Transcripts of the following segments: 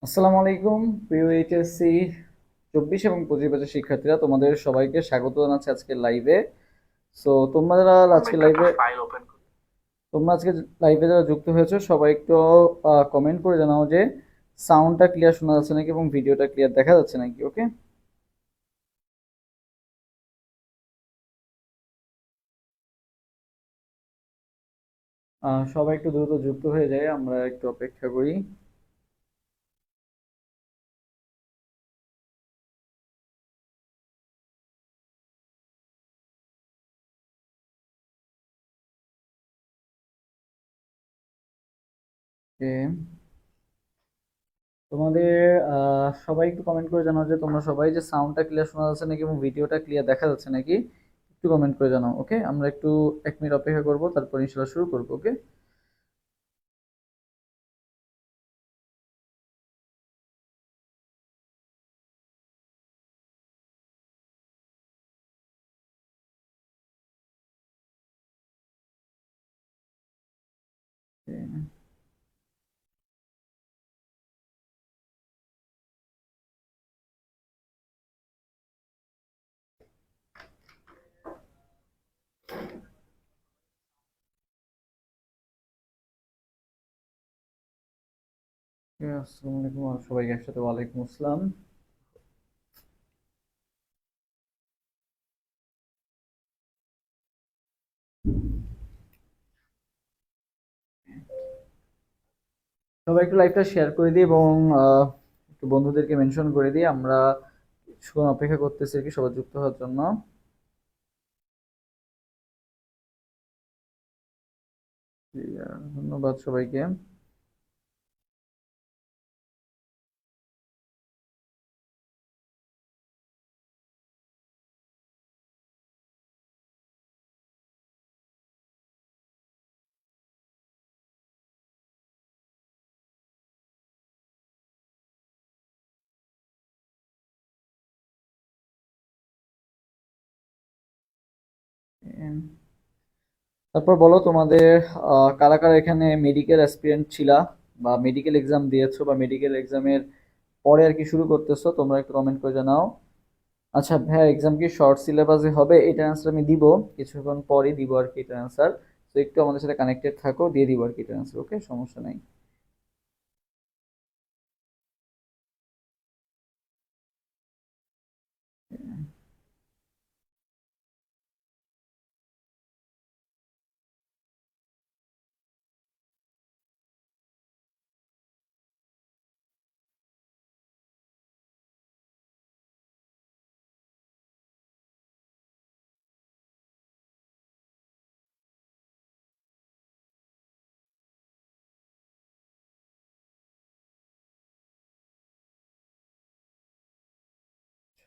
আসসালামু আলাইকুম প্রিয় এইচএসসি 24 এবং 25 ব্যাচের শিক্ষার্থীরা, তোমাদের সবাইকে স্বাগত জানাচ্ছি আজকের লাইভে। সো তোমরা আজকে লাইভে যারা যুক্ত হয়েছো সবাই একটু কমেন্ট করে জানাও যে সাউন্ডটা ক্লিয়ার শোনা যাচ্ছে নাকি এবং ভিডিওটা ক্লিয়ার দেখা যাচ্ছে নাকি। ওকে, সবাই একটু দ্রুত যুক্ত হয়ে যায়, আমরা একটু অপেক্ষা করি। Okay. তোমাদের সবাই একটু কমেন্ট করে জানাও যে তোমরা সবাই যে সাউন্ডটা ক্লিয়ার শোনা যাচ্ছে নাকি এবং ভিডিওটা ক্লিয়ার দেখা যাচ্ছে নাকি, একটু কমেন্ট করে জানাও। ওকে, আমরা একটু 1 মিনিট অপেক্ষা করব, তারপর ইনশাল্লাহ শুরু করবো। ওকে, আসসালামু আলাইকুম সবাইকে একসাথে, ওয়ালাইকুম আসসালাম। সবাই একটু লাইভটা শেয়ার করে দিই এবং একটু বন্ধুদেরকে মেনশন করে দিই। আমরা কিছুক্ষণ অপেক্ষা করতেছি আর কি সবাই যুক্ত হওয়ার জন্য। জি, ধন্যবাদ সবাইকে। তারপর বলো তোমাদের কারা কারা এখানে মেডিকেল অ্যাসপিরেন্ট ছিলা বা মেডিকেল এক্সাম দিয়েছো বা মেডিকেল এক্সামের পরে আর কি শুরু করতেছো, তোমরা একটু কমেন্ট করে জানাও। আচ্ছা ভাইয়া, এক্সাম কি শর্ট সিলেবাসে হবে? এটার অ্যান্সার আমি দিব, কিছুক্ষণ পরে দিব আর কি এটার অ্যান্সার। তো একটু আমাদের সাথে কানেক্টেড থাকো, দিয়ে দিব আর কি এটার অ্যান্সার। ওকে, সমস্যা নাই।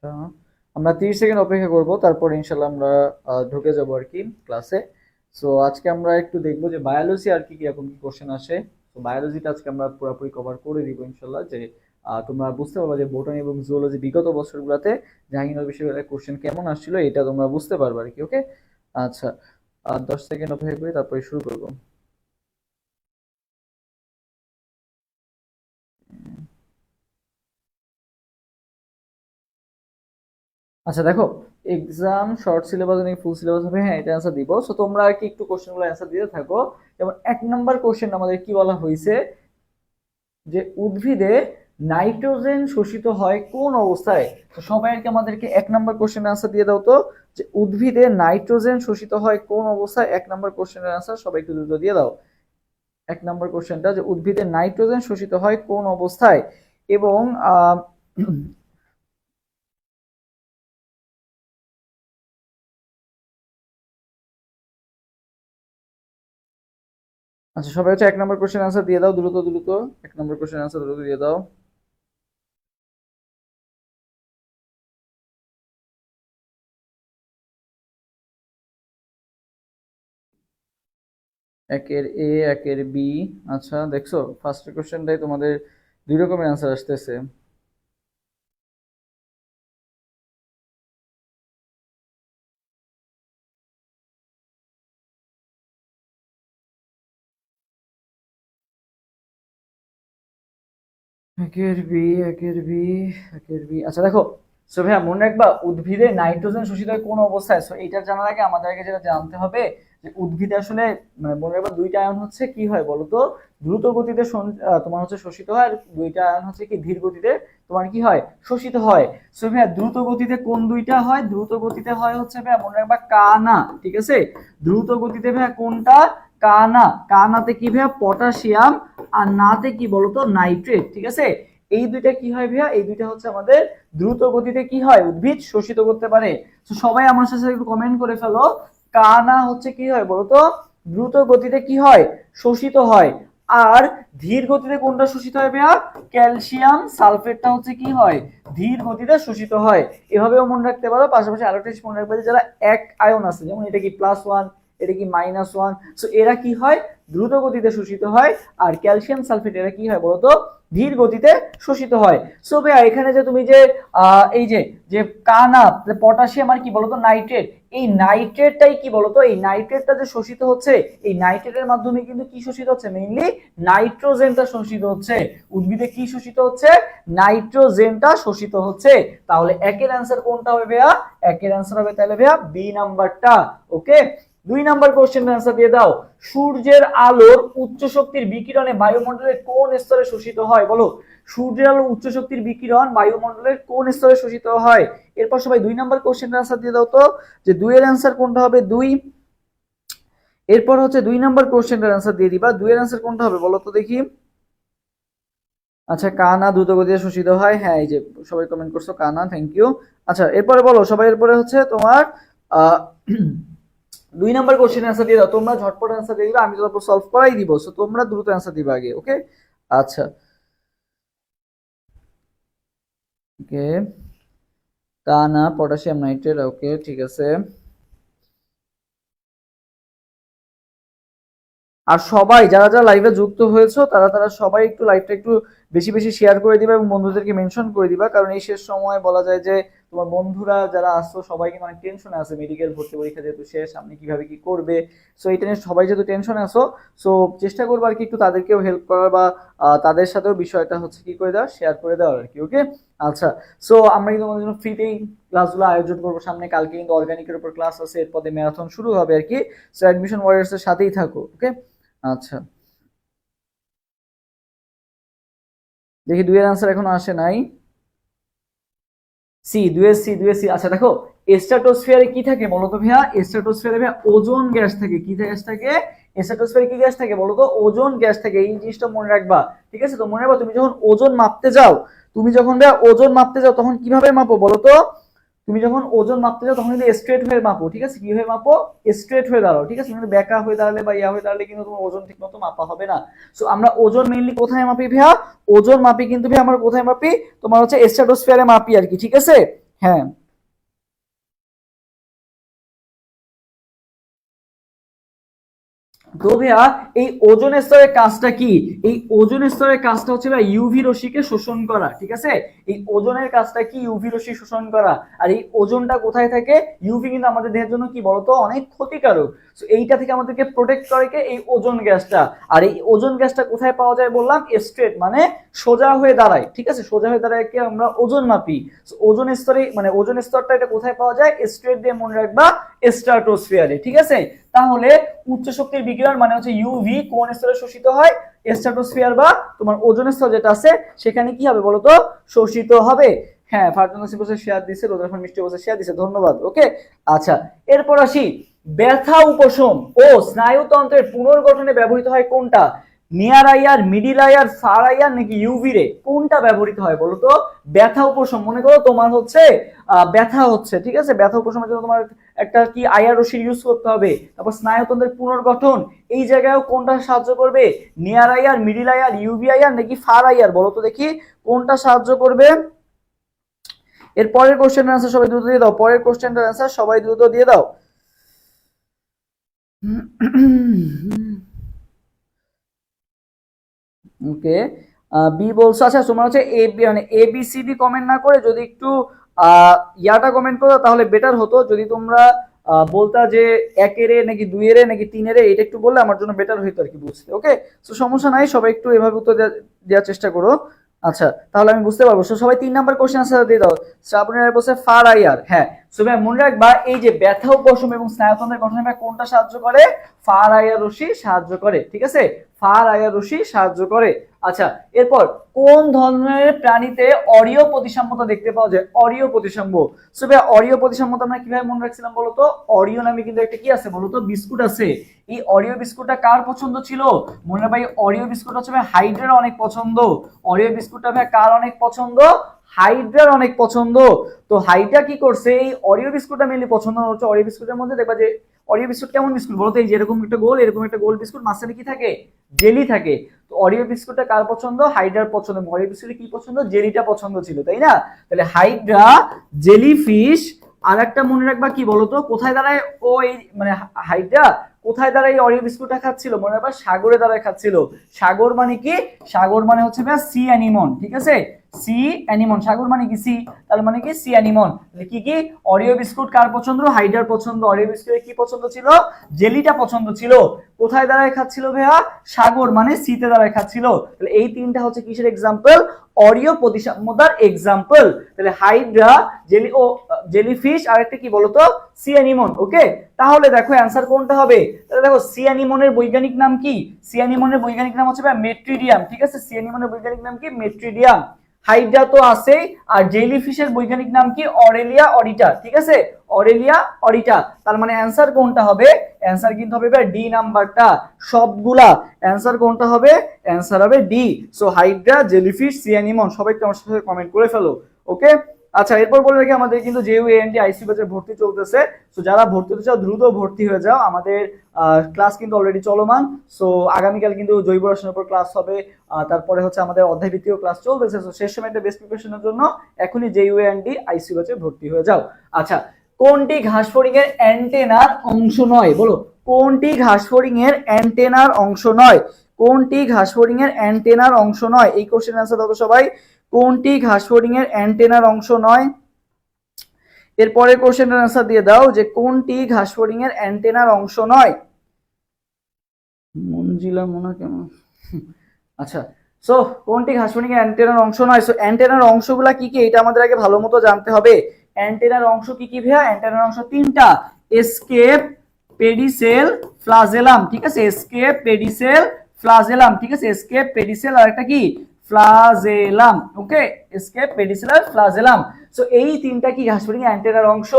আচ্ছা, আমরা 30 সেকেন্ড অপেক্ষা করব, তারপর ইনশাল্লাহ আমরা ঢুকে যাবো আর কি ক্লাসে। সো আজকে আমরা একটু দেখবো যে বায়োলজি আর কি কিরকম কি কোশ্চেন আসে। তো বায়োলজিটা আজকে আমরা পুরোপুরি কভার করে দিব ইনশাল্লাহ, যে তোমরা বুঝতে পারবে যে বোটানি এবং জুওলজি বিগত বছরগুলোতে জাহাঙ্গীরনগর বিশ্ববিদ্যালয়ের কোশ্চেন কেমন আসছিল, এটা তোমরা বুঝতে পারবে আর কি। ওকে, আচ্ছা, 10 সেকেন্ড অপেক্ষা করি, তারপরে শুরু করবো। আচ্ছা দেখো, এক্সাম শর্ট সিলেবাস নাকি ফুল সিলেবাস হবে, হ্যাঁ এটা অ্যান্সার দিব। সো তোমরা আর কি একটু কোশ্চেনগুলো অ্যান্সার দিতে থাকো। যেমন 1 নম্বর কোশ্চেন আমাদের কি বলা হয়েছে, যে উদ্ভিদে নাইট্রোজেন শোষিত হয় কোন অবস্থায়। তো সবাই আর কি আমাদেরকে 1 নম্বর কোশ্চেনের অ্যান্সার দিয়ে দাও তো, যে উদ্ভিদে নাইট্রোজেন শোষিত হয় কোন অবস্থায়। 1 নম্বর কোশ্চেনের অ্যান্সার সবাই একটু দ্রুত দিয়ে দাও। 1 নম্বর কোশ্চেনটা, যে উদ্ভিদে নাইট্রোজেন শোষিত হয় কোন অবস্থায়। এবং আচ্ছা, সবাই হচ্ছে 1 নম্বর কোশ্চেন আনসার দিয়ে দাও দ্রুত দ্রুত। 1 নম্বর কোশ্চেন আনসার দ্রুত দিয়ে দাও। একের এ, একের বি। আচ্ছা দেখছো, ফার্স্ট কোশ্চেনটাই তোমাদের 2 রকমের আনসার আসতেছে। একের বি। আচ্ছা দেখো, সো ভাইয়া মনে রাখবা উদ্ভিদে নাইট্রোজেন শোষিত হয় কোন অবস্থায়। সো এইটা জানার আগে আমাদেরকে যেটা জানতে হবে যে উদ্ভিদে আসলে মানে মনে রাখবা দুইটা আয়ন হচ্ছে কি হয় বলতো, দ্রুত গতিতে তোমার হচ্ছে শোষিত হয়, আর দুইটা আয়ন হচ্ছে কি ধীর গতিতে তোমার কি হয়, শোষিত হয়। সো ভাইয়া দ্রুত গতিতে কোন দুইটা হয়, দ্রুত গতিতে হয় হচ্ছে ভাইয়া মনে রাখবা কানা, ঠিক আছে। দ্রুত গতিতে ভাইয়া কোনটা, কানা। কানাতে কি ভাইয়া, পটাশিয়াম, আর নাতে কি বলতো, নাইট্রেট, ঠিক আছে। এই দুইটা কি হয় ভাইয়া, এই দুইটা হচ্ছে আমাদের দ্রুত গতিতে কি হয়, উদ্ভিদ শোষিত করতে পারে। তো সবাই আমার সাথে একটু কমেন্ট করে ফেলো, কানা হচ্ছে কি হয় বলতো, দ্রুত গতিতে কি হয়, শোষিত হয়। আর ধীর গতিতে কোনটা শোষিত হয় ভাইয়া, ক্যালসিয়াম সালফেটটা হচ্ছে কি হয়, ধীর গতিতে শোষিত হয়। এভাবেও মনে রাখতে পারো। পাশাপাশি আরো একটা জিনিস মনে রাখবে যারা এক আয়ন আছে, যেমন এটা কি +1, এটা কি -1, সো এরা কি হয়, দ্রুত গতিতে শোষিত হয়। আর ক্যালসিয়াম সালফেট এরা কি হয় বলতো, ধীর গতিতে শোষিত হয়। সো ভাইয়া এখানে যে তুমি যে এই যে যে কানা পটাশিয়াম আর কি বলতো নাইট্রেট, এই নাইট্রেটটাই কি বলতো, এই নাইট্রেটটা যে শোষিত হচ্ছে, এই নাইট্রেটের মাধ্যমে কিন্তু কি শোষিত হচ্ছে, মেইনলি নাইট্রোজেনটা শোষিত হচ্ছে। উদ্ভিদে কি শোষিত হচ্ছে, নাইট্রোজেনটা শোষিত হচ্ছে। তাহলে একের অ্যান্সার কোনটা হবে ভাইয়া, একের অ্যান্সার হবে তাহলে ভাইয়া বি নাম্বারটা। ওকে, 2 নাম্বার কোশ্চেনের অ্যান্সার দিয়ে দাও। সূর্যের আলোর উচ্চ শক্তির বিকিরণে বায়ুমণ্ডলের কোন স্তরে শোষিত হয় বলো। সূর্যের আলোর উচ্চ শক্তির বিকিরণ বায়ুমণ্ডলের কোন স্তরে শোষিত হয়। এরপর সবাই 2 নাম্বার কোশ্চেনের অ্যান্সার দিয়ে দাও তো, যে 2 এর অ্যান্সার কোনটা হবে, 2। এরপর হচ্ছে 2 নাম্বার কোশ্চেনের অ্যান্সার দিয়ে দিবা, 2 এর অ্যান্সার কোনটা হবে বলো তো দেখি। আচ্ছা, কানা দ্রুত গতিতে শোষিত হয়, হ্যাঁ এই যে সবাই কমেন্ট করছো কানা, থ্যাংক ইউ। আচ্ছা এরপরে বলো সবাই, এরপরে হচ্ছে তোমার আহ 2 নাম্বার কোশ্চেন অ্যান্সার দিয়ে দাও। তোমরা ঝটপট অ্যান্সার দিয়ে দিবা, আমি তারপর সলভ করাই দিব। সো তোমরা দ্রুত অ্যান্সার দিবা আগে, ওকে। আচ্ছা, ওকে, কানা পটাশিয়াম নাইট্রেট, ওকে ঠিক আছে। আর সবাই যারা যারা লাইভে যুক্ত হয়েছো, তারা তারা সবাই একটু লাইভটা একটু বেশি বেশি শেয়ার করে দিবা এবং বন্ধুদেরকে মেনশন করে দিবা, কারণ এই শেষ সময় বলা যায় যে তোমার বন্ধুরা যারা আসছো সবাই কিন্তু অনেক টেনশনে আছে, মেডিকেল ভর্তি পরীক্ষা যেহেতু শেষ, সামনে কিভাবে কি করবে। সো এটা নিয়ে সবাই যেহেতু টেনশনে আছো, সো চেষ্টা করবো আর কি একটু তাদেরকেও হেল্প করার, বা তাদের সাথেও বিষয়টা হচ্ছে কি করে দেওয়া, শেয়ার করে দেওয়ার আর কি, ওকে। আচ্ছা, সো আমরা কিন্তু আমাদের জন্য ফ্রিতেই ক্লাসগুলো আয়োজন করবো সামনে। কালকে কিন্তু অর্গানিকের উপর ক্লাস আছে, এরপরে ম্যারাথন শুরু হবে আর কি। সো অ্যাডমিশন ওয়ারিয়ার্স এর সাথেই থাকো, ওকে। আচ্ছা, দেখি 2 এর আনসার এখনো আসে নাই। সি, 2 এর সি। আচ্ছা দেখো, স্ট্রাটোস্ফিয়ারে কি থাকে বলতো ভাইয়া, স্ট্রাটোস্ফিয়ারে ভাইয়া ওজোন গ্যাস থাকে। কি গ্যাস থাকে, স্ট্রাটোস্ফিয়ারে কি গ্যাস থাকে বলতো, ওজোন গ্যাস থাকে। এই জিনিসটা মনে রাখবা, ঠিক আছে। তো মনে রাখবা তুমি যখন ওজন মাপতে যাও, তুমি যখন ভাইয়া ওজন মাপতে যাও তখন কিভাবে মাপো বলতো, তুমি যখন ওজন মাপতে যাও তখন কিন্তু স্ট্রেট হয়ে মাপো, ঠিক আছে। কি হয়ে মাপো, স্ট্রেট হয়ে দাঁড়াও, ঠিক আছে। কিন্তু বেঁকা হয়ে দাঁড়ালে বা ইয়া হয়ে দাঁড়ালে কিন্তু তোমার ওজন ঠিক মতো মাপা হবে না। সো আমরা ওজন মেইনলি কোথায় মাপি ভাইয়া, ওজন মাপি কিন্তু ভাই আমরা কোথায় মাপি, তোমার হচ্ছে স্ট্রাটোস্ফিয়ারে মাপি আর কি, ঠিক আছে। হ্যাঁ, তো ভাইয়া এই ওজোন স্তরের কাজটা কি, এই ওজোন স্তরের কাজটা হচ্ছে ভাই ইউভি রশ্মিকে শোষণ করা, ঠিক আছে। এই ওজনের কাজটা কি, ইউভি রশ্মি শোষণ করা। আর এই ওজনটা কোথায় থাকে, ইউভি কিন্তু আমাদের দেহের জন্য কি বলতো অনেক ক্ষতিকারক। তো এইটা থেকে আমাদেরকে প্রোটেক্ট করে কে, এই ওজোন গ্যাসটা। আর এই ওজোন গ্যাসটা কোথায় পাওয়া যায় বললাম, স্ট্রেট মানে সোজা হয়ে দাঁড়ায়, ঠিক আছে। সোজা হয়ে দাঁড়ায় কে আমরা ওজন মাপি। ওজন স্তরে মানে ওজন স্তরটা এটা কোথায় পাওয়া যায়, স্ট্রেট দিয়ে মনে রাখবা, স্ট্রাটোস্ফিয়ারে, ঠিক আছে। তাহলে উচ্চ শক্তির বিকিরণ মানে হচ্ছে ইউভি কোন স্তরে শোষিত হয়, স্ট্রাটোস্ফিয়ার বা তোমার ওজোন স্তর যেটা আছে সেখানে কি হবে বলতো, শোষিত হবে। হ্যাঁ, ফারজানা নাসিম বসে শেয়ার দিছে, রোজাফান মিষ্টি বসে শেয়ার দিছে, ধন্যবাদ, ওকে। আচ্ছা, এরপর আসি, ব্যথা উপশম ও স্নায়ুতন্ত্রের পুনর্গঠনে ব্যবহৃত হয় কোনটা, near IR, middle IR, far IR নাকি ইউভি রে, কোনটা ব্যবহৃত হয় বলতো। ব্যথা উপশম, মনে করো তোমার হচ্ছে ব্যথা হচ্ছে, ঠিক আছে। ব্যথা উপশমের জন্য তোমার একটা কি আইআর রশ্মি ইউজ করতে হবে। তারপর স্নায়ুতন্ত্রের পুনর্গঠন, এই জায়গায় কোনটা সাহায্য করবে, near IR, middle IR, UV IR নাকি ফার আইআর, বলো তো দেখি কোনটা সাহায্য করবে। এর পরের কোশ্চেনের অ্যান্সার সবাই দ্রুত দিয়ে দাও, পরের কোশ্চেনটার অ্যান্সার সবাই দ্রুত দিয়ে দাও। ওকে, বি বলছো। আচ্ছা তোমরা হচ্ছে এ বি মানে A B C D comment না করে যদি একটু ইয়াটা কমেন্ট করো তাহলে বেটার হতো। যদি তোমরা বলতা যে 1 এর নাকি 2 এর নাকি 3 এর, এটা একটু বললে আমার জন্য বেটার হইতো আর কি বুঝতে, ওকে। তো সমস্যা নাই, সবাই একটু এভাবে উত্তর দেওয়ার চেষ্টা করো, আচ্ছা, তাহলে আমি বুঝতে পারবো। সবাই 3 নাম্বার কোশ্চেন আনসার দিয়ে দাও। শ্রাবণীর বলছে ফার আইয়ার। হ্যাঁ, সো ভাই মনে রাখবা এই যে ব্যথা উপশম এবং স্নায়ুতন্ত্রের গঠনে ভাই কোনটা সাহায্য করে? ফার আইয়ার রশ্মি সাহায্য করে। ঠিক আছে, ফার আইয়ার রশ্মি সাহায্য করে। আচ্ছা, এরপর কোন ধরনের প্রাণীতে অরীয় প্রতিসাম্যতা দেখতে পাওয়া যায়? অরীয় প্রতিসাম্য। সো ভাই অরীয় প্রতিসাম্যতা আমরা কিভাবে মনে রাখছিলাম বলতো? অরিও নামে কিন্তু একটা কি আছে বলতো? বিস্কুট আছে। এই অরিও বিস্কুটটা কার পছন্দ ছিল? মনে ভাই অরিও বিস্কুট হচ্ছে ভাই হাইড্রার অনেক পছন্দ। অরিও বিস্কুটটা ভাই কার অনেক পছন্দ? হাইড্রার অনেক পছন্দ। তো হাইড্রা কি করছে? এই অরিও বিস্কুটটা মেনলি পছন্দ হচ্ছে। অরিও বিস্কুটের মধ্যে দেখবা যে অরিও বিস্কুট কেমন বিস্কুট বলতো? এই যে এরকম একটা গোল, এরকম একটা গোল বিস্কুট, মাঝখানে কি থাকে? জেলি থাকে। তো অরিও বিস্কুটটা কার পছন্দ? হাইড্রার পছন্দ। অরিও বিস্কুটে কি পছন্দ? জেলিটা পছন্দ ছিল, তাই না? তাহলে হাইড্রা, জেলিফিশ, আর একটা মনে রাখবা কি বলতো? কোথায় দাঁড়ায় ও এই মানে হাইড্রা কোথায় দাঁড়ায় এই অরিও বিস্কুটটা খাচ্ছিল? মনে রাখবা সাগরে দাঁড়ায় খাচ্ছিল। সাগর মানে কি? সাগর মানে হচ্ছে ভাই সি অ্যানিমন। ঠিক আছে, সি অ্যানিমন। সাগর মানে কি? সি। তার মানে কি? Sea anemone. কি কি অরিও বিস্কুট কার পছন্দ? হাইড্রার পছন্দ। অরিও বিস্কুটে কি পছন্দ ছিল? জেলিটা পছন্দ ছিল। কোথায় দাঁড়ায় খাচ্ছিল ভাইয়া? সাগর মানে সিতে দাঁড়ায় খাচ্ছিল। তাহলে এই তিনটা হচ্ছে কিসের এক্সাম্পল? অরীয় প্রতিসাম্যতার এক্সাম্পল। তাহলে হাইড্রা, জেলি ও জেলিফিশ, আর একটা কি বলতো? C anemone. ওকে, তাহলে দেখো অ্যান্সার কোনটা হবে? তাহলে দেখো সি অ্যানিমনের বৈজ্ঞানিক নাম কি? সি অ্যানিমনের বৈজ্ঞানিক নাম হচ্ছে মেট্রিডিয়াম। ঠিক আছে, সি অ্যানিমনের বৈজ্ঞানিক নাম কি? মেট্রিডিয়াম। হাইড্রা তো আছেই, আর জেলিফিশের বৈজ্ঞানিক নাম কি? অরেলিয়া অরিটা। ঠিক আছে, অরেলিয়া অরিটা। তার মানে অ্যান্সার কোনটা হবে? অ্যান্সার কিন্তু হবে ডি নাম্বারটা সবগুলা। অ্যান্সার কোনটা হবে? অ্যান্সার হবে D. So hydra, jellyfish, sea anemone সবাই আমার সাথে কমেন্ট করে ফেলো। ওকে, আচ্ছা, এরপর বলে রাখি আমাদের কিন্তু জেইউ এএনটি আইসিইউ ব্যাচে ভর্তি চলতেছে। সো যারা ভর্তি হতে চাও দ্রুত ভর্তি হয়ে যাও। আমাদের ক্লাস কিন্তু অলরেডি চলমান। সো আগামীকাল কিন্তু জৈব রসায়নের উপর ক্লাস হবে। তারপরে হচ্ছে আমাদের অধ্যায় ভিত্তিক ক্লাস চলতেছে। সো শেষ সময়টা বেস্ট প্রিপারেশনের জন্য এখনই জেইউ এএনটি আইসিইউ ব্যাচে ভর্তি হয়ে যাও। আচ্ছা, কোনটি ঘাসফড়িং এর অ্যান্টেনার অংশ নয়? বলো, কোনটি ঘাসফড়িং এর অ্যান্টেনার অংশ নয়? কোনটি ঘাসফড়িং এর অ্যান্টেনার অংশ নয়? এই কোশ্চেন আনসার দাও সবাই। কোনটি ঘাসফড়িং এর অ্যান্টেনার অংশ নয়? এরপরে কোশ্চেনের আনসার দিয়ে দাও যে কোনটি ঘাসফড়িং এর অ্যান্টেনার অংশ নয়? মঞ্জিলা মোনা কেমন? আচ্ছা, সো কোনটি ঘাসফড়িং এর অ্যান্টেনার অংশ নয়? সো অ্যান্টেনার অংশগুলা কি কি এটা আমাদের আগে ভালো মতো জানতে হবে। অ্যান্টেনার অংশ কি কি ভাইয়া? অ্যান্টেনার অংশ তিনটা। Scape, pedicel, flagellum. ঠিক আছে, এসকেপ, পেডিসেল, ফ্লাজেলাম। ঠিক আছে, এসকেপ, পেডিসেল, আর একটা কি? ফ্লাজেলাম। ওকে, এসকেপ, পেডিসেল আর ফ্লাজেলাম। সো এই তিনটা কি ঘাসফড়িং অ্যান্টেনার অংশ?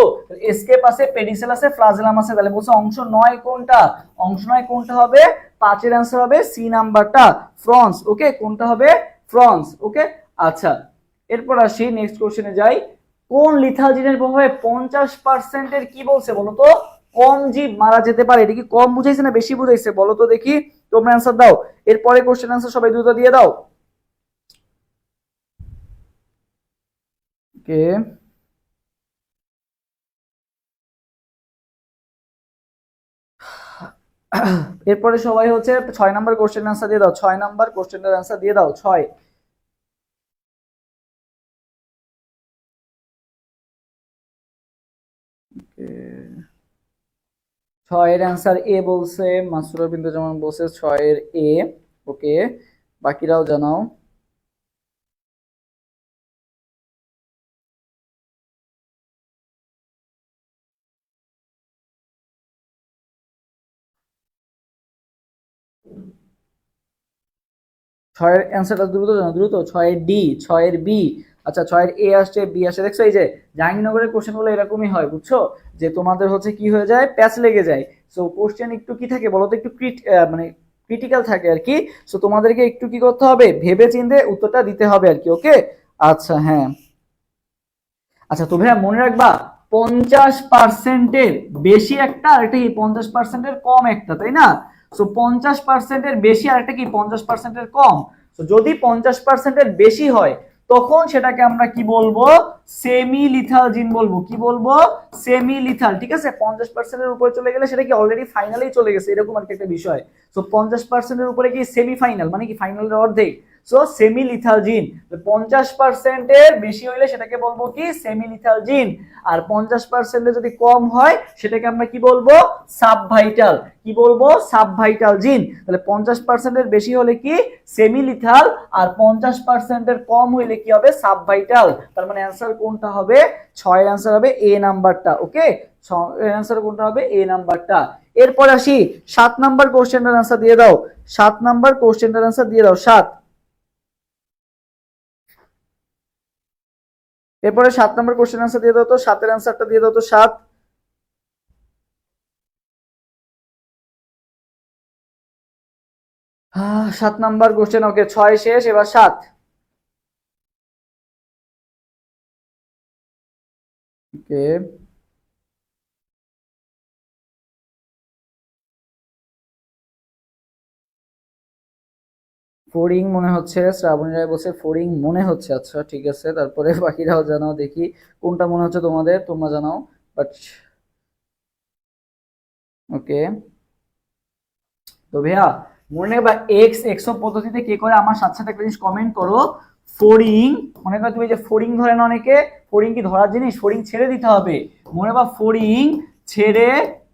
এসকেপ আছে, পেডিসেল আছে, ফ্লাজেলাম আছে। তাহলে বলছে অংশ নয় কোনটা? অংশ নয় কোনটা হবে? পাঁচের অ্যান্সার হবে সি নাম্বারটা, ফ্রন্স। ওকে, কোনটা হবে? ফ্রন্স। ওকে, আচ্ছা, এরপর আসি নেক্সট কোশ্চেনে যাই। কোন লিথাল জিনের প্রভাবে 50% কি বলছে বলতো? কম জীব মারা যেতে পারে। এটা কি কম বুঝাইছে না বেশি বুঝাইছে বলতো দেখি? তোমরা অ্যান্সার দাও। এরপরে কোশ্চেন অ্যান্সার সবাই দ্রুত দিয়ে দাও। ওকে, এরপরে সবাই হচ্ছে 6 নাম্বার কোশ্চেন অ্যান্সার দিয়ে দাও। 6 নাম্বার কোশ্চেনের অ্যান্সার দিয়ে দাও। 6। ছয়ের অ্যান্সার এ বলছে, মাসুরা বিন্দু যেমন বলছে 6-এর এ। ওকে, বাকিরাও জানাও। ছয়ের অ্যান্সারটা দ্রুত জানাও, দ্রুত। 6-এর ডি, 6-এর বি। আচ্ছা, 6-এর এ আসছে, বি আসছে। দেখছো এই যে জাহাঙ্গীরনগরের কোশ্চেনগুলো এরকমই হয়, বুঝছো? যে তোমাদের হচ্ছে কি হয়ে যায়, প্যাচ লেগে যায়। সো কোশ্চেন একটু কি থাকে বলো তো? একটু মানে ক্রিটিক্যাল থাকে আর কি। সো তোমাদেরকে একটু কি করতে হবে? ভেবে চিন্তে উত্তরটা দিতে হবে আর কি। ওকে, আচ্ছা, হ্যাঁ। আচ্ছা, তো ভাইয়া মনে রাখবা 50%-এর বেশি একটা, আর একটা কি 50%-এর কম একটা, তাই না? সো 50%-এর বেশি আর একটা কি 50%-এর কম। তো যদি 50%-এর বেশি হয় তখন সেটাকে আমরা কি বলবো? সেমি লিথাল জিন বলবো। কি বলবো? Semi lethal. ঠিক আছে, 50%-এর উপরে চলে গেলে সেটা কি অলরেডি ফাইনালেই চলে গেছে, এরকম আর কি একটা বিষয়। সো 50%-এর উপরে কি সেমি ফাইনাল, মানে কি ফাইনালের অর্ধেক। সো সেমি লিথাল জিন। 50%-এর বেশি হইলে সেটাকে বলবো কি সেমি লিথাল জিন, আর 50%-এর যদি কম হয় সেটাকে আমরা কি বলবো সাবভাইটাল। কি বলবো সাবভাইটাল জিন। তাহলে 50%-এর বেশি হলে কি সেমি লিথাল, আর 50%-এর কম হইলে কি হবে সাবভাইটাল। তার মানে অ্যান্সার কোনটা হবে 6 এর অ্যান্সার হবে এ নাম্বারটা। ওকে, এর অ্যান্সার কোনটা হবে এ নাম্বারটা। এরপর আসি 7 নাম্বার কোশ্চেনের অ্যান্সার দিয়ে দাও। 7 নাম্বার কোশ্চেনের অ্যান্সার দিয়ে দাও 7। এরপরে 7 নাম্বার কোশ্চেন অ্যান্সার দিয়ে দাও তো, 7 এর অ্যান্সারটা দিয়ে দাও তো 7। 7 নাম্বার কোশ্চেন। ওকে 6 শেষ, এবার 7। ওকে, ফোরিং মনে হচ্ছে, শ্রাবণী রায় বলছে ফোরিং মনে হচ্ছে। আচ্ছা ঠিক আছে, তারপরে বাকিরাও জানাও দেখি কোনটা মনে হচ্ছে তোমাদের, তোমরা জানাও। বাট ওকে, তো ভাইয়া মনে বা এক্স এক্সো পদ্ধতিতে কে করে আমার সাথে সাথে একটা জিনিস কমেন্ট করো। ফোরিং, মনে করো তুমি যে ফোরিং ধরে না অনেকে, ফোরিং কি ধরার জিনিস? ফোরিং ছেড়ে দিতে হবে। মনে বা ফোরিং ছেড়ে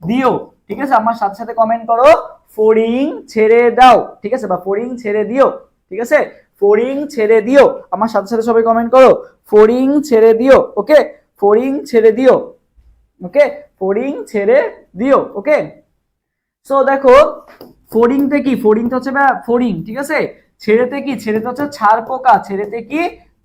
দিও। ঠিক আছে, আমার সাথে সাথে কমেন্ট করো ফোরিং ছেড়ে দাও। ঠিক আছে, বা ফোরিং ছেড়ে দিও। ঠিক আছে, ফোরিং ছেড়ে দিও। আমার সাথে সাথে সবাই কমেন্ট করো ফোরিং ছেড়ে দিও। ওকে, ফোরিং ছেড়ে দিও। ওকে, ফোরিং ছেড়ে দিও। ওকে, সো দেখো ফোরিংতে কি, ফোরিংটা হচ্ছে ফোরিং। ঠিক আছে, ছেড়েতে কি, ছেড়েতে হচ্ছে ছাড় পোকা। ছেড়েতে কি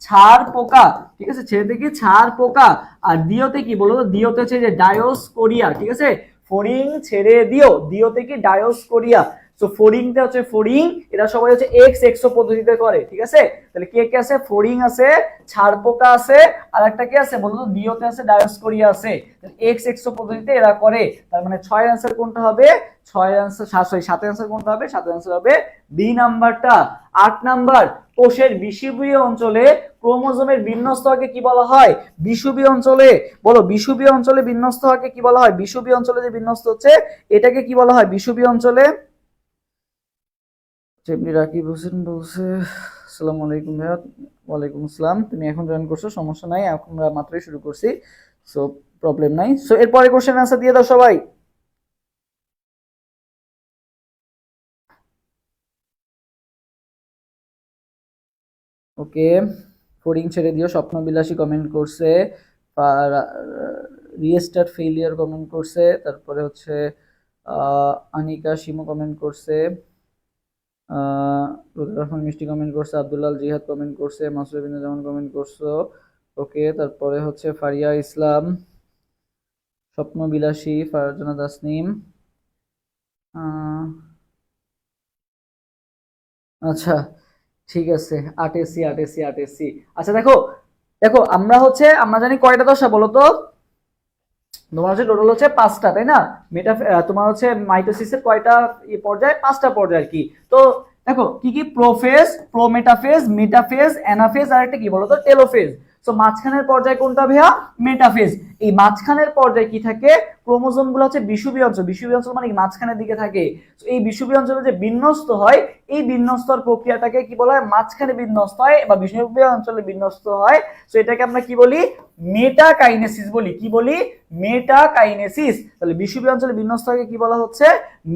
ছাড় পোকা। ঠিক আছে, ছেড়েতে কি ছাড় পোকা। আর দিওতে কি বলো তো, দিওতে হচ্ছে যে ডায়োস্কোরিয়া। ঠিক আছে, ফোরিং ছেড়ে দিও, দিওতে কি ডায়োস্কোরিয়া। সো ফোরিংটা হচ্ছে ফোরিং, এরা সবাই হচ্ছে এক্স এক্সো পদ্ধতিতে করে। ঠিক আছে, তাহলে কে কে আছে, ফোরিং আছে, ছাড় পোকা আছে, আর একটা কি আছে বলো তো, দিওতে আছে, ডায়োস্কোরিয়া আছে। এক্স এক্সো পদ্ধতিতে এরা করে। তার মানে 6 এর অ্যান্সার কোনটা হবে, 6 এর অ্যান্সার 7 এর অ্যান্সার কোনটা হবে, 7 এর অ্যান্সার হবে বি নাম্বারটা। 8 নাম্বার, কোষের বিষুবীয় অঞ্চলে ক্রোমোজোমের বিন্যস্ত হওয়াকে কি বলা হয়? বিষুবীয় অঞ্চলে, বলো বিষুবীয় অঞ্চলে বিন্যস্ত হওয়াকে কি বলা হয়? বিষুবীয় অঞ্চলে যে বিন্যস্ত হচ্ছে এটাকে কি বলা হয়? বিষুবীয় অঞ্চলে। এমনি রাকিব হোসেন বলছে আসসালামু আলাইকুম ভাইয়া। ওয়ালাইকুম আসসালাম। তুমি এখন জয়েন করছো, সমস্যা নাই, আমরা মাত্রই শুরু করছি, সো প্রবলেম নাই। সো এরপরে কোশ্চেন আনসার দিয়ে দাও সবাই। ওকে, ফোরিং ছেড়ে দিও স্বপ্ন বিলাসী কমেন্ট করছে, রিস্টার্ট ফেইলিয়ার কমেন্ট করছে, তারপরে হচ্ছে আনিকা শিমু কমেন্ট করছে, রুদুর রহমান মিষ্টি কমেন্ট করছে, আব্দুল্লাল জিহাদ কমেন্ট করছে, মাসুদ বিন জামান কমেন্ট করছো। ওকে, তারপরে হচ্ছে ফারিয়া ইসলাম, স্বপ্ন বিলাসী, ফারজানা তাসনিম। আচ্ছা ঠিক আছে, 8 8 আচ্ছা দেখো, দেখো আমরা হচ্ছে আমরা জানি কয়টা দশা বলো তো? তোমার হচ্ছে টোটাল হচ্ছে 5টা, তাই না? তোমার হচ্ছে মাইটোসিসের কয়টা পর্যায়? 5টা পর্যায় আর কি। তো দেখো কি কি, প্রোফেজ, প্রোমেটাফেজ, মেটাফেজ, অ্যানাফেজ, আর একটা কি বলতো টেলোফেজ। তো মাঝখানের পর্যায় কোনটা ভাইয়া? মেটাফেজ। এই মাঝখানের পর্যায়ে কি থাকে? ক্রোমোজোম গুলো হচ্ছে বিষুবীয় অঞ্চল। বিষুবীয় অঞ্চল মানে মাঝখানের দিকে থাকে। এই বিষুবীয় অঞ্চলে যে বিন্যস্ত হয়, এই বিন্যস্তর প্রক্রিয়াটাকে কি বলা হয়? মাঝখানে বিন্যস্ত হয় বা বিষুবীয় অঞ্চলে বিন্যস্ত হয়। তো এটাকে আমরা কি বলি? মেটাকাইনেসিস বলি। কি বলি? মেটাকাইনেসিস। তাহলে বিষুবীয় অঞ্চলে বিন্যস্ত হয়ে কি বলা হচ্ছে?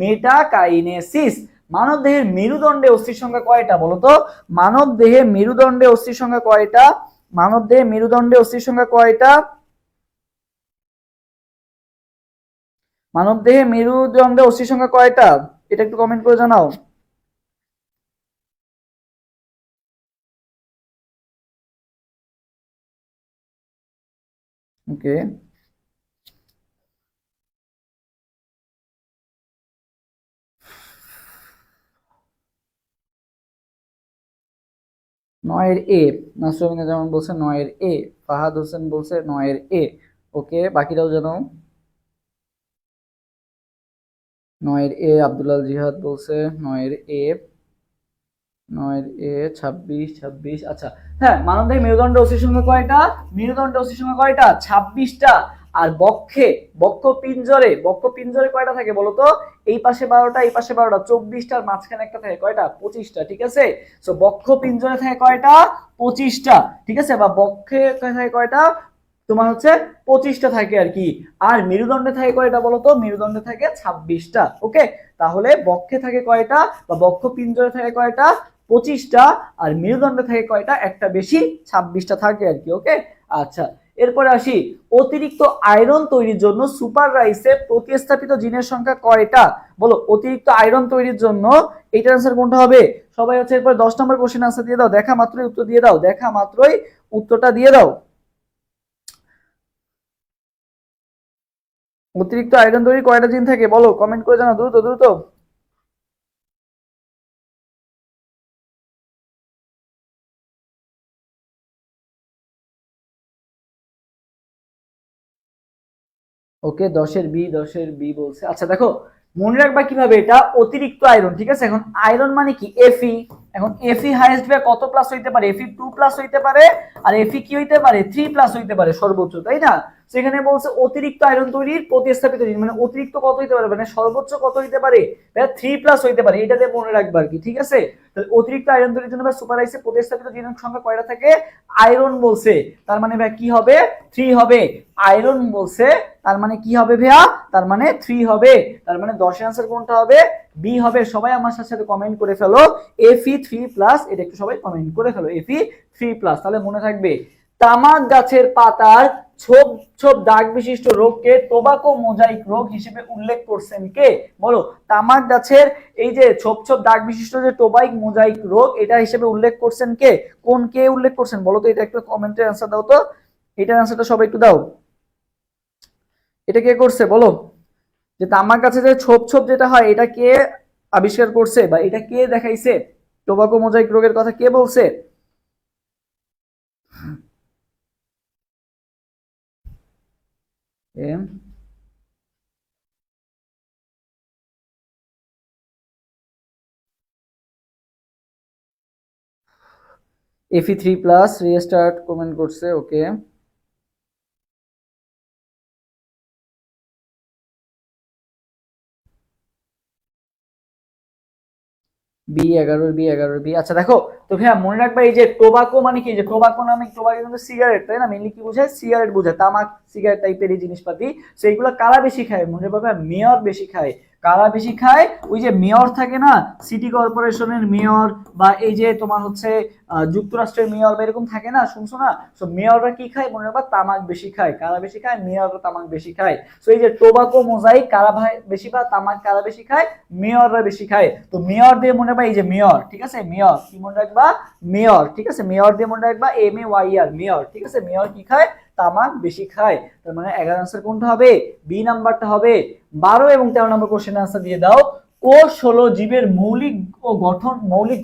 মেটাকাইনেসিস। মানব দেহের মেরুদণ্ডে অস্থির সংখ্যা কয়টা বলতো? মানব দেহে মেরুদণ্ডে অস্থির সংখ্যা কয়টা? মানব দেহে মেরুদণ্ডে অস্থির সংখ্যা কয়টা? মানব দেহে মেরুদণ্ডে অস্থির সংখ্যা কয়টা? এটা একটু কমেন্ট করে জানাও। ওকে, 9 এর এ। নাসরুন যেমন বলছে 9 এর এ। ফাহাদ হোসেন বলছে 9 এর এ। ওকে, বাকিরাও জানাও। 9 এর এ। আব্দুল্লাল জিহাদ বলছে 9 এর এ। 9 এ 26। আচ্ছা হ্যাঁ, মানবদেহে মেরুদণ্ড অস্থির সংখ্যা কয়টা? মেরুদণ্ড অস্থির সংখ্যা কয়টা? 26টা। আর বক্ষ পিঞ্জরে কয়টা থাকে বলতো? এই পাশে 12টা, এই পাশে 12টা, 24টার মাঝখানে একটা থাকে কয়টা? 25টা। ঠিক আছে, সো বক্ষ পিঞ্জরে থাকে কয়টা? 25টা। ঠিক আছে, বা বক্ষে থাকে কয়টা? তোমার হচ্ছে 25টা থাকে আর কি। আর মেরুদণ্ডে থাকে কয়টা বলতো? মেরুদণ্ডে থাকে 26টা। ওকে, তাহলে বক্ষে থাকে কয়টা বা বক্ষ পিঞ্জরে থাকে কয়টা? 25টা। আর মেরুদণ্ডে থাকে কয়টা? একটা বেশি, 26টা থাকে আর কি। ওকে, আচ্ছা, এরপরে আসি, অতিরিক্ত আয়রন তৈরির জন্য সুপার রাইসে প্রতিস্থাপিত জিনের সংখ্যা কয়টা? বলো, অতিরিক্ত আয়রন তৈরির জন্য এইটার আনসার কোনটা হবে? সবাই হচ্ছে এরপর 10 নম্বর কোশ্চেন আনসার দিয়ে দাও, দেখা মাত্রই উত্তর দিয়ে দাও, দেখা মাত্রই উত্তরটা দিয়ে দাও। অতিরিক্ত আয়রন তৈরি কয়টা জিন থাকে বলো, কমেন্ট করে জানাও দ্রুত দ্রুত। ওকে, 10-এর বি বলছে। আচ্ছা দেখো, মনে রাখবা কিভাবে এটা, অতিরিক্ত আয়রন। ঠিক আছে, এখন আয়রন মানে কি? এফি। এখন এফি হাইয়েস্ট ভাবে কত প্লাস হইতে পারে? এফি 2 প্লাস হইতে পারে, আর এফি কি হইতে পারে? 3 প্লাস হইতে পারে সর্বোচ্চ, তাই না? সেখানে বলছে অতিরিক্ত আয়রন তৈরির প্রতিস্থাপিত জিন, মানে অতিরিক্ত কত হইতে পারে, মানে সর্বোচ্চ কত হইতে পারে? 3 প্লাস হইতে পারে, এটাতে মনে রাখবা আর কি। ঠিক আছে, তাহলে অতিরিক্ত আয়রন তৈরির জন্য সুপার রাইসে প্রতিস্থাপিত জিনের সংখ্যা কয়টা থাকে? আয়রন বলছে, তার মানে ভাই কি হবে? 3 হবে। আয়রন বলছে, তার মানে কি হবে ভাইয়া? তার মানে 3 হবে। তার মানে 10 এর আনসার কোনটা হবে? বি হবে। সবাই আমার সাথে কমেন্ট করে ফেলো এফি 3 প্লাস, এটা একটু সবাই কমেন্ট করে ফেলো এফি 3 প্লাস, তাহলে মনে থাকবে। তামাক গাছের পাতার ছোপ ছোপ দাগ বিশিষ্ট রোগকে টোবাকো মোজাইক রোগ হিসেবে উল্লেখ করছেন কে? বলো, তামাক গাছের এই যে ছোপ ছোপ দাগ বিশিষ্ট যে টোবাইক মোজাইক রোগ, এটা হিসেবে উল্লেখ করছেন কে? কোন কে উল্লেখ করছেন বলো তো? এটা একটু কমেন্টে আনসার দাও তো, এটার আনসারটা সবাই একটু দাও। এটা কে করছে বলো? যে তামাক গাছে যে ছোপ ছোপ যেটা হয়, এটা কে আবিষ্কার করছে বা এটা কে দেখাইছে? টোবাকো মোজাইক রোগের কথা কে বলছে? এফি 3 প্লাস রিস্টার্ট কমেন্ট করছে। ওকে, বি 11 আচ্ছা দেখো, তো ভাইয়া মনে রাখবা এই যে টোবাকো মানে কি? যে টোবাকো নামে, টোবাকো কিন্তু সিগারেট, তাই না? মেইনলি কি বোঝায়? সিগারেট বোঝায়, তামাক সিগারেট টাইপের জিনিসপাতি। সেইগুলো কারা বেশি খায়? মনে রাখবা মেয়র বেশি খায়। কারা বেশি খায়? ওই যে মেয়র থাকে না, সিটি কর্পোরেশনের মেয়র, বা এই যে তোমার হচ্ছে যুক্তরাষ্ট্রের মেয়র, বা এরকম থাকে না, শুনছো না? তো মেয়ররা কি খায়? মনে রাখবা তামাক বেশি খায়। কারা বেশি খায়? মেয়ররা তামাক বেশি খায়। তো এই যে টোবাকো মোজাইক কারা ভাই বেশি খায়? তামাক কারা বেশি খায়? মেয়ররা বেশি খায়। তো মেয়র দিয়ে মনে রাখবা এই যে মেয়র, ঠিক আছে? মেয়র কি মনে রাখবা? মেয়র। ঠিক আছে, মেয়র দিয়ে মনে রাখবা MAYR, মেয়র। ঠিক আছে, মেয়র কি খায়? তামাক বেশি খায়। তার মানে 11 আনসার কোনটা হবে? বি নাম্বারটা হবে। 12 এবং 13 নম্বর কোশ্চেন আনসার দিয়ে দাও। কোষ হলো জীবের মৌলিক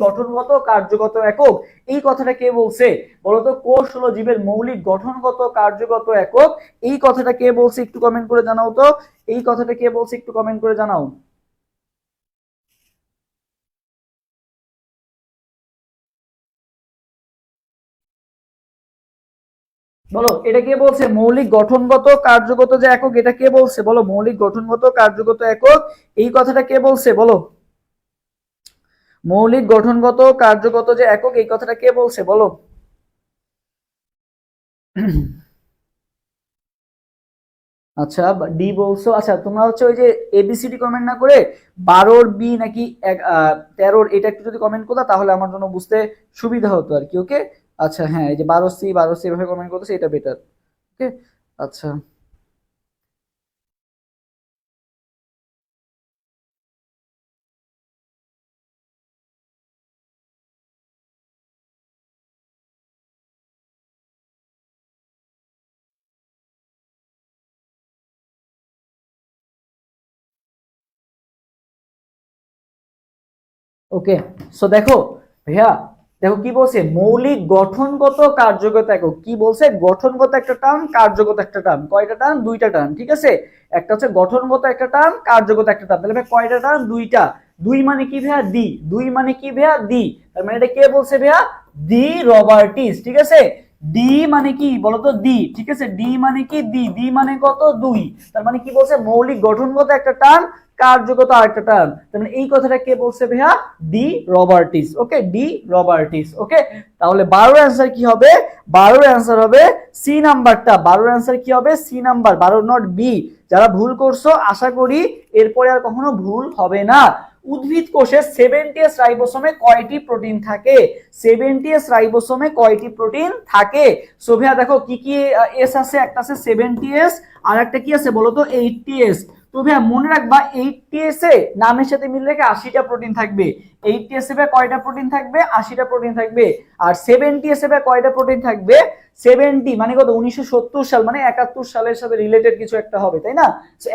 গঠনগত কার্যগত একক। এই কথাটা কে বলছে বলতো? কোষ হলো জীবের মৌলিক গঠনগত কার্যগত একক। এই কথাটা কে বলছে একটু কমেন্ট করে জানাও তো। এই কথাটা কে বলছে একটু কমেন্ট করে জানাও। বলো, এটা কে বলছে? মৌলিক গঠনগত কার্যগত যে একক, এটা কে বলছে বলো? মৌলিক গঠনগত কার্যগত একক, এই কথাটা কে বলছে বলো? মৌলিক গঠনগত কার্যগত যে একক, এই কথাটা কে বলছে বলো? আচ্ছা, ডি বলছো। আচ্ছা, তোমরা হচ্ছে ওই যে এবিসিডি কমেন্ট না করে 12 বি নাকি 13 এটা একটু যদি কমেন্ট করতা, তাহলে আমার জন্য বুঝতে সুবিধা হতো আর কি। ওকে, আচ্ছা, হ্যাঁ, এই যে 12 সি এভাবে কমেন্ট করতেছে, এটা বেটার। ওকে, আচ্ছা, ওকে, সো দেখো ভাইয়া, দেখো কি বলছে? মৌলিক গঠনগত কার্যগত একক। কি বলছে? গঠনগত একটা টার্ম, কার্যগত একটা টার্ম। কয়টা টার্ম? দুইটা টার্ম। ঠিক আছে, একটা হচ্ছে গঠনগত একটা টার্ম, কার্যগত একটা টার্ম। তাহলে ভাই কয়টা টার্ম? দুইটা। দুই মানে কি ভাইয়া? দি। দুই মানে কি ভাইয়া? দি। তার মানে এটা কে বলছে ভাইয়া? দি রবার্টিস। ঠিক আছে, ডি মানে কি বলতো, ডি, ঠিক আছে, ডি মানে কি, ডি মানে কত, 2, তার মানে কি বলছে, মৌলিক গঠনগত একটা টার্ম, কার্যগত আরেকটা টার্ম, তার মানে এই কথাটা কে বলছে ভাইয়া, ডি রবার্টিস। ওকে, ডি রবার্টিস। ওকে, তাহলে 12 এর অ্যান্সার কি হবে, 12 এর অ্যান্সার হবে সি নাম্বারটা। 12 এর অ্যান্সার কি হবে, সি নাম্বার, 12 নট বি। যারা ভুল করছো আশা করি এরপরে আর কখনো ভুল হবে না। উদ্ভিদ কোষে 70s রাইবোসোমে কয়টি প্রোটিন থাকে, 70s রাইবোসোমে কয়টি প্রোটিন থাকে? সো ভাইয়া দেখো কি কি এস আছে, একটা আছে 70s, আর একটা কি আছে বলো তো, 80s। তো ভাইয়া মনে রাখবা 80s এ নামের সাথে মিল রেখে 80টা প্রোটিন থাকবে। 80s এ কয়টা প্রোটিন থাকবে, 80টা প্রোটিন থাকবে। আর 70s এ কয়টা প্রোটিন থাকবে, 70 মানে কত, 1970 সাল, মানে 71 সালের সাথে রিলেটেড কিছু একটা হবে, তাই না?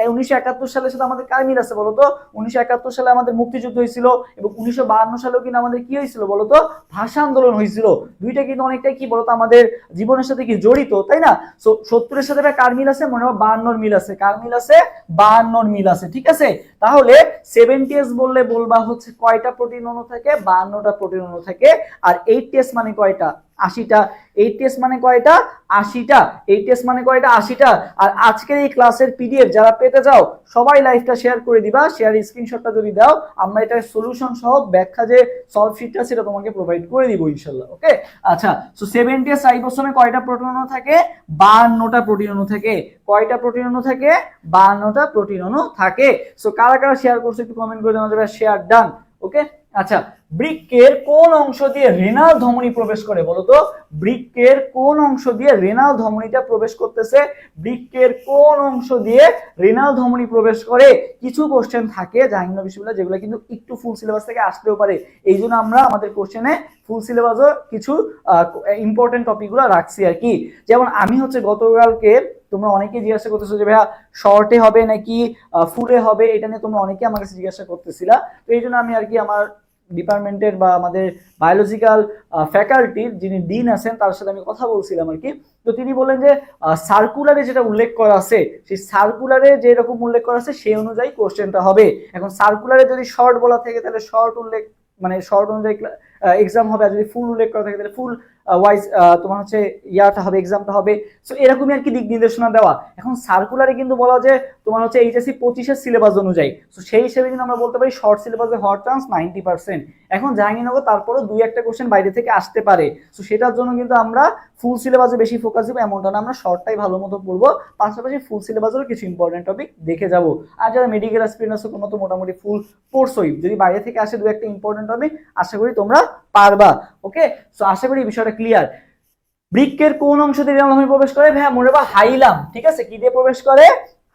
1971 সালের সাথে আমাদের কার মিল আছে বলতো, 1971 সালে আমাদের মুক্তিযুদ্ধ হয়েছিল, এবং 1952 সালেও কিন্তু আমাদের কি হয়েছিল বলতো, ভাষা আন্দোলন হয়েছিল। দুইটা কিন্তু অনেকটাই কি বলতো আমাদের জীবনের সাথে কি জড়িত, তাই না? 70 এর সাথে কার মিল আছে, মনে হয় 52 মিল আছে। কার মিল আছে, 52 মিল আছে, ঠিক আছে। তাহলে 70s বললে বলবা হচ্ছে কয়টা প্রোটিন অণু থাকে, 52টা প্রোটিন অণু থাকে। আর 80s মানে কয়টা, 80টা। 80s মানে কয়টা, 80টা। 80s মানে কয়টা, 80টা। আর আজকের এই ক্লাসের পিডিএফ যারা পেতে চাও সবাই লাইভটা শেয়ার করে দিবা, শেয়ার স্ক্রিনশটটা যদি দাও আমরা এটা সলিউশন সহ ব্যাখ্যা যে সলভ শিটটা সেটা তোমাকে প্রোভাইড করে দিব ইনশাআল্লাহ। ওকে, আচ্ছা। সো 70s রাইবোসোমে কয়টা প্রোটিন অণু থাকে, 52টা প্রোটিন অণু থাকে। কয়টা প্রোটিন অণু থাকে, 52টা প্রোটিন অণু থাকে। সো কারা কারা শেয়ার করছে একটু কমেন্ট করে জানাতে হবে, শেয়ার ডান। ওকে, আচ্ছা। বৃক্কের কোন অংশ দিয়ে রেনাল ধমনী প্রবেশ করে বলতো, বৃক্কের কোন অংশ দিয়ে রেনাল ধমনীটা প্রবেশ করতেছে, বৃক্কের কোন অংশ দিয়ে রেনাল ধমনী প্রবেশ করে? কিছু কোশ্চেন থাকে জাহাঙ্গীরনগর বিশ্ববিদ্যালয় যেগুলো কিন্তু একটু ফুল সিলেবাস থেকে আসতেও পারে, এই জন্য আমরা আমাদের কোশ্চেনে ফুল সিলেবাসও কিছু ইম্পর্টেন্ট টপিকগুলো রাখছি আর কি। যেমন আমি হচ্ছে গতকালকে, তোমরা অনেকে জিজ্ঞাসা করতেছো যে ভাইয়া শর্টে হবে নাকি ফুলে হবে, এটা নিয়ে তোমরা অনেকে আমার কাছে জিজ্ঞাসা করতেছিলা। তো এই জন্য আমি আর কি আমার ডিপার্টমেন্টের বা আমাদের বায়োলজিক্যাল ফ্যাকাল্টির যিনি ডিন আছেন তার সাথে আমি কথা বলছিলাম আর কি। তো তিনি বললেন যে সার্কুলারে যেটা উল্লেখ করা আছে, সেই সার্কুলারে যে রকম উল্লেখ করা আছে সেই অনুযায়ী কোশ্চেনটা হবে। এখন সার্কুলারে যদি শর্ট বলা থাকে তাহলে শর্ট উল্লেখ, মানে শর্ট অনুযায়ী এক্সাম হবে, আর যদি ফুল উল্লেখ করা থাকে তাহলে ফুল ওয়াইজ তোমার হচ্ছে ইয়াটা হবে, এক্সামটা হবে। সো এরকমই আর কি দিক নির্দেশনা দেওয়া। এখন সার্কুলারে কিন্তু বলা যে তোমার হচ্ছে এইচএসসি 25-এর সিলেবাস অনুযায়ী, তো সেই হিসেবে কিন্তু আমরা বলতে পারি শর্ট সিলেবাসে হওয়ার চান্স 90%। এখন জাহাঙ্গীরনগর তারপরও 2-1টা কোশ্চেন বাইরে থেকে আসতে পারে, তো সেটার জন্য কিন্তু আমরা ফুল সিলেবাসে বেশি ফোকাস দিব এমনটা না, আমরা শর্টটাই ভালো মতো পড়বো, পাশাপাশি ফুল সিলেবাসেরও কিছু ইম্পর্টেন্ট টপিক দেখে যাব। আর যারা মেডিকেল অ্যাসপিরেন্ট আছে তোমরা তো মোটামুটি ফুল পড়ছোই, যদি বাইরে থেকে আসে 2-1টা ইম্পর্টেন্ট টপিক আশা করি তোমরা পারবা। ওকে, সো আশা করি এই বিষয়টা ক্লিয়ার। বৃক্কের কোন অংশ দিয়ে রেনাল ধমনী প্রবেশ করে, ভাইয়া মনে রাখবা হাইলাম, ঠিক আছে। কি দিয়ে প্রবেশ করে,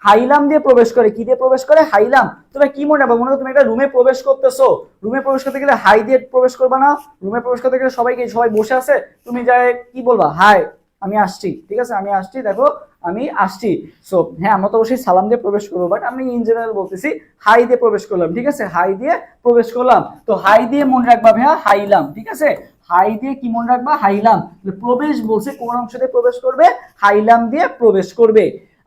হাইলাম দিয়ে প্রবেশ করে। কি দিয়ে প্রবেশ করে, হাইলাম। তুমি কি মনে রাখবা, মনে করো তুমি একটা রুমে প্রবেশ করতেছো, রুমে প্রবেশ করতে গেলে হাই দিয়ে প্রবেশ করবা না? রুমে প্রবেশ করতে গেলে সবাই বসে আছে, তুমি যাই কি বলবা, হাই আমি আসছি, ঠিক আছে, আমি আসছি, দেখো আমি আসছি। সো হ্যাঁ, আমরা তো অবশ্যই সালাম দিয়ে প্রবেশ করবো, বাট আমি ইন জেনারেল বলতেছি হাই দিয়ে প্রবেশ করলাম, ঠিক আছে, হাই দিয়ে প্রবেশ করলাম। তো হাই দিয়ে মনে রাখবা ভাইয়া হাইলাম, ঠিক আছে, হাই দিয়ে কি মনে রাখবা, হাইলাম। প্রবেশ বলছে কোন অংশ দিয়ে প্রবেশ করবে, হাইলাম দিয়ে প্রবেশ করবে।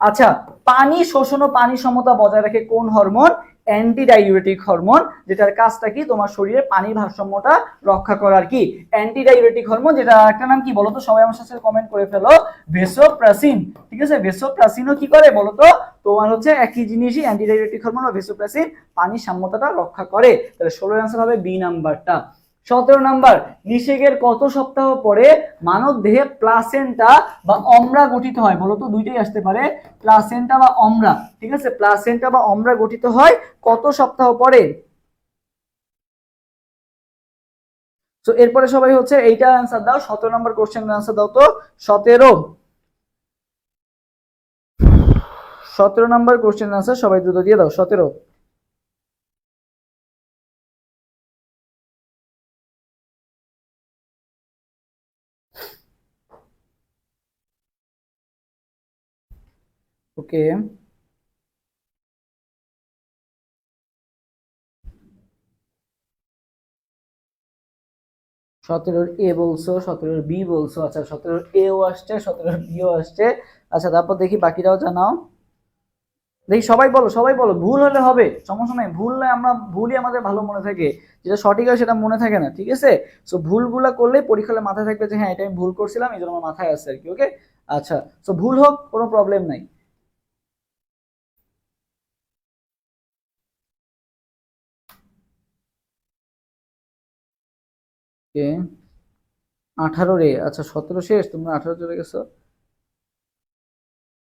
আচ্ছা, পানি শোষণ ও পানি সমতা বজায় রাখে কোন হরমোন, অ্যান্টি ডাইউরেটিক হরমোন, যেটার কাজটা কি তোমার শরীরে পানির ভারসাম্যটা রক্ষা করার কি, অ্যান্টি ডাইউরেটিক হরমোন, যেটা একটা নাম কি বলতো, সবাই আমার সাথে কমেন্ট করে ফেলো, ভেসোপ্রেসিন, ঠিক আছে। ভেসোপ্রেসিনও কি করে বলতো, তোমার হচ্ছে একই জিনিসই, অ্যান্টি ডাইউরেটিক হরমোন ও ভেসোপ্রেসিন পানির সাম্যতাটা রক্ষা করে। তাহলে 16 অ্যান্সার হবে বি নাম্বারটা। 17 নাম্বার, নিষেকের কত সপ্তাহ পরে মানব দেহে প্লাসেন্টা বা অমরা গঠিত হয় বলতো, দুইটাই আসতে পারে, প্লাসেন্টা বা অমরা, ঠিক আছে, প্লাসেন্টা বা অমরা গঠিত হয় কত সপ্তাহ পরে? তো এরপরে সবাই হচ্ছে এইটা অ্যান্সার দাও, 17 নাম্বার কোশ্চেনের অ্যান্সার দাও তো। 17 নাম্বার কোশ্চেনের অ্যান্সার সবাই দ্রুত দিয়ে দাও, 17। ওকে, 17 এ বলছো, 17 বি বলছো, আচ্ছা 17 এও আসছে, 17 বিও আসছে। আচ্ছা তারপর দেখি বাকিরাও জানাও। দেখি সবাই বলো, ভুল হলে হবে, সমস্যা নাই, ভুল নয়, আমরা ভুলই আমাদের ভালো মনে থাকে, যেটা সঠিক হয় সেটা মনে থাকে না, ঠিক আছে? সো ভুলগুলা করলে পরীক্ষা হলে মাথায় থাকবে যে হ্যাঁ এটা আমি ভুল করছিলাম, এই জন্য আমার মাথায় আছে আর কি, ওকে? আচ্ছা, সো ভুল হোক, কোনো প্রবলেম নাই। ওকে, 18 রে, আচ্ছা 17 শেষ, তোমরা 18 চলে গেছো।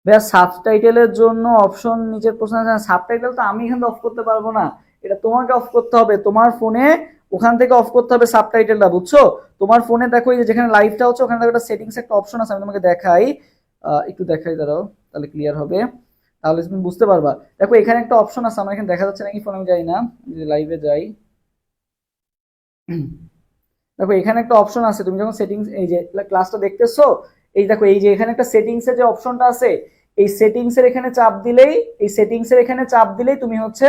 ভাইয়া সাবটাইটেলের জন্য অপশন নিচের প্রশ্ন আছে, সাবটাইটেল তো আমি এখান থেকে অফ করতে পারবো না, এটা তোমাকে অফ করতে হবে, তোমার ফোনে ওখান থেকে অফ করতে হবে সাবটাইটেলটা, বুঝছো? তোমার ফোনে দেখো এই যে যেখানে লাইভটা হচ্ছে ওখানে দেখো একটা সেটিংস একটা অপশন আছে, আমি তোমাকে দেখাই, একটু দেখাই, দাঁড়াও, তাহলে ক্লিয়ার হবে, তাহলে তুমি বুঝতে পারবা। দেখো এখানে একটা অপশন আছে, আমার এখানে দেখা যাচ্ছে নাকি ফোন, আমি যাই না, লাইভে যাই, দেখো এখানে একটা অপশন আছে, তুমি যখন সেটিংস এই যে ক্লাসটা দেখতেছো, এই দেখো এই যে এখানে একটা সেটিংস এর যে অপশনটা আছে, এই সেটিংস এর এখানে চাপ দিলেই, এই সেটিংস এর এখানে চাপ দিলেই তুমি হচ্ছে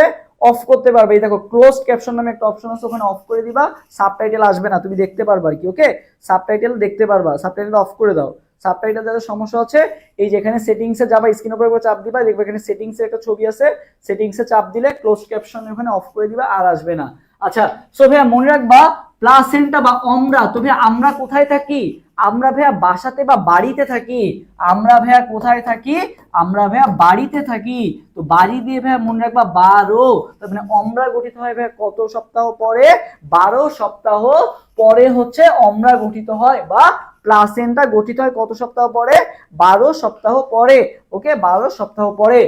অফ করতে পারবে। এই দেখো ক্লোজড ক্যাপশন নামে একটা অপশন আছে, ওখানে অফ করে দিবা, সাবটাইটেল আসবে না, তুমি দেখতে পারবা আর কি, ওকে? সাবটাইটেল দেখতে পারবা, সাবটাইটেল অফ করে দাও। সাবটাইটেল যাদের সমস্যা হচ্ছে, এই যে এখানে সেটিংসে যাবা, স্ক্রিনের উপর চাপ দিবা, দেখবে এখানে সেটিংস এর একটা ছবি আছে, সেটিংসে চাপ দিলে ক্লোজড ক্যাপশন ওখানে অফ করে দিবা, আর আসবে না। আচ্ছা, সো ভাইয়া মনে রাখবা, প্লাসেন্টা বা অমরা, তো ভাইয়া আমরা কোথায় থাকি? আমরা ভাইয়া বাসাতে বা বাড়িতে থাকি। আমরা ভাইয়া কোথায় থাকি? আমরা ভাইয়া বাড়িতে থাকি। তো বাড়ি দিয়ে ভাইয়া মনে রাখবা 12, তার মানে অমরা গঠিত হয় ভাইয়া কত সপ্তাহ পরে? 12 সপ্তাহ পরে হচ্ছে অমরা গঠিত হয়, বা প্লাসেন্টা গঠিত হয় কত সপ্তাহ পরে? 12 সপ্তাহ পরে, ওকে? 12 সপ্তাহ পরে।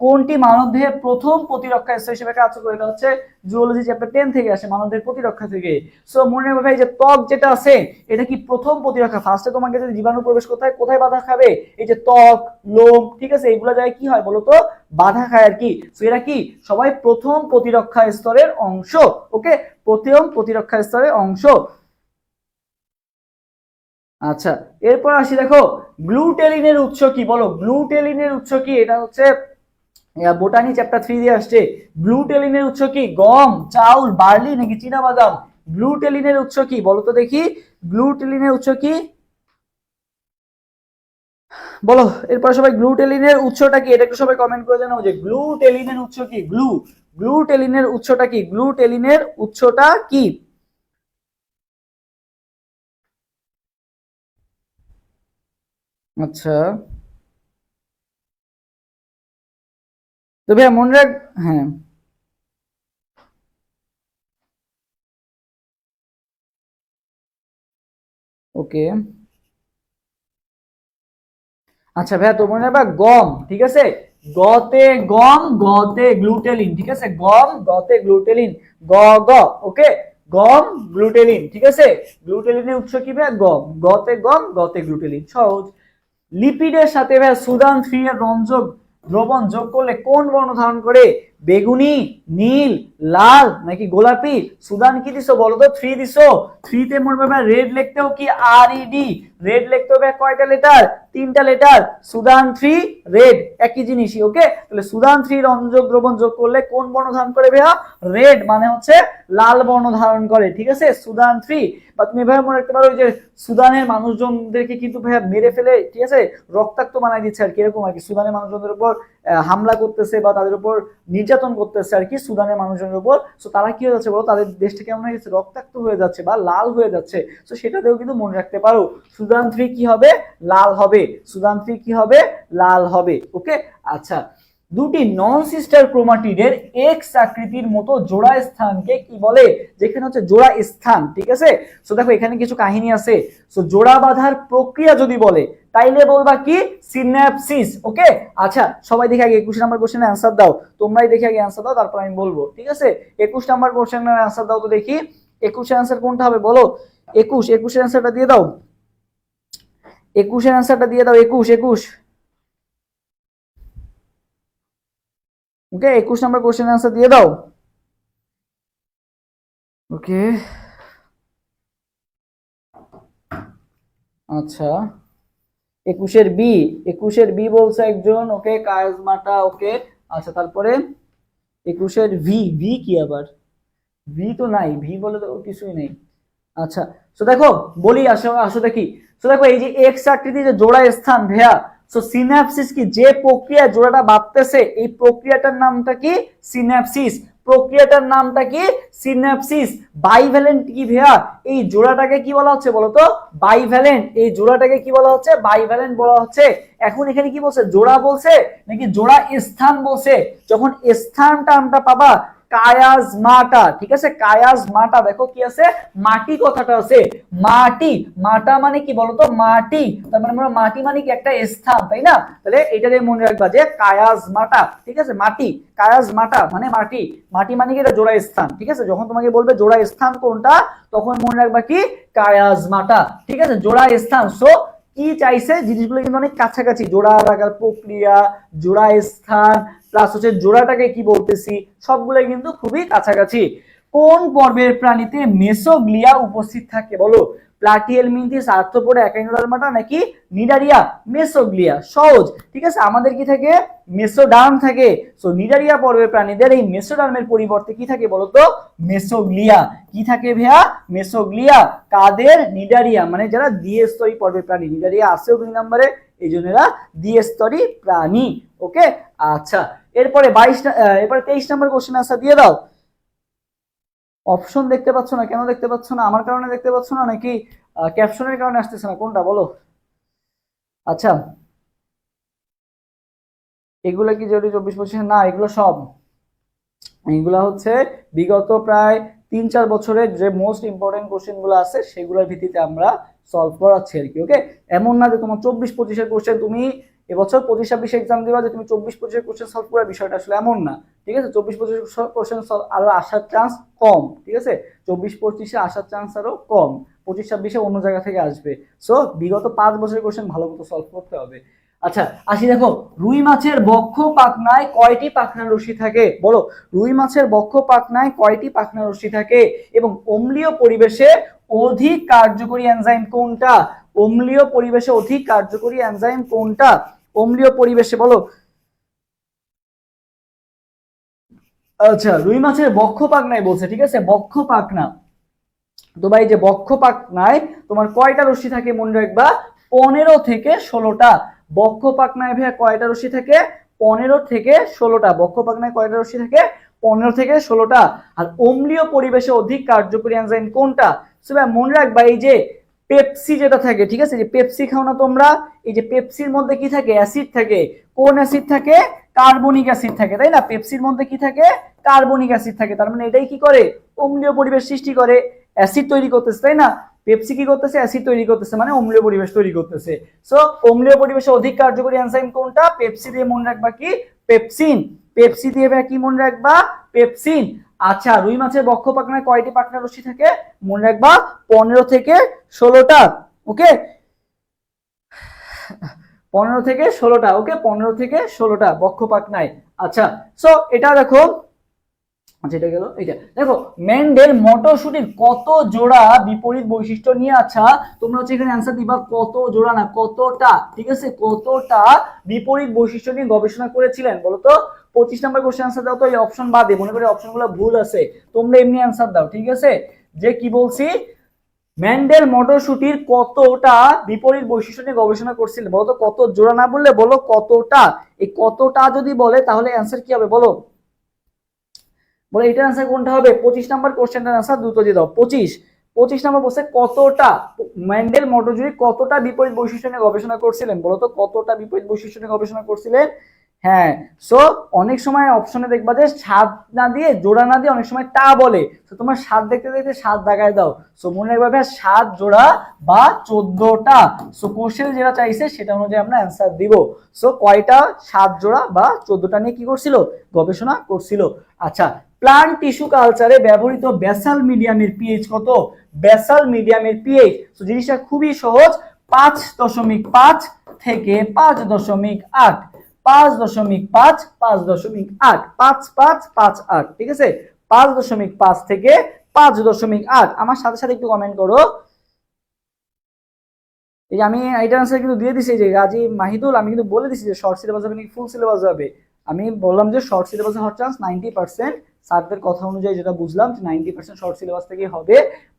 কোনটি মানবদেহের প্রথম প্রতিরক্ষা স্তর হিসেবে কাজ করে? এটা হচ্ছে জুওলজি চ্যাপ্টার 10 থেকে আসে, মানবদেহের প্রতিরক্ষা থেকে। সো মনে রাখবে ভাই, যে ত্বক যেটা আছে, এটা কি প্রথম প্রতিরক্ষা? ফার্স্টে তোমাকে যদি জীবাণু প্রবেশ কোথায় কোথায় বাধা খাবে? এই যে ত্বক, লোম, ঠিক আছে, এগুলো জায়গায় কি হয় বলতো? বাধা খায় আর কি। সো এরা কি সবাই প্রথম প্রতিরক্ষা স্তরের অংশ, ওকে? প্রথম প্রতিরক্ষা স্তরের অংশ। আচ্ছা, এরপর আসি, দেখো গ্লুটেলিনের উৎস কি? বলো, গ্লুটেলিনের উৎস কি? এটা হচ্ছে বোটানি চ্যাপ্টার 3 দিয়ে আসছে। গ্লুটেলিনের উৎস কি? গম, চাউল, বার্লি নাকি চীনাবাদাম? গ্লুটেলিনের উৎস কি বলো তো দেখি, গ্লুটেলিনের উৎস কি? বলো এরপর সবাই, গ্লুটেলিনের উৎসটা কি? এটা একটু সবাই কমেন্ট করে জানাও যে গ্লুটেলিনের উৎস কি। গ্লুটেলিনের উৎসটা কি? গ্লুটেলিনের উৎসটা কি? আচ্ছা, তো ভাইয়া মনে রাখ, হ্যাঁ, ওকে। আচ্ছা ভাইয়া, তো মনে রাখবা গম, ঠিক আছে? গতে গম, গতে গ্লুটেলিন, ঠিক আছে? গম, গতে গ্লুটেলিন, গ, গ, ওকে? গম, গ্লুটেলিন, ঠিক আছে? গ্লুটেলিনের উৎস কি ভাইয়া? গম, গতে গম, গতে গ্লুটেলিন, সহজ। লিপিডের সাথে ভাইয়া সুদান 3 এর রঞ্জক দ্রবণ যোগ করলে কোন বর্ণ ধারণ করে? বেগুনি, নীল, লাল নাকি গোলাপি? সুদান কি দিছো বলো তো? 3 দিছো। 3 তে মনে ভাই রেড লিখতেও কি আর ই ডি, রেড লিখতে হবে কয়টা লেটার? 3টা লেটার। সুদান 3 রেড, একই জিনিসই, ওকে? তাহলে সুদান 3 রঞ্জক দ্রবণ যোগ করলে কোন বর্ণ ধারণ করে ভাইয়া? রেড, মানে হচ্ছে লাল বর্ণ ধারণ করে, ঠিক আছে? সুদান 3। বা তুমি ভাইয়া মনে রাখতে পারো যে সুদানের মানুষজনদেরকে কিন্তু ভাইয়া মেরে ফেলে, ঠিক আছে, রক্তাক্ত বানাই দিচ্ছে আর কি, এরকম আর কি। সুদানের মানুষজনদের উপর হামলা করতেছে বা তাদের উপর নির্যাতন করতেছে আর কি, সুদানের মানুষজনের উপর। সো তারা কি হয়ে যাচ্ছে বলো? তাদের দেশটা কেমন হয়ে গেছে? রক্তাক্ত হয়ে যাচ্ছে বা লাল হয়ে যাচ্ছে। সো সেটাতেও কিন্তু মনে রাখতে পারো, সুদান 3 কি হবে? লাল হবে। সুদান 3 কি হবে? লাল হবে, ওকে? আচ্ছা, দুটি নন সিস্টার ক্রোমাটিডের এক্স আকৃতির মতো জোড়া স্থানকে কি বলে? যেখানে হচ্ছে জোড়া স্থান, ঠিক আছে? সো দেখো এখানে কিছু কাহিনী আছে। সো জোড়া বাঁধার প্রক্রিয়া যদি বলে তাইলে বলবা কি? সিন্যাপসিস, ওকে? আচ্ছা, সবাই দেখে আগে 21 নাম্বার কোশ্চেনের অ্যান্সার দাও, তোমরাই দেখে আগে অ্যান্সার দাও, তারপর আমি বলবো, ঠিক আছে? 21 নাম্বার কোশ্চেনের অ্যান্সার দাও তো দেখি, 21 এর অ্যান্সার কোনটা হবে বলো? 21 এর অ্যান্সারটা দিয়ে দাও, 21 এর অ্যান্সারটা দিয়ে দাও, 21। ওকে, 21 নাম্বার কোশ্চেনের অ্যান্সার দিয়ে দাও, ওকে? আচ্ছা, 21 বি, 21 বি বলছে একজন, ওকে? কাজমাটা, ওকে? আচ্ছা, তারপরে 21 ভি, ভি কি আবার? ভি তো নাই, ভি বলে তো কিছুই নেই। আচ্ছা, তো দেখো বলি, আসো আসো দেখি। তো দেখো এই যে এক্স আকৃতি যে জোড়া স্থান ভাইয়া, সো সিন্যাপসিস কি, যে প্রক্রিয়া জোড়াটা বাঁধতেছে এই প্রক্রিয়াটার নামটা কি, সিন্যাপসিস। প্রক্রিয়াটার নামটা কি, সিন্যাপসিস। বাইভ্যালেন্ট কি ভাইয়া, এই জোড়াটাকে কি বলা হচ্ছে বলতো, বাইভ্যালেন্ট। এই জোড়াটাকে কি বলা হচ্ছে, বাইভ্যালেন্ট বলা হচ্ছে। এখন এখানে কি বলছে, জোড়া বলছে নাকি জোড়া স্থান বলছে? যখন স্থান টার্মটা পাবা কায়াজমাটা, ঠিক আছে, কায়াজমাটা, দেখো কি আছে, মাটি কথাটা আছে, মাটি, মাটা মানে কি বলতো, মাটি, তার মানে মাটি মানে কি একটা স্থান, তাই না? তাহলে এটা দিয়ে মনে রাখবা যে কায়াজমাটা, ঠিক আছে, মাটি, কায়াজমাটা মানে মাটি, মাটি মানে কি এটা জোড়া স্থান, ঠিক আছে। যখন তোমাকে বলবে জোড়া স্থান কোনটা, তখন মনে রাখবা কি, কায়াজমাটা, ঠিক আছে, জোড়া স্থান। সো কি চাইছে, জিনিসগুলো কিন্তু অনেক কাছাকাছি, জোড়া লাগার প্রক্রিয়া, জোড়া স্থান, প্লাস হচ্ছে জোড়াটাকে কি বলতেছি, সবগুলো কিন্তু খুবই কাছাকাছি। কোন পর্বের প্রাণীতে মেসোগ্লিয়া উপস্থিত থাকে বলো? প্লাটিহেল মিন্থিস, আর্থ্রোপোডা, একাইনোডার্মাটা নাকি নিডারিয়া? মেসোগ্লিয়া, সহজ, ঠিক আছে। আমাদের কি থাকে, মেসোডার্ম থাকে। সো নিডারিয়া পর্বের প্রাণীদের এই মেসোডার্মের পরিবর্তে কি থাকে বলতো, মেসোগ্লিয়া। কি থাকে ভাইয়া, মেসোগ্লিয়া। কাদের, নিডারিয়া, মানে যারা দ্বিস্তরী পর্বের প্রাণী, নিডারিয়া আসেও 2 নম্বরে, এই জন্য এরা দ্বিস্তরী প্রাণী। ওকে, আচ্ছা, এরপরে 23 নম্বর কোশ্চেন আনসার দিয়ে দাও। অপশন দেখতে পাচ্ছ না, কেন দেখতে পাচ্ছ না? আমার কারণে দেখতে পাচ্ছ না নাকি ক্যাপশনের কারণে আসতেছে না, কোনটা বলো? আচ্ছা, এগুলা কি জরুরি 24-25? না, এগুলো সব, এগুলা হচ্ছে বিগত প্রায় 3-4 বছরের যে মোস্ট ইম্পর্টেন্ট কোশ্চেন গুলো আছে সেগুলোর ভিত্তিতে আমরা সলভ করাচ্ছি আর কি। ওকে, এমন না যে তোমার 24-25-এর কোশ্চেন তুমি এবছর 25-26 এক্সাম দিবা যে তুমি 24-25-এর কোশ্চেন সলভ করার বিষয়টা আসলে এমন না, ঠিক আছে। 24-25 কোশ্চেন আরো আসার চান্স কম, ঠিক আছে। 24-25-এ আসার চান্স আরো কম, 25-26-এ অন্য জায়গা থেকে আসবে। সো বিগত 5 বছরের কোশ্চেন ভালো মতো সলভ করতে হবে। আচ্ছা, আসি, দেখো, রুই মাছের বক্ষ পাখনায় কয়টি পাখনা রশ্মি থাকে বলো? রুই মাছের বক্ষ পাখনায় কয়টি পাখনা রশ্মি থাকে? এবং অম্লীয় পরিবেশে অধিক কার্যকরী এনজাইম কোনটা? অম্লীয় পরিবেশে অধিক কার্যকরী এনজাইম কোনটা? অম্লীয় পরিবেশে বলো। আচ্ছা, রুই মাছের বক্ষ পাখনায় বলছে, ঠিক আছে, বক্ষ পাখনা। তো ভাই, যে বক্ষ পাখনায় তোমার কয়টা রশ্মি থাকে মনে রাখবা, 15 থেকে 16টা। বক্ষ পাখনায় ভাইয়া কয়টা রশ্মি থাকে? 15 থেকে 16টা। বক্ষ পাখনায় কয়টা রশ্মি থাকে? 15 থেকে 16টা। আর অম্লীয় পরিবেশে অধিক কার্যকরী এনজাইম কোনটা? সো ভাই মনে রাখবা, এই যে পেপসি যেটা থাকে, ঠিক আছে, যে পেপসি খাও না তোমরা, এই যে পেপসির মধ্যে কি থাকে, অ্যাসিড থাকে। কোন অ্যাসিড থাকে? কার্বনিক অ্যাসিড থাকে, তাই না? পেপসির মধ্যে কি থাকে? কার্বনিক অ্যাসিড থাকে। তার মানে এটাই কি করে, অম্লীয় পরিবেশ সৃষ্টি করে, অ্যাসিড তৈরি করতেছে, তাই না? পেপসি কি করতেছে, অ্যাসিড তৈরি করতেছে, মানে অম্লীয় পরিবেশ তৈরি করতেছে। সো অম্লীয় পরিবেশে অধিক কার্যকরী এনজাইম কোনটা? পেপসি দিয়ে মনে রাখবা কি, পেপসিন। পেপসি দিয়ে কি মনে রাখবা? পেপসিন। আচ্ছা, রুই মাছের বক্ষ পাখনায় কয়টি পাখনা রশ্মি থাকে? মনে রাখবা 15 থেকে 16টা। ওকে, 15 থেকে 16টা। ওকে, 15 থেকে 16টা বক্ষ পাখনায়। আচ্ছা, সো এটা দেখো, আচ্ছা এটা গেল। এটা দেখো, মেন্ডেল মটরশুটির কত জোড়া বিপরীত বৈশিষ্ট্য নিয়ে, আচ্ছা তোমরা হচ্ছে এখানে অ্যান্সার দিবা কত জোড়া না কতটা, ঠিক আছে, কতটা বিপরীত বৈশিষ্ট্য নিয়ে গবেষণা করেছিলেন বলো তো? 25 নম্বর কোশ্চেন অ্যান্সার দাও তো, এই অপশন বাদে, মনে করি অপশনগুলো ভুল আছে, তোমরা এমনি অ্যান্সার দাও, ঠিক আছে। যে কি বলছি, মেন্ডেল মটরশুটির কতটা বিপরীত বৈশিষ্ট্য নিয়ে গবেষণা করছিলেন বলো তো? কত জোড়া না বললে বলো কতটা। এই কতটা যদি বলে তাহলে অ্যান্সার কি হবে বলো? বলে এটার আনসার কোনটা হবে? 25 নাম্বার কোশ্চেনটার আনসার দ্রুত দিয়ে দাও। 25 নাম্বার বলছে কতটা, মেন্ডেল মটরশুটি কতটা বিপরীত বৈশিষ্ট্য নিয়ে গবেষণা করছিলেন বলো তো? কতটা বিপরীত বৈশিষ্ট্য নিয়ে গবেষণা করছিলেন? হ্যাঁ, সো অনেক সময় অপশনে দেখবা যে স্বাদ না দিয়ে, জোড়া না দিয়ে অনেক সময় টা বলে। তো তোমার স্বাদ দেখতে দেখতে স্বাদ দাগায় দাও। সো মনে রাখবে 7 জোড়া বা 14টা। সো কোশ্চেনে যেটা চাইছে সেটা অনুযায়ী আমরা অ্যান্সার দিব। সো কয়টা? 7 জোড়া বা 14টা নিয়ে কি করছিল? গবেষণা করছিল। আচ্ছা, প্লান্ট টিস্যু কালচারে ব্যবহৃত বেসাল মিডিয়ামের পিএইচ কত? বেসাল মিডিয়ামের পিএইচ, তো জিনিসটা খুবই সহজ, 5.5 থেকে 5.8, 5.5, 5.8, 5.5, ঠিক আছে, 5.5 থেকে 5.8। আমার সাথে সাথে একটু কমেন্ট করো। এই যে আমি এইটার আনসার কিন্তু দিয়ে দিছি, যে গাজী মাহিদুল, আমি কিন্তু বলে দিছি যে শর্ট সিলেবাস হবে নাকি ফুল সিলেবাস হবে। আমি বললাম যে শর্ট সিলেবাসে হওয়ার চান্স 90%, স্যারদের কথা অনুযায়ী যেটা বুঝলাম যে 90% শর্ট সিলেবাস থেকে হবে,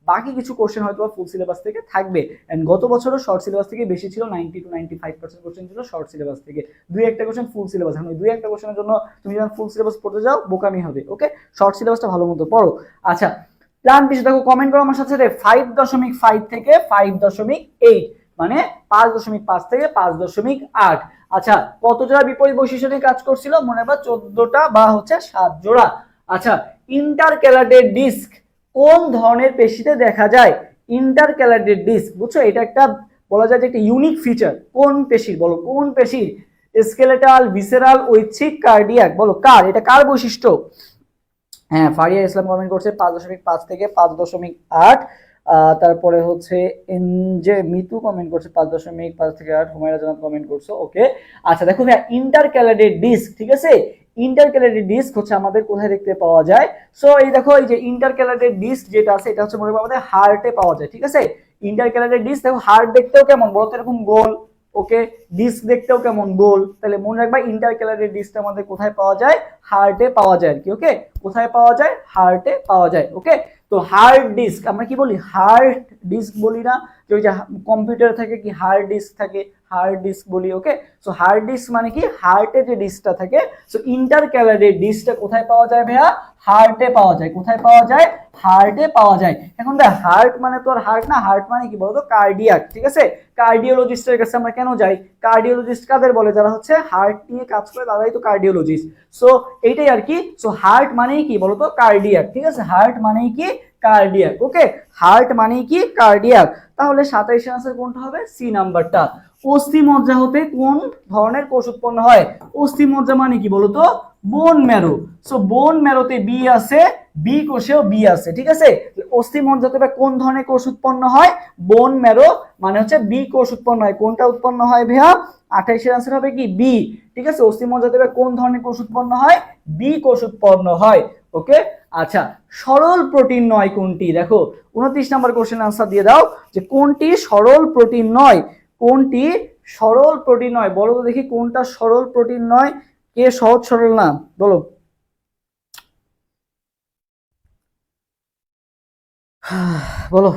বাকি কিছু কোশ্চেন হয়তো ফুল সিলেবাস থেকে থাকবে। এন্ড গত বছরও শর্ট সিলেবাস থেকে বেশি ছিল, 90 to 95% কোশ্চেন ছিল শর্ট সিলেবাস থেকে, দুই একটা কোশ্চেন ফুল সিলেবাস। এখন দুই একটা কোশ্চেনের জন্য তুমি যখন ফুল সিলেবাস পড়তে যাও বোকামি হবে। ওকে, শর্ট সিলেবাসটা ভালো মতো পড়ো। আচ্ছা, প্ল্যান বি দেখো, কমেন্ট করো আমার সাথে 5.5 থেকে 5.8, মানে 5.5 থেকে 5.8। আচ্ছা, কত জোড়া বিপরীত বৈশিষ্ট্য নিয়ে কাজ করছিল মনে হয় 14টা বা হচ্ছে 7 জোড়া। আচ্ছা, ইন্টারক্যালাটেড ডিস্ক কোন ধরনের পেশিতে দেখা যায়? ইন্টারক্যালাটেড ডিস্ক, বুঝছো, এটা একটা বলা যায় যে একটা ইউনিক ফিচার। কোন পেশির বলো, কোন পেশির? স্কেলেটাল, ভিসেরাল, ঐচ্ছিক, কার্ডিয়াক, বলো কার, এটা কার বৈশিষ্ট্য? হ্যাঁ, ফারিয়া ইসলাম কমেন্ট করছে 5.5 থেকে 5.8। তারপরে হচ্ছে এনজে মিতু কমেন্ট করছে 5.5 থেকে 8। হুমায়রা জানাত কমেন্ট করছো। ওকে, আচ্ছা দেখো ভাইয়া, ইন্টারক্যালাটেড ডিস্ক, ঠিক আছে, ইন্টারক্যালাটেড ডিস্ক হচ্ছে আমাদের কোথায় দেখতে পাওয়া যায়? সো এই দেখো, এই যে ইন্টারক্যালাটেড ডিস্ক যেটা আছে এটা হচ্ছে মনে হয় আমাদের হার্টে পাওয়া যায়। ঠিক আছে, ইন্টারক্যালাটেড ডিস্ক দেখো, হার্ট দেখতেও কেমন বলো তো, এরকম গোল। ওকে, ডিস্ক দেখতেও কেমন গোল, তাহলে মনে রাখবা ইন্টারক্যালাটেড ডিস্কটা আমাদের কোথায় পাওয়া যায়? হার্টে পাওয়া যায় আর কি। ওকে, কোথায় পাওয়া যায়? হার্টে পাওয়া যায়। ওকে, তো হার্ড ডিস্ক আমরা কি বলি? হার্ড ডিস্ক বলি না, যে ওই যে কম্পিউটার থাকে কি হার্ড ডিস্ক থাকে, হার্ড ডিস্ক বলি। ওকে, সো হার্ড ডিস্ক মানে কি হার্টে যে ডিস্কটা থাকে। সো ইন্টারক্যালাটেড ডিস্কটা কোথায় পাওয়া যায় ভাইয়া? হার্টে পাওয়া যায়। কোথায় পাওয়া যায়? হার্টে পাওয়া যায়। এখন দেখ, হার্ট মানে তো আর হার্ট না, হার্ট মানে কি বলতো? কার্ডিয়াক। ঠিক আছে, কার্ডিওলজিস্টের কাছে আমরা কেন যাই? কার্ডিওলজিস্ট কাদের বলে? যারা হচ্ছে হার্ট নিয়ে কাজ করে তারাই তো কার্ডিওলজিস্ট। সো এইটাই আর কি। সো হার্ট মানেই কি বলতো? কার্ডিয়াক। ঠিক আছে, হার্ট মানেই কি? কার্ডিয়াক। ওকে, হার্ট মানেই কি? কার্ডিয়াক। তাহলে 27 আনসার কোনটা হবে? সি নাম্বারটা। অস্থিমজ্জা হতে কোন ধরনের কোষ উৎপন্ন হয়? অস্থিমজ্জা মানে কি বলতো? Bone marrow. সো বোন ম্যারোতে বি আছে, বি কোষেও বি আছে। ঠিক আছে, অস্থিমজ্জা থেকে কোন ধরনের কোষ উৎপন্ন হয়? বোন ম্যারো মানে হচ্ছে বি কোষ উৎপন্ন হয়। কোনটা উৎপন্ন হয় ভাইয়া? 28 আনসার হবে কি? বি। ঠিক আছে, অস্থিমজ্জা থেকে কোন ধরনের কোষ উৎপন্ন হয়? বি কোষ উৎপন্ন হয়। ওকে, আচ্ছা, সরল প্রোটিন নয় কোনটি? দেখো 29 নম্বর কোশ্চেন আনসার দিয়ে দাও যে কোনটি সরল প্রোটিন নয়? কোনটি সরল প্রোটিন নয়? বলো তো দেখি কোনটা সরল প্রোটিন নয়। কে সহজ সরল না বলো? বলো।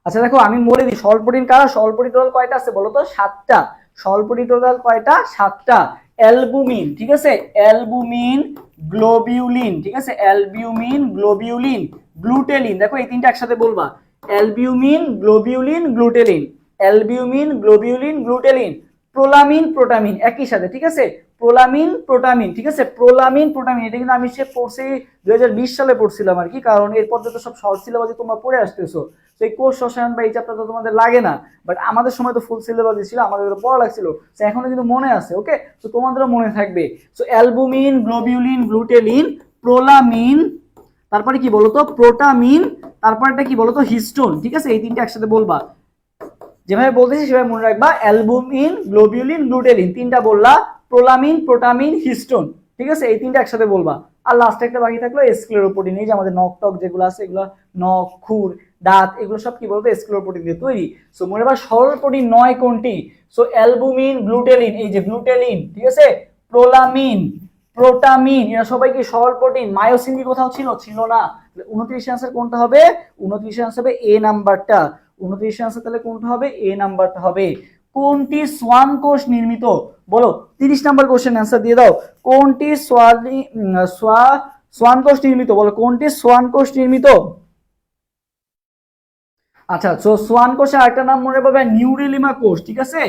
আচ্ছা দেখো, আমি বলে দিই সরল প্রোটিন কারা। সরল প্রোটিন টোটাল কয়টা আছে বলো তো? 7টা। সরল প্রোটিন টোটাল কয়টা? 7টা। অ্যালবুমিন, ঠিক আছে, অ্যালবুমিন, গ্লোবিউলিন, ঠিক আছে, অ্যালবিউমিন, গ্লোবিউলিন, গ্লুটেলিন। দেখো এই তিনটা একসাথে বলবা, albumin, globulin, glutelin, albumin, globulin, glutelin, prolamin, protamine একই সাথে। ঠিক আছে, প্রোলামিন, প্রোটামিন। ঠিক আছে, প্রোলামিন, প্রোটামিন, এটা কিন্তু আমি সে পড়ছি 2020 সালে পড়ছিলাম আর কি, কারণ এরপর তো সব শর্ট সিলেবাসে তোমরা পড়ে আসতেছো। সেই কোষ রসায়ন বা এই চ্যাপ্টার তো তোমাদের লাগে না, বাট আমাদের সময় তো ফুল সিলেবাস ছিল, আমাদের পড়া লাগছিল, সো এখনো কিন্তু মনে আছে। ওকে, তো তোমাদেরও মনে থাকবে। So albumin, globulin, glutelin, prolamin, তারপরে কি বলতো? প্রোটামিন, তারপরটা কি বলতো? হিস্টোন। ঠিক আছে, এই তিনটা একসাথে বলবা, যেভাবে বলতেছি সেভাবে মনে রাখবা। অ্যালবুমিন, গ্লোবিউলিন, গ্লুটেলিন, তিনটা বললা, প্রোলামিন, প্রোটামিন, হিস্টোন। ঠিক আছে, এই তিনটা একসাথে বলবা। আর লাস্টে একটা বাকি থাকলো স্ক্লেরোপ্রোটিন। এই যে আমাদের নখ টক যেগুলো আছে, এগুলো নখ, খুর, দাঁত, এগুলো সব কি বলতো? স্ক্লেরোপ্রোটিন দিয়ে তৈরি। সো মনে রাখবা সরল প্রোটিন নয় কোনটি? সো অ্যালবুমিন, গ্লুটেলিন, এই যে গ্লুটেলিন, ঠিক আছে, প্রোলামিন, প্রোটামিন, এরা সবাই কি সরল প্রোটিন? মায়োসিন কি কোথাও ছিল? ছিল না। 29 আনসার কোনটা হবে? 29 আনসার হবে এ নাম্বারটা। 29 আনসার তাহলে কোনটা হবে? এ নাম্বারটা হবে। কোনটি সোয়ান কোষ নির্মিত? বলো। 30 নাম্বার কোশ্চেন আনসার দিয়ে দাও। কোনটি সোয়ান কোষ নির্মিত? বলো কোনটি সোয়ান কোষ নির্মিত? আচ্ছা, তো সোয়ান কোষের আরেকটা নাম মনে পাবে, নিউরিলেমা কোষ। ঠিক আছে,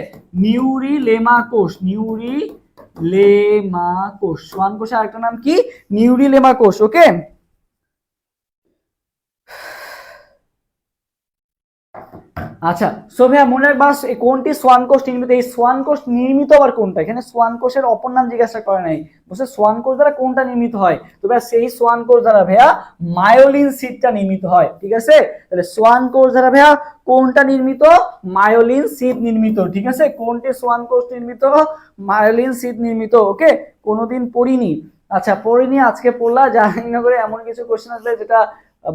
নিউরিলেমা কোষ, নিউরিলেমা কোষ। সোয়ান কোষের আরেকটা নাম কি? নিউরিলেমা কোষ। ওকে, আচ্ছা, সো ভাইয়া মনে রাখবা কোনটি সোয়ান কোষ নির্মিত। এই সোয়ান কোষ নির্মিত আবার কোনটা? এখানে সোয়ান কোষের অপর নাম জিজ্ঞাসা করে নাই, বুঝছে? সোয়ান কোষ দ্বারা কোনটা নির্মিত হয়? তো ভাইয়া সেই সোয়ান কোষ দ্বারা ভাইয়া মায়োলিন সিটটা নির্মিত হয়। ঠিক আছে, তাহলে সোয়ান কোষ দ্বারা ভাইয়া কোনটা নির্মিত? মায়োলিন সিট নির্মিত। ঠিক আছে, কোনটি সোয়ান কোষ নির্মিত? মায়োলিন সিট নির্মিত। ওকে, কোনোদিন পড়িনি। আচ্ছা, পড়িনি, আজকে পড়লা। জানি না করে এমন কিছু কোশ্চেন আসলে যেটা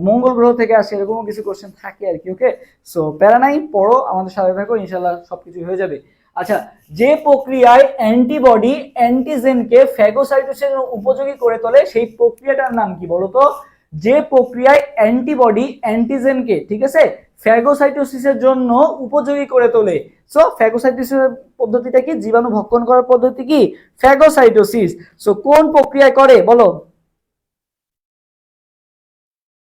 মঙ্গল গ্রহ থেকে আসে, এরকম কিছু কোশ্চেন থাকে আর কি। ওকে, সো প্যারা নাই, পড়ো, আমাদের সাথে থাকো, ইনশাল্লাহ সবকিছু হয়ে যাবে। আচ্ছা, যে প্রক্রিয়ায় অ্যান্টিবডি অ্যান্টিজেনকে ফ্যাগোসাইটোসিসের জন্য উপযোগী করে তোলে সেই প্রক্রিয়াটার নাম কি বলতো? যে প্রক্রিয়ায় অ্যান্টিবডি অ্যান্টিজেনকে, ঠিক আছে, ফ্যাগোসাইটোসিসের জন্য উপযোগী করে তোলে। সো ফ্যাগোসাইটোসিসের পদ্ধতিটা কি? জীবাণু ভক্ষণ করার পদ্ধতি কি? ফ্যাগোসাইটোসিস। সো কোন প্রক্রিয়ায় করে বলো?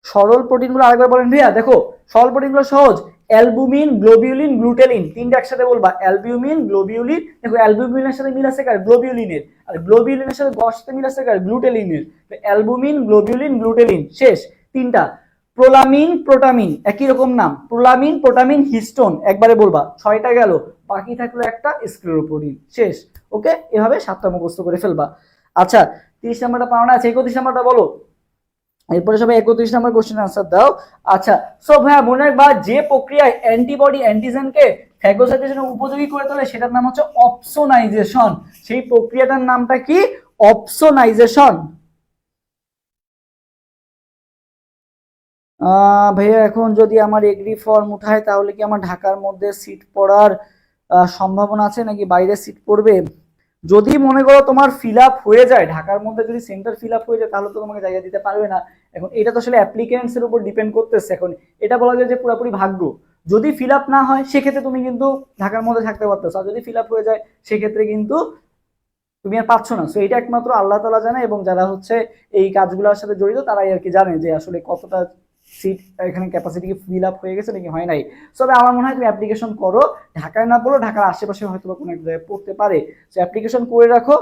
সরল প্রোটিনগুলো আরেকবার বলেন ভাইয়া। দেখো, সরল প্রোটিনগুলো সহজ। অ্যালবুমিন, গ্লোবিউলিন, গ্লুটেলিন, তিনটা একসাথে বলবা। Albumin, globulin. দেখো, অ্যালবুমিনের সাথে মিল আছে কার? গ্লোবিউলিনের। আর গ্লোবিউলিনের সাথে গর সাথে মিল আছে কার? গ্লুটেলিনের। অ্যালবুমিন, গ্লোবিউলিন, গ্লুটেলিন, শেষ তিনটা। প্রোলামিন, প্রোটামিন, একই রকম নাম। প্রোলামিন, প্রোটামিন, হিস্টোন, একবারে বলবা। ছয়টা গেল, বাকি থাকলো একটা, স্ক্লেরোপ্রোটিন, শেষ। ওকে, এভাবে 7টা মুখস্থ করে ফেলবা। আচ্ছা, 30 নাম্বারটা পাওনা আছে, 31 নাম্বারটা বলো। এরপরে সবাই 31 নম্বর কোশ্চেন আনসার দাও। আচ্ছা, সো ভাইয়া মনে রাখবা, যে প্রক্রিয়ায় অ্যান্টিবডি অ্যান্টিজেনকে ফ্যাগোসাইটোসিসের উপযোগী করে তোলে সেটার নাম হচ্ছে অপসোনাইজেশন। সেই প্রক্রিয়াটার নামটা কি? অপসোনাইজেশন। ভাইয়া এখন যদি আমার এগ্রি ফর্ম উঠায় তাহলে কি আমার ঢাকার মধ্যে সিট পড়ার সম্ভাবনা আছে নাকি বাইরে সিট পড়বে? যদি মনে করো তোমার ফিল আপ হয়ে যায়, ঢাকার মধ্যে যদি সেন্টার ফিল আপ হয়ে যায়, তাহলে তো তোমাকে জায়গা দিতে পারবে না। এখন এটা তো আসলে অ্যাপ্লিকেন্টস এর উপর ডিপেন্ড করতেছে। এখন এটা বলা যায় যে পুরোপুরি ভাগ্য। যদি ফিল আপ না হয় সেক্ষেত্রে তুমি কিন্তু ঢাকার মধ্যে থাকতে পারতেছো, আর যদি ফিল আপ হয়ে যায় সেক্ষেত্রে কিন্তু তুমি আর পাচ্ছ না। সো এটা একমাত্র আল্লাহ তাআলা জানে, এবং যারা হচ্ছে এই কাজগুলোর সাথে জড়িত তারাই আর কি জানে যে আসলে কতটা সিট এখানে ক্যাপাসিটি ফিল আপ হয়ে গেছে নাকি হয় নাই। তবে আমার মনে হয় তুমি অ্যাপ্লিকেশন করো। ঢাকায় না পড়ো, ঢাকার আশেপাশে হয়তো বা কোনো এক জায়গায় পড়তে পারে। সো অ্যাপ্লিকেশন করে রাখো।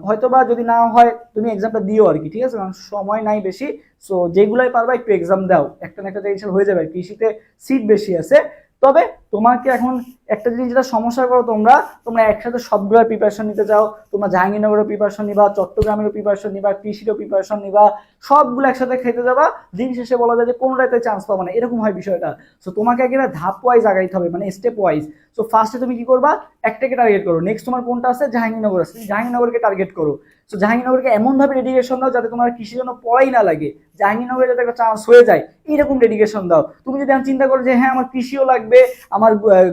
হয়তো বা যদি না হয় তুমি এক্সামটা দিও আর কি, ঠিক আছে, কারণ সময় নাই বেশি। সো যেগুলাই পারবা একটু এক্সাম দাও, একটা না একটা জায়গায় হয়ে যাবে। কৃষিতে সিট বেশি আছে। তবে তোমাকে এখন একটা জিনিস যেটা সমস্যা করো, তোমরা তোমরা একসাথে সবগুলোর প্রিপারেশন নিতে চাও। তোমরা জাহাঙ্গীরনগরের প্রিপারেশন নিবা, চট্টগ্রামেরও প্রিপারেশন নিবা, কৃষিরও প্রিপারেশন নিবা, সবগুলো একসাথে খেতে যাবা। দিন শেষে বলা যায় যে কোনোটাতে চান্স পাবো না, এরকম হয় বিষয়টা। সো তোমাকে আগে ধাপ ওয়াইজ আগাইতে হবে, মানে স্টেপ ওয়াইজ। সো ফার্স্টে তুমি কি করবা? একটাকে টার্গেট করো। নেক্সট তোমার কোনটা আছে? জাহাঙ্গীরনগর আছে, জাহাঙ্গীরনগরকে টার্গেট করো। সো জাহাঙ্গীরনগরকে এমন ভাবে ডেডিকেশন দাও যাতে তোমার কৃষির জন্য পড়াই না লাগে, জাহাঙ্গীরনগরে যাতে একটা চান্স হয়ে যায়, এইরকম ডেডিকেশন দাও। তুমি যদি আমি চিন্তা করো যে হ্যাঁ আমার কৃষিও লাগবে, আমার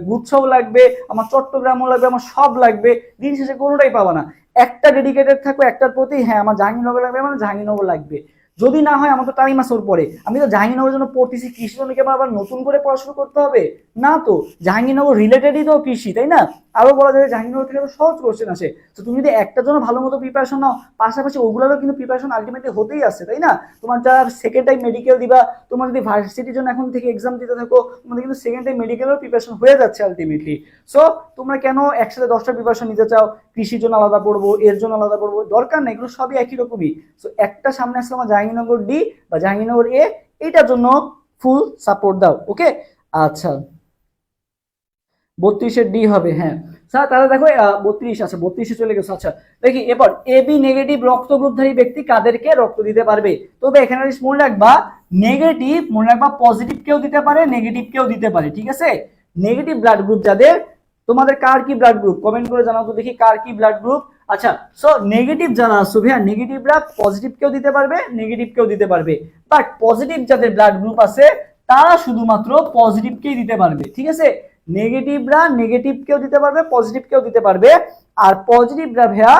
গুচ্ছও লাগবে, আমার চট্টগ্রামও লাগবে, আমার সব লাগবে, দিন শেষে কোনোটাই পাবা না। একটা ডেডিকেটেড থাকো একটার প্রতি, হ্যাঁ আমার জাহাঙ্গীরনগর লাগবে মানে জাহাঙ্গীরনগর লাগবে। যদি না হয় আমার তো টাইম আছে ওর পরে, আমি তো জাহাঙ্গীরনগরের জন্য পড়তেছি, কৃষির জন্য কি আমার আবার নতুন করে পড়াশোনা করতে হবে? না তো, জাহাঙ্গীরনগর রিলেটেডই তো কৃষি, তাই না? আরো বলা যায় জাহাঙ্গীরনগর থেকে সহজ কোশ্চেন আসে। তো তুমি যদি একটার জন্য ভালো মতো প্রিপারেশন নাও, পাশাপাশি ওগুলোরও কিন্তু প্রিপারেশন আলটিমেটলি হতেই আছে, তাই না? তোমার যারা সেকেন্ড টাইম মেডিকেল দিবা, তোমার যদি ভার্সিটির জন্য এখন থেকে এক্সাম দিতে থাকো, তোমাদের কিন্তু সেকেন্ড টাইম মেডিকেলের প্রিপারেশন হয়ে যাচ্ছে আলটিমেটলি। সো তোমরা কেন একসাথে 10টা প্রিপারেশন নিতে চাও? কৃষির জন্য আলাদা পড়বো, এর জন্য আলাদা পড়বো, দরকার নেই, এগুলো সবই একই রকমই। সো একটা সামনে আসলে আমার জাহাঙ্গীরনগর ডি বা জাহাঙ্গীরনগর এ, এটার জন্য ফুল সাপোর্ট দাও। ওকে, আচ্ছা, 32-এর ডি হবে, হ্যাঁ স্যার। তাহলে দেখো 32, আচ্ছা 32-এ চলে গেছে। আচ্ছা দেখি এরপর, এ বি নেগেটিভ রক্ত গ্রুপধারী ব্যক্তি কাদেরকে রক্ত দিতে পারবে? তবে এখানে মনে রাখবা, নেগেটিভ মনে রাখবা, পজিটিভ কেউ দিতে পারে, নেগেটিভ কেউ দিতে পারে, ঠিক আছে? নেগেটিভ ব্লাড গ্রুপ যাদের, তোমাদের কার কি ব্লাড গ্রুপ কমেন্ট করে জানাও তো দেখি কার কি ব্লাড গ্রুপ। আচ্ছা, সো নেগেটিভ যারা আছো ভাইয়া, নেগেটিভরা পজিটিভ কেউ দিতে পারবে, নেগেটিভ কেউ দিতে পারবে। বাট পজিটিভ যাদের ব্লাড গ্রুপ আছে তারা শুধুমাত্র পজিটিভকেই দিতে পারবে, ঠিক আছে? নেগেটিভরা নেগেটিভ কেও দিতে পারবে, পজিটিভ কেও দিতে পারবে। আর পজিটিভরা ভাইয়া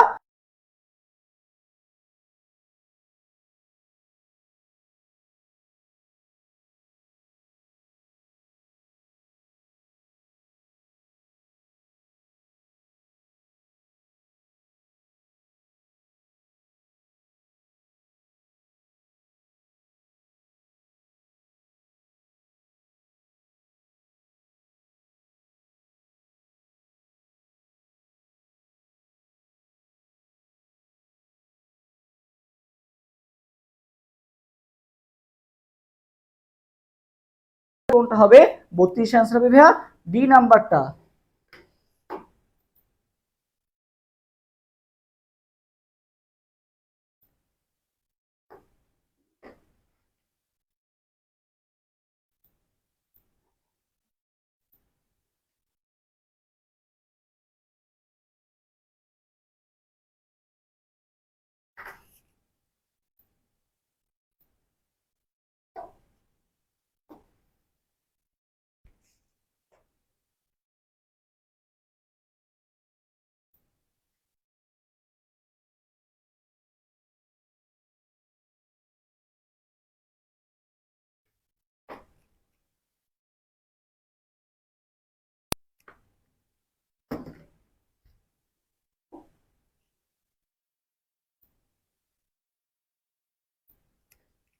কোনটা হবে? 32 আনসার হবে ভাইয়া ডি নাম্বারটা।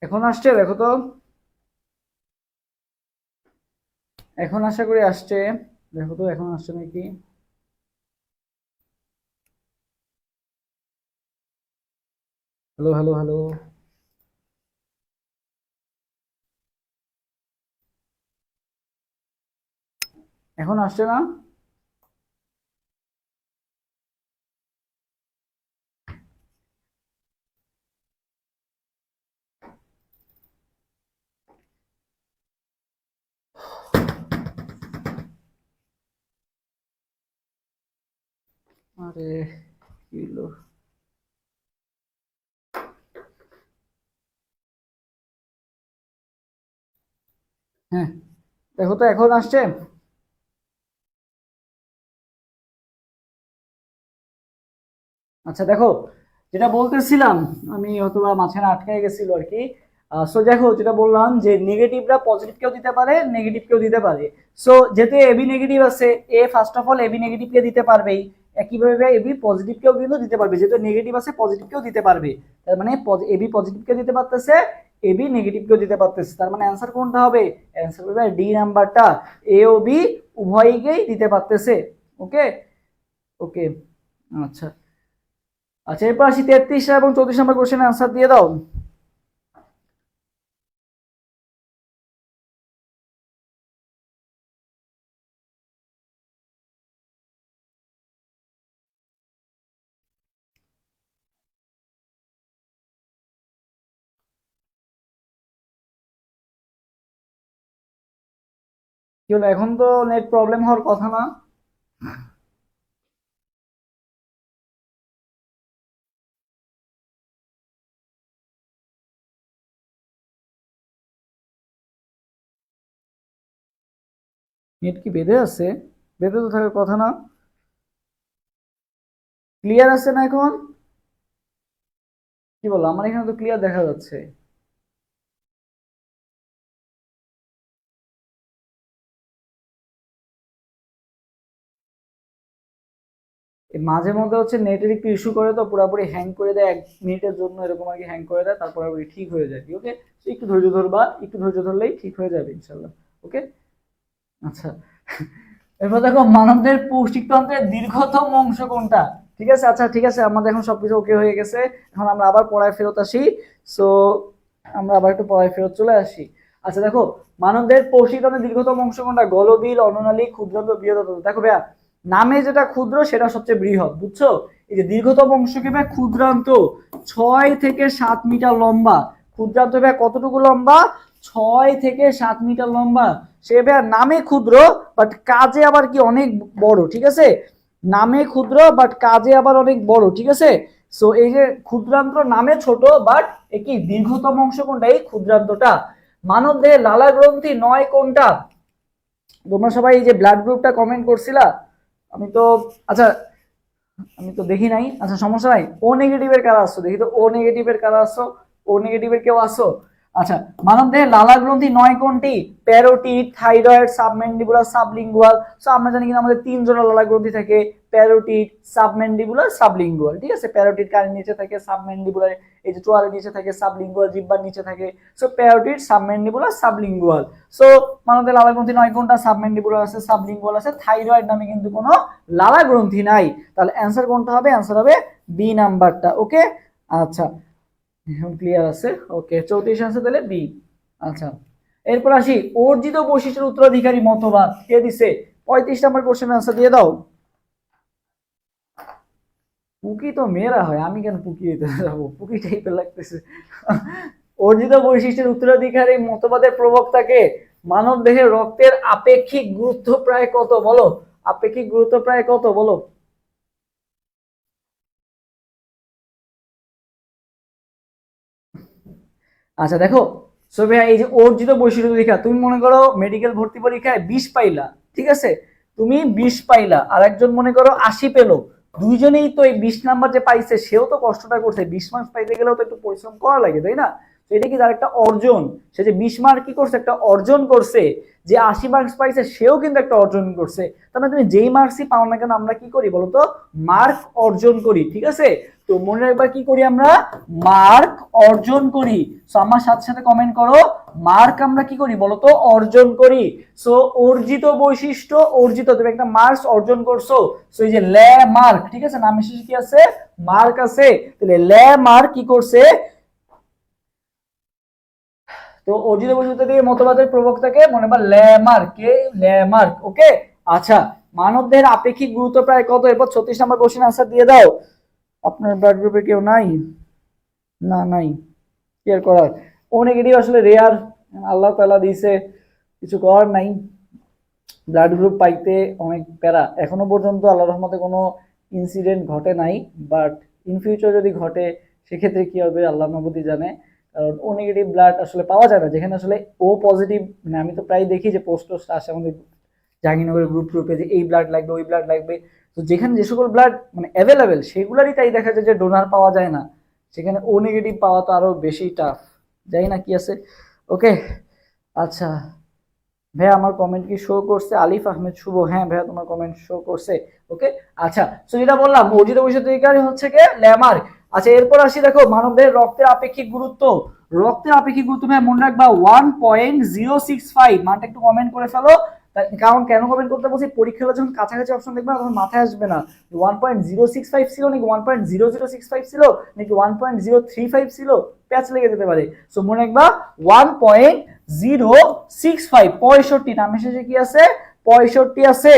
এখন আসছে দেখো তো, এখন আশা করি আসছে, দেখো তো এখন আসছে নাকি। হ্যালো হ্যালো হ্যালো, এখন আসছে না? আরে কি হলো? হ্যাঁ, দেখো তো এখন আসছে। আচ্ছা দেখো, যেটা বলতেছিলাম, আমি অথবা মাঝখানে আটকে গেছিল আর কি। সো দেখো, যেটা বললাম যে নেগেটিভরা পজিটিভ কেউ দিতে পারে, নেগেটিভ কেউ দিতে পারে। সো যেহেতু এবি নেগেটিভ আছে, এ first of all AB negative কে দিতে পারবেই। একইভাবে এবি পজিটিভ কেও কিন্তু দিতে পারবে, যেহেতু নেগেটিভ আছে পজিটিভ কেও দিতে পারবে। তার মানে এবি পজিটিভ কে দিতে পারতেছে, এবি নেগেটিভ কেও দিতে পারতেছে। তার মানে অ্যান্সার কোনটা হবে? অ্যান্সার হবে ডি নাম্বারটা, এ ও বি উভয়কেই দিতে পারতেছে। ওকে ওকে, আচ্ছা আচ্ছা, এরপর আসি 33 এবং 34 নম্বর কোশ্চেনের অ্যান্সার দিয়ে দাও। কি হলো, এখন তো নেট প্রবলেম হওয়ার কথা না? নেট কি বেঁধে আছে? বেঁধে তো থাকার কথা না? ক্লিয়ার আছে না এখন? কি বলো, আমার এখানে তো ক্লিয়ার দেখা যাচ্ছে। এই মাঝে মধ্যে হচ্ছে নেটের একটু ইস্যু করে, তো পুরোপুরি হ্যাং করে দেয় 1 মিনিটের জন্য, এরকম আর কি হ্যাং করে দেয়, তারপর আবার ঠিক হয়ে যায়। ওকে, একটু ধৈর্য ধরবা, একটু ধৈর্য ধরলেই ঠিক হয়ে যাবে ইনশাল্লাহ। ওকে, আচ্ছা। এরপর দেখো, মানবদের পৌষ্টিকতন্ত্রের দীর্ঘতম অংশ কোনটা? ঠিক আছে, আচ্ছা ঠিক আছে, আমাদের এখন সবকিছু ওকে হয়ে গেছে। এখন আমরা আবার পড়ায় ফেরত আসি। সো আমরা আবার একটু পড়ায় ফেরত চলে আসি। আচ্ছা দেখো, মানবদের পৌষ্টিকতন্ত্রের দীর্ঘতম অংশ কোনটা? গলবিল, অন্ননালী, ক্ষুদ্রান্ত, বৃহদান্ত। দেখো ভাইয়া, নামে যেটা ক্ষুদ্র সেটা সবচেয়ে বৃহৎ, বুঝছো? এই যে দীর্ঘতম অংশ কি ভাই? ক্ষুদ্রান্ত। 6 থেকে 7 মিটার লম্বা। ক্ষুদ্রান্ত ভাই কতটুকু লম্বা? 6 থেকে 7 মিটার লম্বা। সে ভাইয়া নামে ক্ষুদ্র, বাট কাজে আবার কি অনেক বড়, ঠিক আছে? নামে ক্ষুদ্র বাট কাজে আবার অনেক বড়, ঠিক আছে? সো এই যে ক্ষুদ্রান্ত নামে ছোট, বাট কি দীর্ঘতম অংশ কোনটা? এই ক্ষুদ্রান্তটা। মানব দেহে লালা গ্রন্থি নয় কোনটা? তোমরা সবাই এই যে ব্লাড গ্রুপটা কমেন্ট করছিলা, আমি তো, আচ্ছা আমি তো দেখি নাই। আচ্ছা সমস্যা নাই, ও নেগেটিভের কারা আসছো দেখি তো, ও নেগেটিভের কারা আসছো? ও নেগেটিভের কেউ আসো? আচ্ছা, মানব দেহে লালা গ্রন্থি নয় কোনটি? Parotid, thyroid, submandibular, sublingual. So আমরা জানি কিন্তু আমাদের 3 জোড়া লালা গ্রন্থি থাকে, প্যারোটিড, সাবমেন্ডিবুলার, সাবলিঙ্গুয়াল। ঠিক আছে, প্যারোটিড কানের নিচে থাকে, সাবমেন্ডিবুলার এই যে চোয়ালের নিচে থাকে, সাবলিঙ্গুয়াল জিহ্বার নিচে থাকে। So parotid, submandibular, sublingual. So মানব দেহে লালা গ্রন্থি নয় কোনটা? সাবমেন্ডিবুলার আছে, সাবলিঙ্গুয়াল আছে, থাইরয়েড নামে কিন্তু কোনো লালা গ্রন্থি নাই। তাহলে অ্যান্সার কোনটা হবে? অ্যান্সার হবে বি নাম্বারটা। ওকে, আচ্ছা এখন ক্লিয়ার আছে। ওকে, 34 আনসার তাহলে বি। আচ্ছা, এরপর আসি অর্জিত বৈশিষ্ট্যের উত্তরাধিকারী মতবাদ কে দিছে? 35 নম্বর কোশ্চেন আনসার দিয়ে দাও। পুকি তো মেয়েরা হয়, আমি কেন পুকি হইতে যাবো? পুকি টাইপের লাগতেছে। অর্জিত বৈশিষ্ট্যের উত্তরাধিকারী মতবাদের প্রবক্তাকে? মানব দেহে রক্তের আপেক্ষিক গুরুত্ব প্রায় কত বলো? আপেক্ষিক গুরুত্ব প্রায় কত বলো? আচ্ছা দেখো, সো ভাইয়া এই যে অর্জিত বৈশিষ্ট্য পরীক্ষা, তুমি মনে করো মেডিকেল ভর্তি পরীক্ষায় 20 পাইলা, ঠিক আছে? তুমি 20 পাইলা, আর একজন মনে করো 80 পেলো। দুইজনেই তো এই 20 নাম্বার যে পাইছে, সেও তো কষ্টটা করছে, 20 মার্কস পাইতে গেলেও তো একটু পরিশ্রম করা লাগে, তাই না? তো এটা কি তার একটা অর্জন, সে যে 20 মার্ক কি করছে একটা অর্জন করছে, যে 80 মার্কস পাইছে সেও কিন্তু একটা অর্জন করছে। তার মানে তুমি যেই মার্কসই পাও না কেন আমরা কি করি বলতো, মার্ক অর্জন করি, ঠিক আছে। তো মনে রাখবা কি করি আমরা, মার্ক অর্জন করি। সো আমার সাথে সাথে কমেন্ট করো, মার্ক আমরা কি করি বলতো, অর্জন করি। সো অর্জিত বৈশিষ্ট্য, অর্জিত, তুমি একটা মার্কস অর্জন করছো, সো এই যে লে মার্ক, ঠিক আছে, নাম শেষে কি আছে, মার্ক আছে, তাহলে লে মার্ক কি করছে। তো অর্জিত বৈশিষ্ট্য দিয়ে মতবাদের প্রবক্তাকে মনে বা ল্যামার্ক, কে ল্যামার্ক, ওকে। আচ্ছা, মানবদেহের আপেক্ষিক গুরুত্ব প্রায় কত, এরপর 36 নম্বর কোশ্চেন আনসার দিয়ে দাও। আপনার ব্লাড গ্রুপে কেউ নাই? না, নাই, কেয়ার করার। ও নেগেটিভ আসলে রেয়ার, আল্লাহ তাআলা দিয়েছে, কিছু করার নাই। ব্লাড গ্রুপ পাইতে অনেক প্যারা, এখনো পর্যন্ত আল্লাহর রহমতে কোনো ইনসিডেন্ট ঘটে নাই, বাট ইন ফিউচার যদি ঘটে সেক্ষেত্রে কি হবে আল্লাহ মাহবুবই জানে। কারণ ও নেগেটিভ ব্লাড আসলে পাওয়া যায় না, যেখানে আসলে ও পজিটিভ, মানে আমি তো প্রায় দেখি যে পোস্ট আসে আমাদের জাহাঙ্গীরনগরের গ্রুপে যে এই ব্লাড লাগবে ওই ব্লাড লাগবে, তো যেখানে যে সকল ব্লাড মানে অ্যাভেলেবেল সেগুলারই তাই দেখা যায় যে ডোনার পাওয়া যায় না, সেখানে ও নেগেটিভ পাওয়া তো আরো বেশি টাফ, জানি না কি আছে। ওকে, আচ্ছা ভাইয়া আমার কমেন্ট কি শো করছে? আলিফ আহমেদ শুভ, হ্যাঁ ভাইয়া তোমার কমেন্ট শো করছে। ওকে, আচ্ছা, তো যেটা বললাম অর্জিত বৈশিষ্ট্য হচ্ছে কে, ল্যামার্ক। আচ্ছা, এরপর আসি, দেখো মানবদেহের রক্তের আপেক্ষিক গুরুত্ব, রক্তের আপেক্ষিক গুরুত্ব ভাই মনে রাখবা 1.065, মানটা একটু কমেন্ট করে ফেলো। কারণ কেন কমেন্ট করতে বলছি, পরীক্ষা যখন কাছাকাছি অপশন দেখবে না তখন মাথায় আসবে না 1.065 ছিল নাকি 1.0065 ছিল নাকি 1.035 ছিল, প্যাচ লেগে যেতে পারে। সো মনে রাখবা 1.065, 65, নামের শেষে কি আছে, 65 আছে,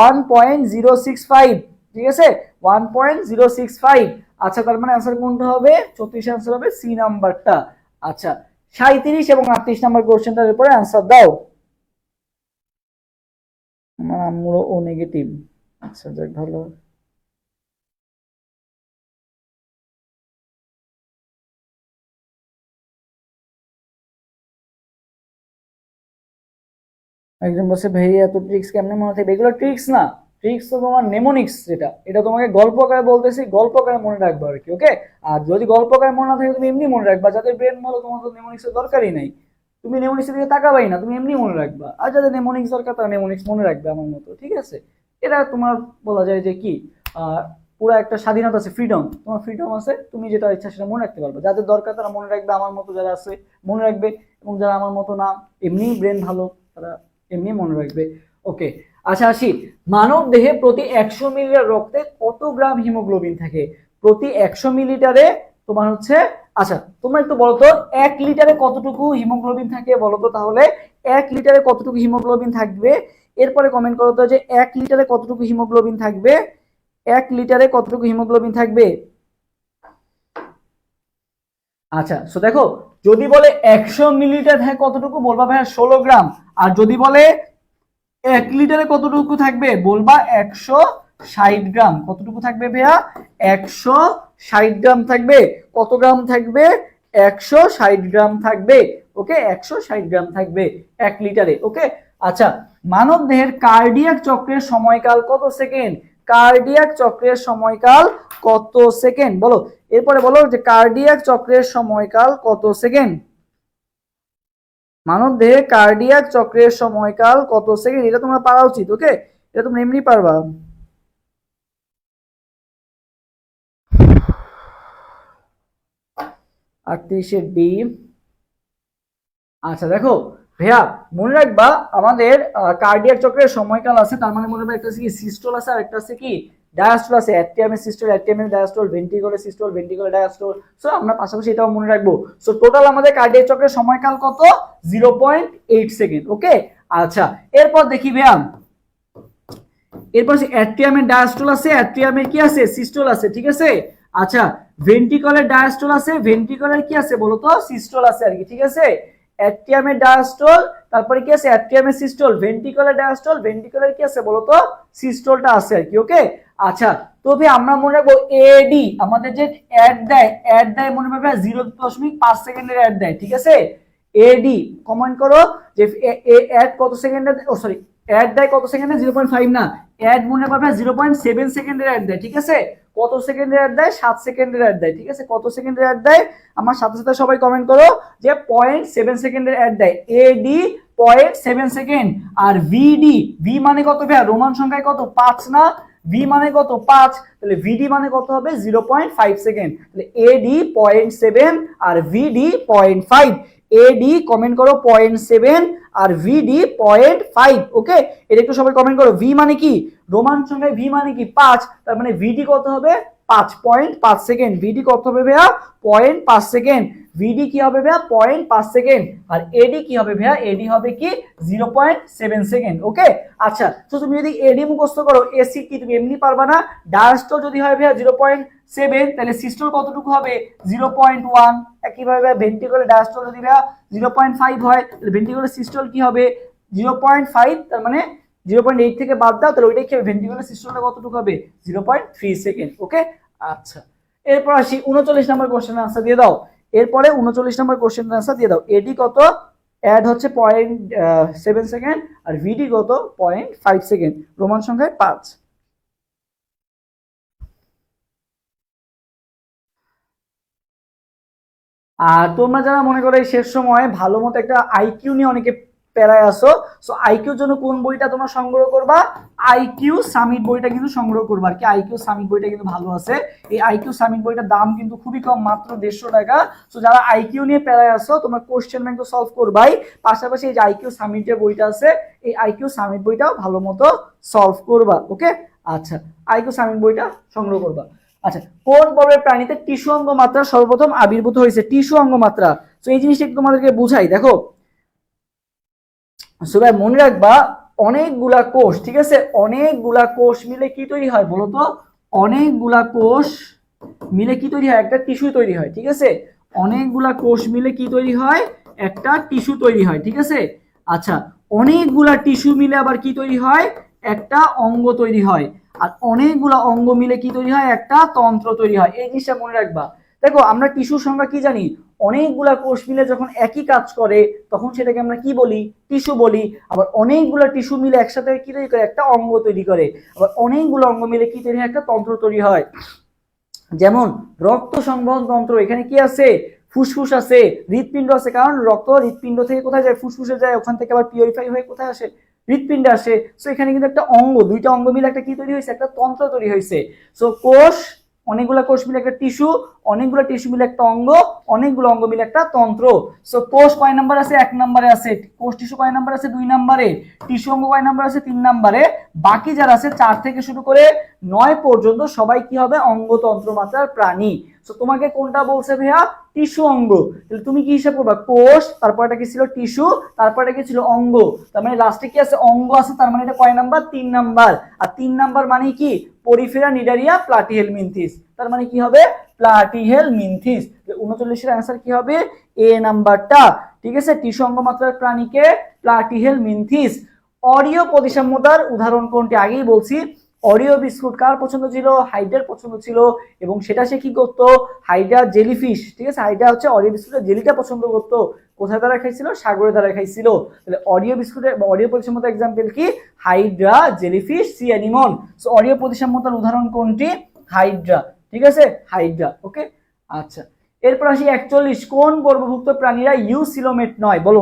1.065, ঠিক আছে, 1.065। আচ্ছা, তার মানে আনসার কোনটা হবে, 34 আনসার হবে সি নাম্বারটা। আচ্ছা, 37 এবং 38 নাম্বার কোশ্চেনটার উপরে আনসার দাও। আমার আম্মুরও ও নেগেটিভ, আচ্ছা যাক ভালো। একজন বলছে ভাইয়া এত ট্রিক্স কেমনে মনে থাকবে, এগুলো ট্রিক্স না, ট্রিক্স তো তোমার নেমোনিক্স, যেটা এটা তোমাকে গল্প আকারে বলতেছি, গল্প আকারে মনে রাখবা আর কি, ওকে। আর যদি গল্প আকারে মনে না থাকে তুমি এমনি মনে রাখবা, যাদের ব্রেন ভালো তোমার তো নেমোনিক্সের দরকারই নাই, তুমি নেমোনিক্সের দিকে তাকাবাই না, তুমি এমনি মনে রাখবা। আর যাদের নেমোনিক্স দরকার তারা নেমোনিক্স মনে রাখবে আমার মতো, ঠিক আছে। এটা তোমার বলা যায় যে কি, আহ পুরো একটা স্বাধীনতা আছে, ফ্রিডম, তোমার ফ্রিডম আছে, তুমি যেটা ইচ্ছা সেটা মনে রাখতে পারবে। যাদের দরকার তারা মনে রাখবে, আমার মতো যারা আছে মনে রাখবে, এবং যারা আমার মতো না, এমনি ব্রেন ভালো, তারা এমনি মনে রাখবে। ওকে, আচ্ছা আসি, মানব দেহে প্রতি 100 মিলিলিটার রক্তে কত গ্রাম হিমোগ্লোবিন থাকে? প্রতি 100 মিলিলিটারে তোমার হচ্ছে, আচ্ছা তোমরা একটু বলো তো 1 লিটারে কতটুকু হিমোগ্লোবিন থাকে বলো তো, তাহলে 1 লিটারে কতটুকু হিমোগ্লোবিন থাকবে, এরপরে কমেন্ট করো তো যে 1 লিটারে কতটুকু হিমোগ্লোবিন থাকবে, 1 লিটারে কতটুকু হিমোগ্লোবিন থাকবে। আচ্ছা, সো দেখো, যদি বলে 100 মিলিলিটার থাকে কতটুকু, বলবা ভাইয়া 16 গ্রাম। আর যদি বলে 1 লিটারে কতটুকু থাকবে, বলবা 160 গ্রাম। কতটুকু থাকবে ভাইয়া, 160 গ্রাম থাকবে। কত গ্রাম থাকবে, 160 গ্রাম থাকবে। ওকে, 160 গ্রাম থাকবে 1 লিটারে। ওকে, আচ্ছা, মানব দেহের কার্ডিয়াক চক্রের সময়কাল কত সেকেন্ড? কার্ডিয়াক চক্রের সময়কাল কত সেকেন্ড বলো, এরপরে বলো যে কার্ডিয়াক চক্রের সময়কাল কত সেকেন্ড। মানব দেহে কার্ডিয়াক চক্রের সময়কাল কত সেকেন্ড, এটা তোমরা পারা উচিত। ওকে, এটা তোমরা এমনি পারবা। 38 ডি। আচ্ছা দেখো ভাইয়া, মনে রাখবা আমাদের কার্ডিয়াক চক্রের সময়কাল আছে, তার মানে মনে রাখবা একটা আছে কি সিস্টোল আছে, আর একটা আছে কি ডায়াস্টোল আছে। অ্যাট্রিয়ামের সিস্টোল, অ্যাট্রিয়ামের diastole, ventricular systole, ventricular diastole. So আমরা পাশাপাশি এটাও মনে রাখবো। সো টোটাল আমাদের কার্ডিয়াক চক্রের সময়কাল কত, 0.8 সেকেন্ড। ওকে, আচ্ছা, এরপর দেখি ভাইয়া, এরপর অ্যাট্রিয়ামের ডায়াস্টোল আছে, অ্যাট্রিয়ামের কি আছে, সিস্টোল আছে, ঠিক আছে। আচ্ছা, ভেন্ট্রিকুলার ডায়াস্টোল আছে, ভেন্ট্রিকুলার কি আছে বলতো, সিস্টোল আছে আর কি, ঠিক আছে। অ্যাট্রিয়ামের ডায়াস্টোল, তারপরে কি আছে অ্যাট্রিয়ামের সিস্টোল, ভেন্ট্রিকুলার ডায়াস্টোল, ভেন্ট্রিকুলার কি আছে বলতো, সিস্টোলটা আছে আর কি। ওকে, আচ্ছা, তবে আমরা মনে রাখবো এডি, আমাদের যে অ্যাড দেয় মনে রাখবে 0.5 সেকেন্ডের অ্যাড দেয়, ঠিক আছে। এডি কমেন্ট করো যে অ্যাড কত সেকেন্ডে, ও সরি, অ্যাড দেয় কত সেকেন্ডে, 0.5 না, অ্যাড মনে পাবে 0.7 সেকেন্ডের অ্যাড দেয়, ঠিক আছে। কত সেকেন্ডের অ্যাড দেয়, 7 সেকেন্ডের অ্যাড দেয়, ঠিক আছে। কত সেকেন্ডের অ্যাড দেয় আমার সাথে সাথে সবাই কমেন্ট করো যে 0.7 সেকেন্ডের অ্যাড দেয়। এডি 0.7 সেকেন্ড, আর ভিডি, ভি মানে কত ভাইয়া, রোমান সংখ্যায় কত, 5 না, ভি মানে কত 5, তাহলে ভিডি মানে কত হবে 0.5 সেকেন্ড। তাহলে এডি 0.7 আর ভিডি 0.5। এডি কমেন্ট করো 0.7 আর ভিডি 0.5। ওকে, এটা একটু সবাই কমেন্ট করো। ভি মানে কি, রোমান সংখ্যায় ভি মানে কি 5, তার মানে ভিডি কত হবে 5.5 সেকেন্ড। ভিডি কত হবে ভাইয়া 0.5 সেকেন্ড। ভিডি কি হবে ভাইয়া 0.5 সেকেন্ড। আর এডি কি হবে ভাইয়া, এডি হবে কি 0.7 সেকেন্ড। ওকে, আচ্ছা, তো তুমি যদি এডি মুখস্থ করো, এসি কি তুমি এমনি পারবা না। ডায়াস্টল যদি হয় ভাইয়া 0.7, তাহলে সিস্টল কতটুকু হবে 0.1। একইভাবে ভেন্ট্রিকুলার ডায়াস্টল যদি ভাইয়া 0.5 হয়, তাহলে ভেন্ট্রিকুলার সিস্টল কি হবে 0.5, তার মানে 0.8 থেকে বাদ দাও, তাহলে ওইটাই কি হবে, ভেন্ট্রিকুলার সিস্টলটা কতটুকু হবে 0.3 সেকেন্ড। ওকে, আচ্ছা, এরপর আসি 39 নম্বর কোশ্চেনের আনসার দিয়ে দাও। এরপরে 39 নম্বর কোশ্চেনের আনসার দিয়ে দাও। এডি কত, অ্যাড হচ্ছে 0.7 সেকেন্ড, আর ভিডি কত 0.5 সেকেন্ড, রোমান সংখ্যায় 5। আর তোমরা যারা মনে করো এই শেষ সময় ভালো মতো একটা আইকিউ নিয়ে অনেকে প্যারায় আসো, সো আইকিউর জন্য কোন বইটা তোমরা সংগ্রহ করবা, আইকিউ সামিট বইটা কিন্তু সংগ্রহ করবা আর কি। আইকিউ সামিট বইটা কিন্তু ভালো আছে। এই আইকিউ সামিট বইটার দাম কিন্তু খুবই কম, মাত্র 150 টাকা। সো যারা আইকিউ নিয়ে প্যারায় আসো, তোমরা কোশ্চেন ব্যাংক তো সলভ করবাই, পাশাপাশি এই যে আইকিউ সামিটের বইটা আছে, এই আইকিউ সামিট বইটাও ভালো মতো সলভ করবা। ওকে, আচ্ছা, আইকিউ সামিট বইটা সংগ্রহ করবা। আচ্ছা, কোন পর্বের প্রাণীতে টিস্যু অঙ্গ মাত্রা সর্বপ্রথম আবির্ভূত হয়েছে, টিস্যু অঙ্গ মাত্রা। তো এই জিনিসটা একটু তোমাদেরকে বুঝাই, দেখো সবাই মনে রাখবা, অনেকগুলা কোষ, ঠিক আছে, অনেকগুলা কোষ মিলে কি তৈরি হয় বলো তো, অনেকগুলা কোষ মিলে কি তৈরি হয়, একটা টিস্যু তৈরি হয়, ঠিক আছে। অনেকগুলা কোষ মিলে কি তৈরি হয়, একটা টিস্যু তৈরি হয়, ঠিক আছে। আচ্ছা, অনেকগুলা টিস্যু মিলে আবার কি তৈরি হয়, একটা অঙ্গ তৈরি হয়। আর অনেকগুলা অঙ্গ মিলে কি তৈরি হয়, একটা তন্ত্র তৈরি হয়। এই জিনিসটা মনে রাখবা। দেখো আমরা টিস্যুর সংজ্ঞা কি জানি, অনেকগুলা কোষ মিলে যখন একই কাজ করে তখন সেটাকে আমরা কি বলি, টিস্যু বলি। আবার অনেকগুলো টিস্যু মিলে একসাথে কি তৈরি করে, একটা অঙ্গ তৈরি করে। আবার অনেকগুলো অঙ্গ মিলে কি তৈরি হয়, একটা তন্ত্র তৈরি হয়। যেমন রক্ত সংবহন তন্ত্র, এখানে কি আছে, ফুসফুস আছে, হৃৎপিণ্ড আছে, কারণ রক্ত হৃৎপিণ্ড থেকে কোথায় যায়, ফুসফুসে যায়, ওখান থেকে আবার পিউরিফাই হয়ে কোথায় আসে, হৃৎপিণ্ডে আসে। সো এখানে কিন্তু একটা অঙ্গ, দুইটা অঙ্গ মিলে একটা কি তৈরি হয়েছে, একটা তন্ত্র তৈরি হয়েছে। সো কোষ, অনেকগুলো কোষ মিলে একটা টিস্যু, অনেকগুলো টিস্যু মিলে একটা অঙ্গ, অনেকগুলো অঙ্গ মিলে একটা তন্ত্র। সো কোষ কয় নাম্বার আছে, 1 নম্বরে আছে। কোষ টিস্যু কয় নাম্বার আছে, 2 নম্বরে। টিস্যু অঙ্গ কয় নাম্বার আছে, 3 নম্বরে। বাকি যারা আছে 4 থেকে শুরু করে 9 পর্যন্ত সবাই কি হবে, অঙ্গতন্ত্র মাত্রার প্রাণী। তো তোমাকে কোনটা বলছে ভাইয়া, টিস্যু অঙ্গ। তাহলে তুমি কি হিসাব করবা, কোষ, তারপর এটা কি ছিল টিস্যু, তারপর এটা কি ছিল অঙ্গ। তার মানে লাস্টে কি আছে, অঙ্গ আছে, তার মানে এটা কয় নাম্বার, 3 নাম্বার। আর 3 নাম্বার মানে কি, পরিফেরা নিডারিয়া প্লাটিহেলমিনথিস, তার মানে কি হবে প্লাটিহেলমিনথিস। 39 এর অ্যান্সার কি হবে, এ নাম্বারটা, ঠিক আছে। টিস্যু অঙ্গ মাত্রার প্রাণীকে প্লাটিহেলমিনথিস। অরীয় প্রতিসাম্যতার উদাহরণ কোনটি, আগেই বলছি। অরিও বিস্কুট কার পছন্দ ছিল, হাইড্রার পছন্দ ছিল, এবং সেটা সে কি করতো, হাইড্রা জেলিফিশ, ঠিক আছে। হাইড্রা হচ্ছে অরিও বিস্কুটের জেলিটা পছন্দ করতো। কোথায় দ্বারা খাইছিল, সাগরের দ্বারা খাইছিল। তাহলে অরিও বিস্কুটের অরিও প্রতিসাম্যতার এক্সাম্পল কি, hydra, jellyfish, sea animal. So Oreo প্রতিসাম্যতার উদাহরণ কোনটি, হাইড্রা, ঠিক আছে, হাইড্রা। ওকে, আচ্ছা, এরপর আসি 41, কোন পর্বভুক্ত প্রাণীরা ইউসিলোমেট নয়, বলো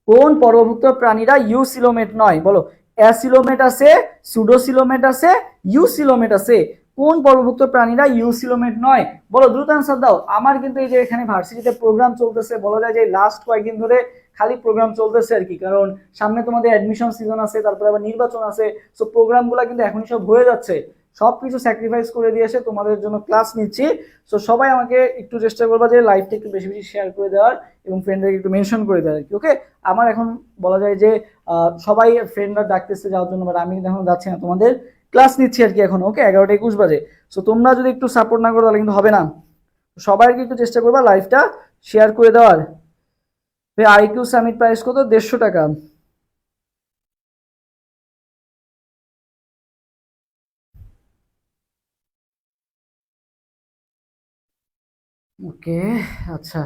কোন পর্বভুক্ত প্রাণীরা ইউসিলোমেট নয়, বলো। অ্যাসিলোমেট আছে, সুডোসিলোমেট আছে, ইউসিলোমেট আছে। কোন পর্বভুক্ত প্রাণীরা ইউসিলোমেট নয়, বলো, দ্রুত আনসার দাও। আমার কিন্তু এই যে এখানে ভার্সিটিতে প্রোগ্রাম চলতেছে, বলা যায় যে লাস্ট কয়েকদিন ধরে খালি প্রোগ্রাম চলতেছে আর কি, কারণ সামনে তোমাদের অ্যাডমিশন সিজন আছে, তারপরে আবার নির্বাচন আছে। সো প্রোগ্রামগুলো কিন্তু এখনই সব হয়ে যাচ্ছে, সবকিছু স্যাক্রিফাইস করে দিয়ে এসে তোমাদের জন্য ক্লাস নিচ্ছি। সো সবাই আমাকে একটু চেষ্টা করবা যে লাইভটা একটু বেশি বেশি শেয়ার করে দেওয়ার, এবং ফ্রেন্ডদেরকে একটু মেনশন করে দেওয়ার আর কি। ওকে, আমার এখন বলা যায় যে সবাই ফ্রেন্ডরা ডাকতেছে যাওয়ার জন্য, বাট আমি এখন যাচ্ছি না, তোমাদের ক্লাস নিচ্ছি আর কি এখন। ওকে, 11টা 21 বাজে। সো তোমরা যদি একটু সাপোর্ট না করো তাহলে কিন্তু হবে না। সবাইকে একটু চেষ্টা করবা লাইভটা শেয়ার করে দেওয়ার। আইকিউ সামিট প্রাইস কত, 150 টাকা। ওকে, আচ্ছা,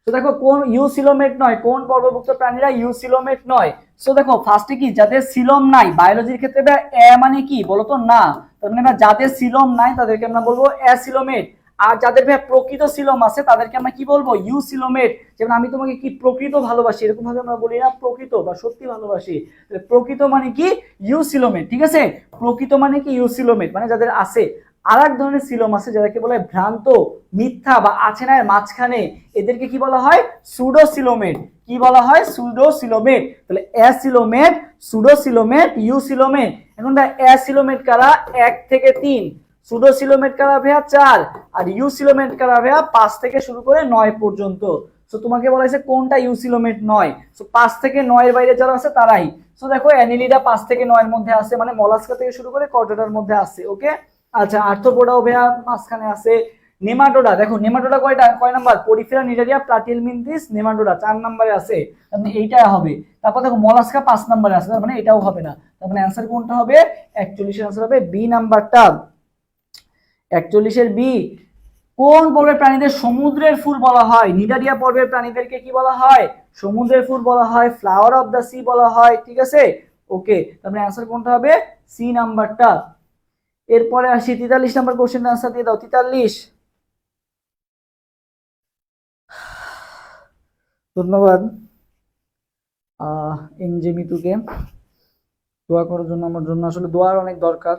তো দেখো কোন ইউসিলোমেট নয়, কোন পর্বভুক্ত প্রাণীরা ইউসিলোমেট নয়। সো দেখো ফার্স্টে কি, যাদের সিলোম নাই, বায়োলজির ক্ষেত্রে এ মানে কি বলতো না, তার মানে যাদের সিলোম নাই তাদেরকে আমরা বলবো অ্যাসিলোমেট। আর যাদের প্রকৃত সিলোম আছে তাদেরকে আমরা কি বলবো, ইউসিলোমেট। যেমন আমি তোমাকে কি প্রকৃত ভালোবাসি, এরকম ভাবে আমরা বলি না প্রকৃত বা সত্যি ভালোবাসি। প্রকৃত মানে কি ইউসিলোমেট, ঠিক আছে। প্রকৃত মানে কি ইউসিলোমেট, মানে যাদের আছে। আর এক ধরনের সিলোম আছে যাদেরকে বলা হয় ভ্রান্ত, মিথ্যা বা আছে না এর মাঝখানে, এদেরকে কি বলা হয়, সুডোসিলোমেট। কি বলা হয়, সুডোসিলোমেট। তাহলে অ্যাসিলোমেট, সুডোসিলোমেট, ইউসিলোমেট। এখন অ্যাসিলোমেট কারা, 1 থেকে 3, সুডোসিলোমেট কারা ভাইয়া 4, আর ইউসিলোমেট কারা ভাইয়া 5 থেকে শুরু করে 9 পর্যন্ত। সো তোমাকে বলা হয়েছে কোনটা ইউসিলোমেট নয়। সো 5 থেকে 9 এর বাইরে যারা আছে তারাই। সো দেখো অ্যানিলিডা 5 থেকে 9 এর মধ্যে আছে, মানে মলাস্কা থেকে শুরু করে কর্ডাটার মধ্যে আছে। ওকে, আচ্ছা আর্থ্রোপোডাও ভাইয়া মাঝখানে আছে। নেমাটোডা, দেখো নেমাটোডা কয় number, Porifera Cnidaria Platyhelminthes nematoda 4 নম্বরে আছে, মানে এইটা হবে। তারপর দেখো মলাস্কা 5 নম্বরে আছে, তার মানে এটাও হবে না। তার মানে অ্যানসার কোনটা হবে, 41 এর অ্যানসার হবে বি নাম্বারটা, 41 এর বি। কোন পর্বের প্রাণীদের সমুদ্রের ফুল বলা হয়, নিডারিয়া পর্বের প্রাণীদেরকে কি বলা হয়, সমুদ্রের ফুল বলা হয়, ফ্লাওয়ার অফ দ্য সি বলা হয়, ঠিক আছে। ওকে, তাহলে অ্যানসার কোনটা হবে, সি নাম্বারটা। এরপরে আসি 43 নাম্বার কোশ্চেনের আনসার দিয়ে দাও, 43। ধন্যবাদ এনজে মিতুকে দোয়া করার জন্য। আমার জন্য আসলে দোয়ার অনেক দরকার,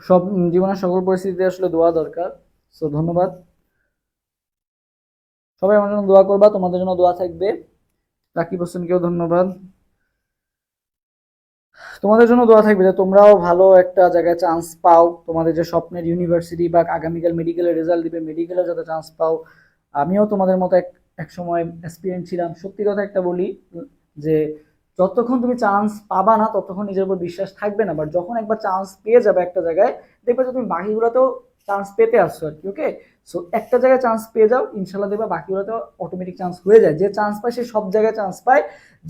সব জীবনের সকল পরিস্থিতিতে আসলে দোয়া দরকার। সো ধন্যবাদ সবাই, আমার জন্য দোয়া করবা, তোমাদের জন্য দোয়া থাকবে। রাকিব হোসেনকেও ধন্যবাদ, তোমাদের জন্য দোয়া থাকবে যে তোমরাও ভালো একটা জায়গায় চান্স পাও, তোমাদের যে স্বপ্নের ইউনিভার্সিটি বা আগামীকাল মেডিকেলের রেজাল্ট দিবে, মেডিকেলে যাতে চান্স পাও। আমিও তোমাদের মতো এক সময় এক্সপিরিয়েন্স ছিলাম। সত্যি কথা একটা বলি যে যতক্ষণ তুমি চান্স পাবা না ততক্ষণ নিজের উপর বিশ্বাস থাকবে না, বাট যখন একবার চান্স পেয়ে যাবে একটা জায়গায়, দেখবে যে তুমি বাকিগুলোতেও চান্স পেতে আসছো আর কি। ওকে, সো একটা জায়গায় চান্স পেয়ে যাও, ইনশাল্লাহ দেখবে বাকিগুলোতেও অটোমেটিক চান্স হয়ে যায়। যে চান্স পায় সে সব জায়গায় চান্স পায়,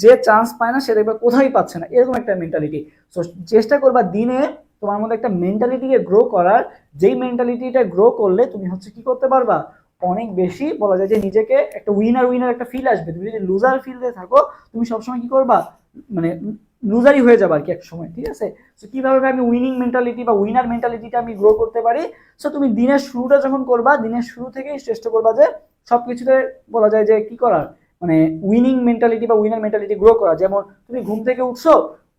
যে চান্স পায় না সে দেখবে কোথায় পাচ্ছে না, এরকম একটা মেন্টালিটি। সো চেষ্টা করবা দিনে তোমার মধ্যে একটা মেন্টালিটিকে গ্রো করার, যেই মেন্টালিটিটা গ্রো করলে তুমি হচ্ছে কি করতে পারবা, অনেক বেশি বলা যায় যে নিজেকে একটা উইনার একটা ফিল আসবে। তুমি যদি লুজার ফিলতে থাকো তুমি সবসময় কি করবা, মানে লুজারই হয়ে যাবে আর কি এক সময়, ঠিক আছে। সো কিভাবে আমি উইনিং মেন্টালিটি বা উইনার মেন্টালিটিটা আমি গ্রো করতে পারি। সো তুমি দিনের শুরুটা যখন করবা, দিনের শুরু থেকেই চেষ্টা করবা যে সবকিছুতে বলা যায় যে কি করার, মানে উইনিং মেন্টালিটি বা উইনার মেন্টালিটি গ্রো করা। যেমন তুমি ঘুম থেকে উঠছো,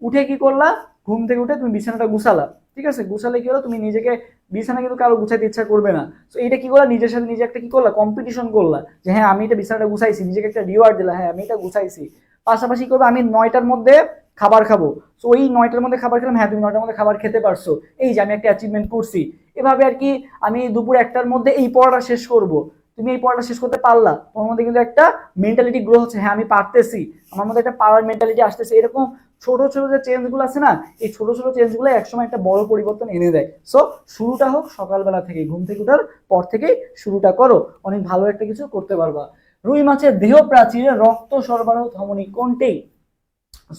উঠে কি করলা, ঘুম থেকে উঠে তুমি বিছানাটা গুছালা, ঠিক আছে। গুছালে কি হলো, তুমি নিজেকে, বিছানা কিন্তু কারো গুছাইতে ইচ্ছা করবে না। তো এইটা কি করলা, নিজের সাথে নিজে একটা কি করলা, কম্পিটিশন করলা যে হ্যাঁ আমি এটা বিছানাটা গুছাইছি, নিজেকে একটা রিওয়ার্ড দিলা, হ্যাঁ আমি এটা গুছাইছি। পাশাপাশি করবো আমি 9টার মধ্যে খাবার খাবো। তো ওই 9টার মধ্যে খাবার খেলাম, হ্যাঁ তুমি 9টার মধ্যে খাবার খেতে পারছো, এই যে আমি একটা অ্যাচিভমেন্ট করছি। এভাবে আর কি আমি দুপুর 1টার মধ্যে এই পড়াটা শেষ করব, তুমি এই পড়াটা শেষ করতে পারলা, তোমার মধ্যে কিন্তু একটা মেন্টালিটি গ্রো হচ্ছে, হ্যাঁ আমি পারতেছি, আমার মধ্যে একটা পাওয়ার মেন্টালিটি আসতেছে। এরকম ছোট ছোট যে চেঞ্জ গুলো আছে না, এই ছোট ছোট চেঞ্জ গুলো একসময় একটা বড় পরিবর্তন এনে দেয়। সো শুরুটা হোক সকালবেলা থেকে, ঘুম থেকে ওঠার পর থেকেই শুরুটা করো, অনেক ভালো একটা কিছু করতে পারবা। রুই মাছের দেহ প্রাচীরে রক্ত সরবরাহ ধমনী কোনটি,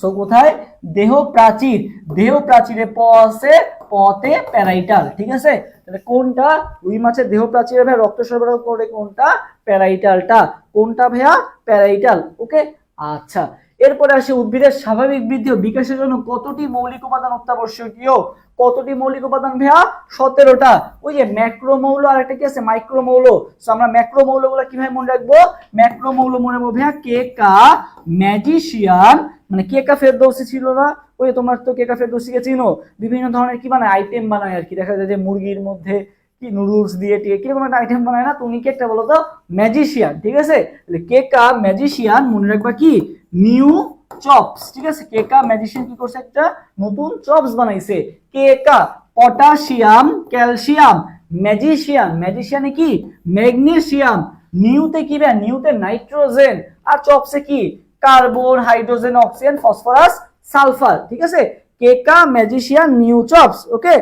সো কোথায়, দেহ প্রাচীর, দেহ প্রাচীরে প আছে, পতে প্যারাইটাল, ঠিক আছে। তাহলে কোনটা, রুই মাছের দেহ প্রাচীরে ভাইয়া রক্ত সরবরাহ করে কোনটা, প্যারাইটালটা। কোনটা ভাইয়া, প্যারাইটাল। ওকে, আচ্ছা এরপরে আসে উদ্ভিদের স্বাভাবিক বৃদ্ধি ও বিকাশের জন্য কতটি মৌলিক উপাদান অত্যাবশ্যকীয়, কতটি মৌলিক উপাদান ভাইয়া, 17টা। ওই যে ম্যাক্রোমৌল আর একটা কি আছে, মাইক্রোমৌল। সো আমরা ম্যাক্রোমৌল গুলো কিভাবে মনে রাখবো, ম্যাক্রোমৌল মনে রাখবো ভাইয়া কেকা, ম্যাজিশিয়ান, মানে কেকা ফেরদৌসি ছিল না, ওই তোমার তো কেকা ফেরদৌসিকে চিনো, বিভিন্ন ধরনের কি বানায়, আইটেম বানায় আর কি। দেখা যায় যে মুরগির মধ্যে কি নুডলস দিয়ে টিয়ে কিরকম একটা আইটেম বানায় না, তুমি কি একটা বলো তো, ম্যাজিশিয়ান, ঠিক আছে। কেকা ম্যাজিশিয়ান মনে রাখবা কি, নিউ চপস, ঠিক আছে। কেকা ম্যাজিশিয়ান কি করছে, একটা নতুন চপস বানাইছে। কেকা পটাশিয়াম ক্যালসিয়াম, ম্যাজিশিয়ান, ম্যাজিশিয়ানে কি ম্যাগনেসিয়াম, নিউতে কি ভাই, নিউতে নাইট্রোজেন, আর চপসে কি carbon hydrogen oxygen phosphorus sulphur, ঠিক আছে। Keka magician new chops. Okay,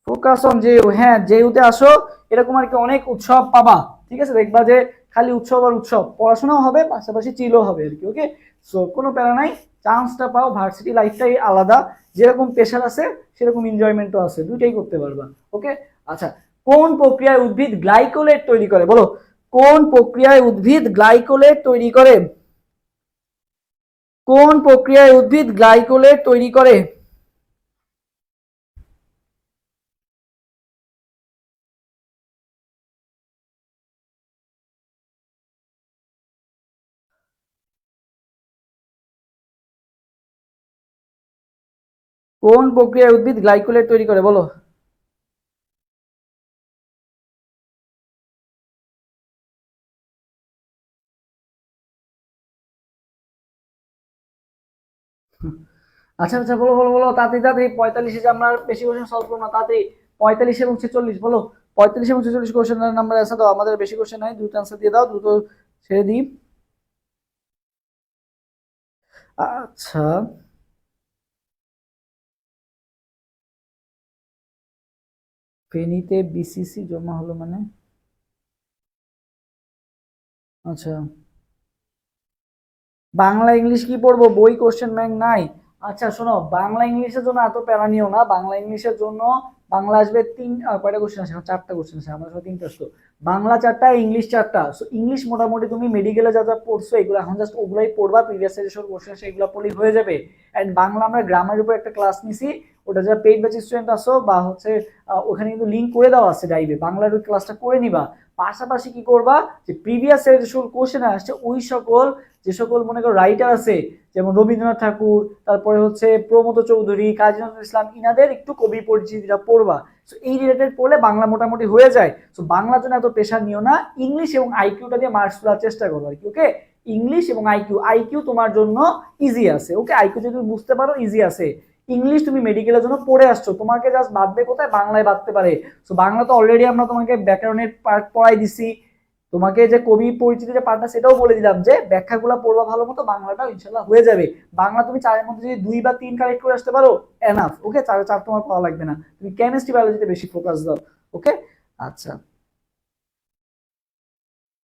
focus on JU, হ্যাঁ জেইউতে আসো, এরকম আর কি অনেক উৎসব পাবা, ঠিক আছে। দেখবা যে খালি উৎসব আর উৎসব, পড়াশোনাও হবে পাশাপাশি চিলও হবে আর কি। ওকে, সো কোনো প্যারা নাই, চান্সটা পাও, ভার্সিটি লাইফটাই আলাদা, যেরকম প্রেশার আছে সেরকম এনজয়মেন্টও আছে, দুইটাই করতে পারবা। ওকে, আচ্ছা কোন প্রক্রিয়ায় উদ্ভিদ গ্লাইকোলেট তৈরি করে বলো, কোন প্রক্রিয়ায় উদ্ভিদ গ্লাইকোলেট তৈরি করে? কোন প্রক্রিয়ায় উদ্ভিদ গ্লাইকোলেট তৈরি করে? কোন প্রক্রিয়ায় উদ্ভিদ গ্লাইকোলেট তৈরি করে বলো? আচ্ছা আচ্ছা, বলো বলো বলো, তাড়াতাড়ি তাড়াতাড়ি। 45 যে আমরা বেশি কোশ্চেন সলভ করবো না, তাড়াতাড়ি। 45 এবং 46 বলো। 45 এবং 46 কোশ্চেনের নাম্বার অ্যান্সার দাও, আমাদের বেশি কোশ্চেন নাই, দুটো অ্যান্সার দিয়ে দাও, দ্রুত ছেড়ে দিই। আচ্ছা, ফেনীতে বিসিসি জমা হলো মানে? আচ্ছা, বাংলা ইংলিশ কি পড়বো? বই কোশ্চেন ব্যাংক নাই। আচ্ছা শোনো, বাংলা ইংলিশের জন্য এত প্যারা নিও না। বাংলা ইংলিশের জন্য বাংলা আসবে কয়টা কোশ্চেন আসে? চারটা কোশ্চেন আসে, আমার সঙ্গে তিনটা আসতো। বাংলা চারটা, ইংলিশ চারটা। সো ইংলিশ মোটামুটি তুমি মেডিকেলে যা যা পড়ছো এগুলো এখন জাস্ট ওগুলাই পড়বা, প্রিভিয়াস যেসব কোশ্চেন আসে এগুলো পড়লেই হয়ে যাবে। এন্ড বাংলা আমরা গ্রামের উপর একটা ক্লাস নিছি, ওটা যারা পেইড ব্যাচ স্টুডেন্ট আসো বা হচ্ছে ওখানে কিন্তু লিঙ্ক করে দেওয়া আছে ড্রাইভে, বাংলার ওই ক্লাসটা করে নিবা। পাশাপাশি কি করবা, যে প্রিভিয়াস এর যে সকল কোশ্চেন আসছে ওই সকল, যে সকল মনে করো রাইটার আছে, যেমন রবীন্দ্রনাথ ঠাকুর, তারপরে হচ্ছে প্রমোদ চৌধুরী, কাজী নজরুল ইসলাম, ইনাদের একটু কবি পরিচিতিটা পড়বা। সো এই রিলেটেড পড়লে বাংলা মোটামুটি হয়ে যায়। সো বাংলার জন্য এত প্রেশার নিও না, ইংলিশ এবং আইকিউটা দিয়ে মার্কস তোলার চেষ্টা করো আর কি। ওকে, ইংলিশ এবং আইকিউ, আইকিউ তোমার জন্য ইজি আছে। ওকে, আইকিউ যদি তুমি বুঝতে পারো ইজি আছে। ইংলিশ তুমি মেডিকেলের জন্য পড়ে আসছো, তোমাকে জাস্ট বাঁধবে কোথায়? বাংলায় বাঁধতে পারে। সো বাংলা তো অলরেডি আমরা তোমাকে ব্যাকরণের পার্ট পড়াই দিছি, তোমাকে যে কবি পরিচিতি যে পার্টটা সেটাও বলে দিলাম, যে ব্যাখ্যাগুলো পড়বা ভালো মতো, বাংলাটাও ইনশাল্লাহ হয়ে যাবে। বাংলা তুমি চারের মধ্যে যদি 2 বা 3 কারেক্ট করে আসতে পারো এনাফ। ওকে, চারে 4 তোমার পাওয়া লাগবে না, তুমি কেমিস্ট্রি বায়োলজিতে বেশি ফোকাস দাও। ওকে, আচ্ছা।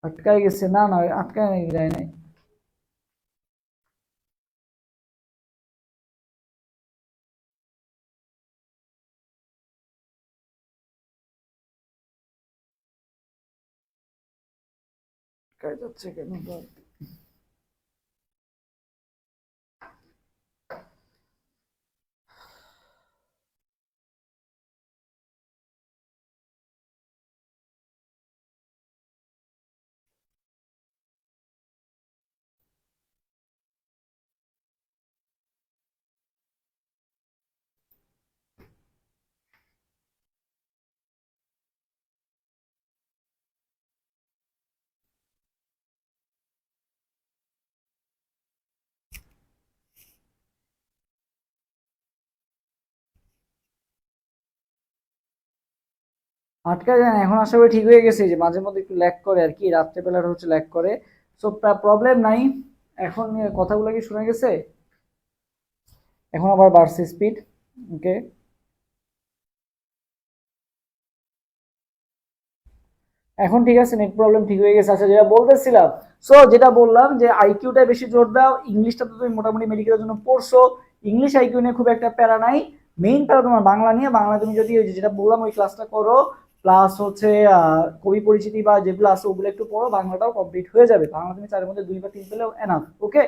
আটকায় গেছে? না না, আটকায় নাই, যায় নাই। আটকায় যাচ্ছে কেন? আটকায় যায় না, এখন আশা করি ঠিক হয়ে গেছে। যে মাঝে মধ্যে একটু ল্যাগ করে আর কি, রাত্রেবেলার হচ্ছে ল্যাগ করে। সো প্রবলেম নাই। এখন কথাগুলো কি শোনা গেছে? এখন আবার বাড়ছে স্পিড। ওকে, এখন ঠিক আছে, নেট প্রবলেম ঠিক হয়ে গেছে। আচ্ছা, যেটা বলতেছিলাম, সো যেটা বললাম যে আইকিউটা বেশি জোর দাও, ইংলিশটা তো তুমি মোটামুটি মেডিকেলের জন্য পড়ছো, ইংলিশ আইকিউ নিয়ে খুব একটা প্যারা নাই। মেইন প্যারা তোমার বাংলা নিয়ে। বাংলা তুমি যদি ওই যেটা বললাম ওই ক্লাসটা করো, প্লাস হচ্ছে কবি পরিচিতি বা যেগুলো আছে ওগুলো একটু পড়ো, বাংলাটাও কমপ্লিট হয়ে যাবে। বাংলা তুমি চারের মধ্যে 2 বা 3 পেলেও এনাফ। ওকে,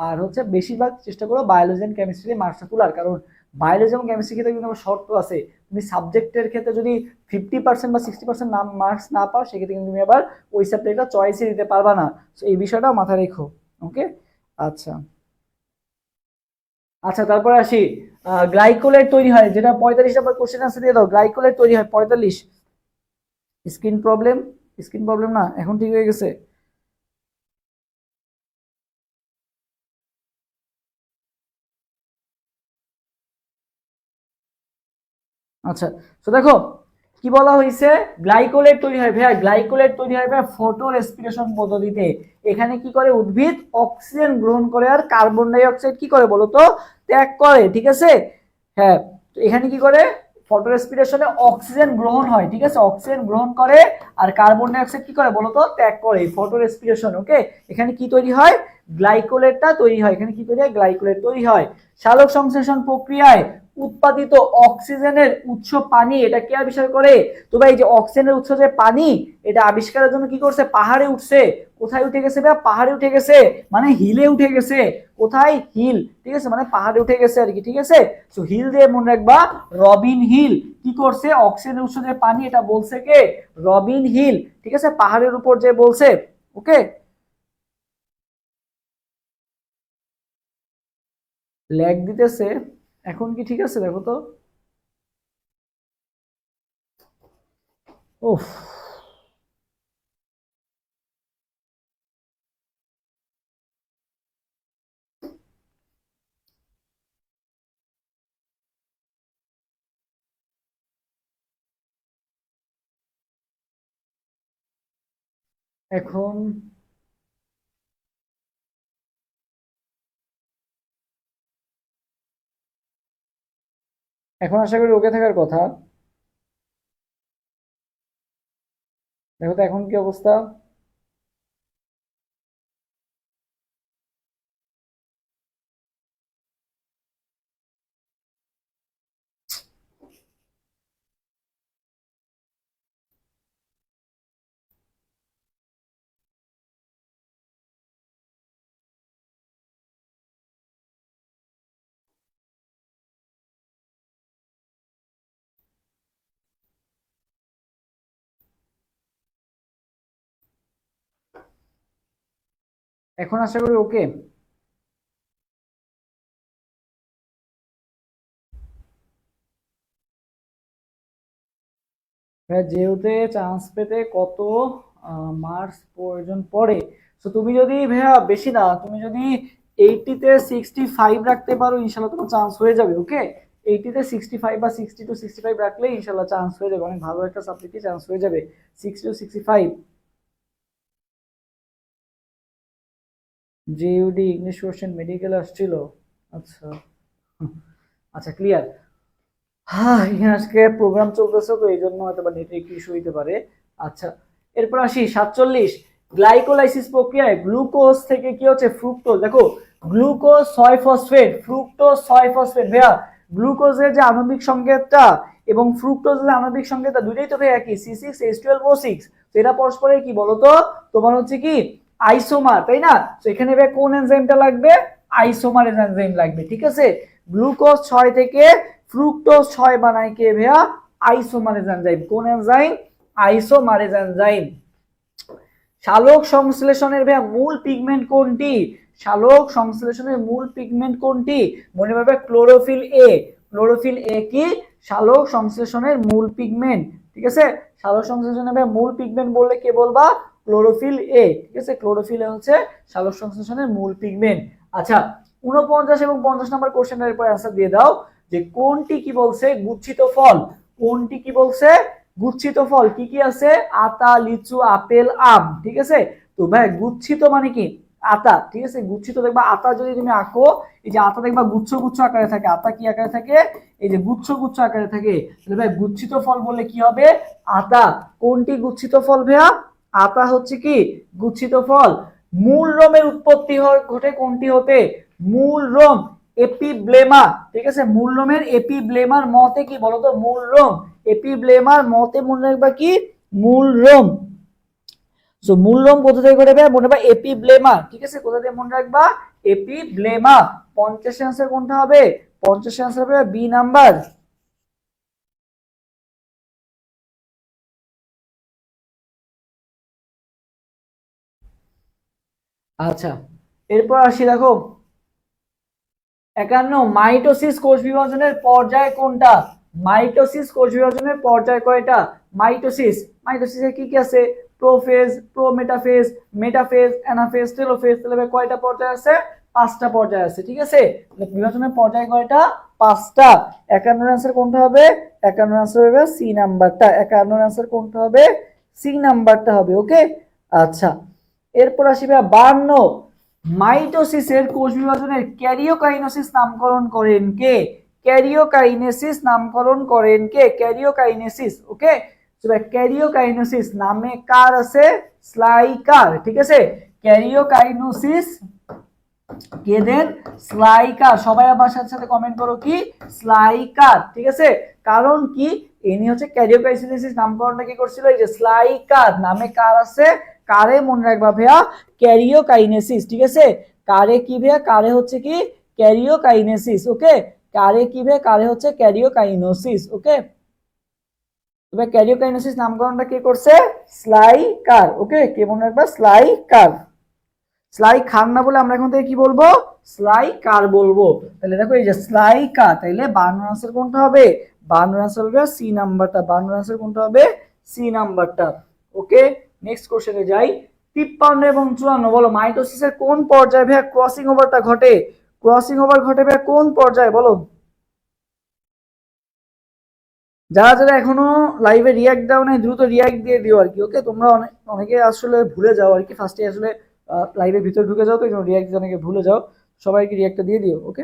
আর হচ্ছে বেশিরভাগ চেষ্টা করো বায়োলজি এন্ড কেমিস্ট্রি মার্কসটা তোলার, কারণ বায়োলজি এবং কেমিস্ট্রি ক্ষেত্রে কিন্তু আমার শর্ত আছে। তুমি সাবজেক্টের ক্ষেত্রে যদি 50% বা 60% নাম মার্কস না পাও, সেক্ষেত্রে কিন্তু তুমি আবার ওই সাবজেক্টটা চয়েসে দিতে পারবা না। তো এই বিষয়টাও মাথায় রেখো। ওকে, আচ্ছা। আচ্ছা, তারপরে আসি। গ্লাইকোলেট তৈরি হয়, যেটা 45 নম্বর কোশ্চেন আনসার দিয়ে দাও। গ্লাইকোলেট তৈরি হয় 45। Screen problem? স্ক্রিন প্রবলেম না, এখন ঠিক হয়ে গেছে। আচ্ছা, তো দেখো কি বলা হয়েছে, গ্লাইকোলেট তৈরি হয় ভাইয়া, গ্লাইকোলেট তৈরি হয় ভাইয়া ফটো রেসপিরেশন পদ্ধতিতে। এখানে কি করে, উদ্ভিদ অক্সিজেন গ্রহণ করে আর কার্বন ডাই অক্সাইড কি করে বলতো, ত্যাগ করে। ঠিক আছে, হ্যাঁ। তো এখানে কি করে, ফটো রেসপিরেশনে অক্সিজেন গ্রহণ হয়, ঠিক আছে, অক্সিজেন গ্রহণ করে আর কার্বন ডাই অক্সাইড কি করে বলতো, ত্যাগ করে, ফটো রেসপিরেশন। ওকে, এখানে কি তৈরি হয়, গ্লাইকোলেটটা তৈরি হয়। এখানে কি তৈরি হয়? গ্লাইকোলেট তৈরি হয়। সালোক সংশ্লেষণ প্রক্রিয়ায় উৎপাদিত অক্সিজেনের উৎস পানি, এটা কে আবিষ্কার করে? তো ভাই যে অক্সিজেনের উৎস যে পানি, এটা আবিষ্কারের জন্য কি করছে? পাহাড়ে উঠছে। কোথায় উঠে গেছে ভাই? পাহাড়ে উঠে গেছে, মানে হিলে উঠে গেছে। কোথায়? হিল, ঠিক আছে, মানে পাহাড়ে উঠে গেছে আর কি, ঠিক আছে। তো হিল দিয়ে মনে রাখবা, রবিন হিল কি করছে? অক্সিজেনের উৎস যে পানি, এটা বলছে কে? রবিন হিল, ঠিক আছে, পাহাড়ের উপর যে বলছে। ওকে, ল্যাগ দিতেছে এখন, কি ঠিক আছে? দেখো তো। উফ, এখন এখন আশা করি ওকে থাকার কথা। দেখো তো এখন কি অবস্থা। এখন আশা করি ওকে। যেহেতু চান্স পেতে কত মার্কস প্রয়োজন পড়ে, তো তুমি যদি ভাইয়া বেশি না, তুমি যদি 80-তে 65 রাখতে পারো, ইনশাল্লাহ তোমার চান্স হয়ে যাবে। ওকে, 80-তে 65 বা 60-65 রাখলে ইনশাল্লাহ চান্স হয়ে যাবে, অনেক ভালো একটা সাবজেক্টে চান্স হয়ে যাবে। 60-65। জিইউডি ইংলিশ কোশ্চেন মেডিকেল আসছিল। আচ্ছা, আচ্ছা, ক্লিয়ার। হ্যাঁ, এখানে আজকে প্রোগ্রাম চলতেছে, তো এই জন্য হয়তো বা নেটে একটু ইস্যু হইতে পারে। আচ্ছা, এরপর আসি 47। গ্লাইকোলাইসিস প্রক্রিয়ায় গ্লুকোজ থেকে কি হচ্ছে? ফ্রুক্টোজ। দেখো, গ্লুকোজ 6 ফসফেট, ফ্রুক্টোজ 6 ফসফেট। ভাইয়া গ্লুকোজের যে আণবিক সংকেতটা এবং ফ্রুক্টোজের আণবিক সংকেতটা দুইটাই তো ভাই একই, C6H12O6। তো এটা পরস্পরের কি বলতো? তোমার হচ্ছে কি আইসোমার, তাই না? তো এখানে ভাই কোন এনজাইমটা লাগবে? আইসোমার এনজাইম লাগবে, ঠিক আছে। গ্লুকোজ 6 থেকে ফ্রুক্টোজ 6 বানায় কে ভাইয়া? Isomerase enzyme. কোন এনজাইম? Isomerase enzyme. সালোক সংশ্লেষণের ভাইয়া মূল পিগমেন্ট কোনটি? সালোক সংশ্লেষণের মূল পিগমেন্ট কোনটি? মনে রাখবে ক্লোরোফিল এ। ক্লোরোফিল এ কি সালোক সংশ্লেষণের মূল পিগমেন্ট, ঠিক আছে। সালোক সংশ্লেষণের ভাইয়া মূল পিগমেন্ট বললে কে বলবা? ক্লোরোফিল এ, ঠিক আছে। ক্লোরোফিল এ হচ্ছে সালোক সংশ্লেষণের মূল পিগমেন্ট। আচ্ছা, 49 এবং 50 নম্বর কোশ্চেনের উপর অ্যান্সার দিয়ে দাও, যে কোনটি কি বলছে? গুচ্ছিত ফল। কোনটি কি বলছে? গুচ্ছিত ফল কি কি আছে? আতা, লিচু, আপেল, আম, ঠিক আছে। তো ভাই গুচ্ছিত মানে কি? আতা, ঠিক আছে। গুচ্ছিত দেখবা আতা যদি তুমি আঁকো, এই যে আতা দেখবা গুচ্ছ গুচ্ছ আকারে থাকে। আতা কি আকারে থাকে? এই যে গুচ্ছ গুচ্ছ আকারে থাকে। তাহলে ভাই গুচ্ছিত ফল বললে কি হবে? আতা। কোনটি গুচ্ছিত ফল ভাইয়া? আতা হচ্ছে কি গুচ্ছিত ফল। মূল রোমের উৎপত্তি ঘটে কোনটি হতে? মূল রোম, এপিব্লেমা, ঠিক আছে। মূল রোমের এপিব্লেমার মতে কি বলতো? মূল রোম। এপিব্লেমার মতে মনে রাখবা কি? মূল রোম। সো মূল রোম কোথা থেকে ঘটে? মনে রাখবা এপিব্লেমা, ঠিক আছে। কোথা থেকে মনে রাখবা? এপিব্লেমা। 50 আনসার কোনটা হবে? 50 আনসার হবে বি নাম্বার। আচ্ছা, এরপর আসি, দেখো 51। মাইটোসিস কোষ বিভাজনের পর্যায় কোনটা? মাইটোসিস কোষ বিভাজনের পর্যায় কয়টা? মাইটোসিস, মাইটোসিসে কি কি আছে? Prophase, prometaphase, metaphase, anaphase, telophase. তাহলে কয়টা পর্যায় আছে? 5টা পর্যায় আছে, ঠিক আছে। বিভাজনের পর্যায় কয়টা? 5টা। 51 আনসার কোনটা হবে? 51 আনসার হবে সি নাম্বারটা। 51 আনসার কোনটা হবে? সি নাম্বারটা হবে। ওকে, আচ্ছা, এরপর আসিবে 52। মাইটোসিসের কোষ বিভাজনের ক্যারিওকাইনেসিস নামকরণ করেন কে? ক্যারিওকাইনেসিস নামকরণ করেন কে? ক্যারিওকাইনেসিস। ওকে, ক্যারিওকাইনেসিস নামে কার আছে? স্লাইকার, ঠিক আছে। ক্যারিওকাইনেসিস কেদের স্লাইকার, সবাই আমার সাথে কমেন্ট করো কি স্লাইকার, ঠিক আছে। কারণ কি ইনি হচ্ছে ক্যারিওকাইনেসিস নামকরণটা কি করছিল, এই যে স্লাইকার নামে কার আছে, কারে মনে রাখবা ভাইয়া ক্যারিওকাইনেসিস, ঠিক আছে। কারে কি ভাইয়া, কারে হচ্ছে কি ক্যারিওকাইনেসিস, ওকে। কারে কি ভাইয়া, কারে হচ্ছে ক্যারিওকাইনোসিস, ওকে। তবে ক্যারিওকাইনেসিস নামকরণটা কে করছে, স্লাইকার, ওকে। কে মনে রাখবা স্লাইকার। স্লাই খার না বলে আমরা এখন থেকে কি বলবো, স্লাই কার বলবো। তাহলে দেখো এই যে স্লাই কার, তাহলে 52 আনসার কোনটা হবে, 52 আনসার হবে সি নাম্বারটা, 52 আনসার কোনটা হবে সি নাম্বারটা, ওকে। নেক্সট কোশ্চেনে যাই। 53 এবং 54 বলো মাইটোসিসের কোন পর্যায়ে ভাইয়া ক্রসিং ওভারটা ঘটে, ক্রসিং ওভার ঘটে ভাইয়া কোন পর্যায়ে বলো। যারা যারা এখনো লাইভে রিয়াক্ট দাও নাই দ্রুত রিয়াক্ট দিয়ে দিও আর কি, ওকে। তোমরা অনেকে আসলে ভুলে যাও আর কি, ফার্স্টে আসলে লাইভের ভিতরে ঢুকে যাও, তো রিয়াক্ট দিতে অনেকে ভুলে যাও, সবাইকে রিয়াক্টটা দিয়ে দিও, ওকে।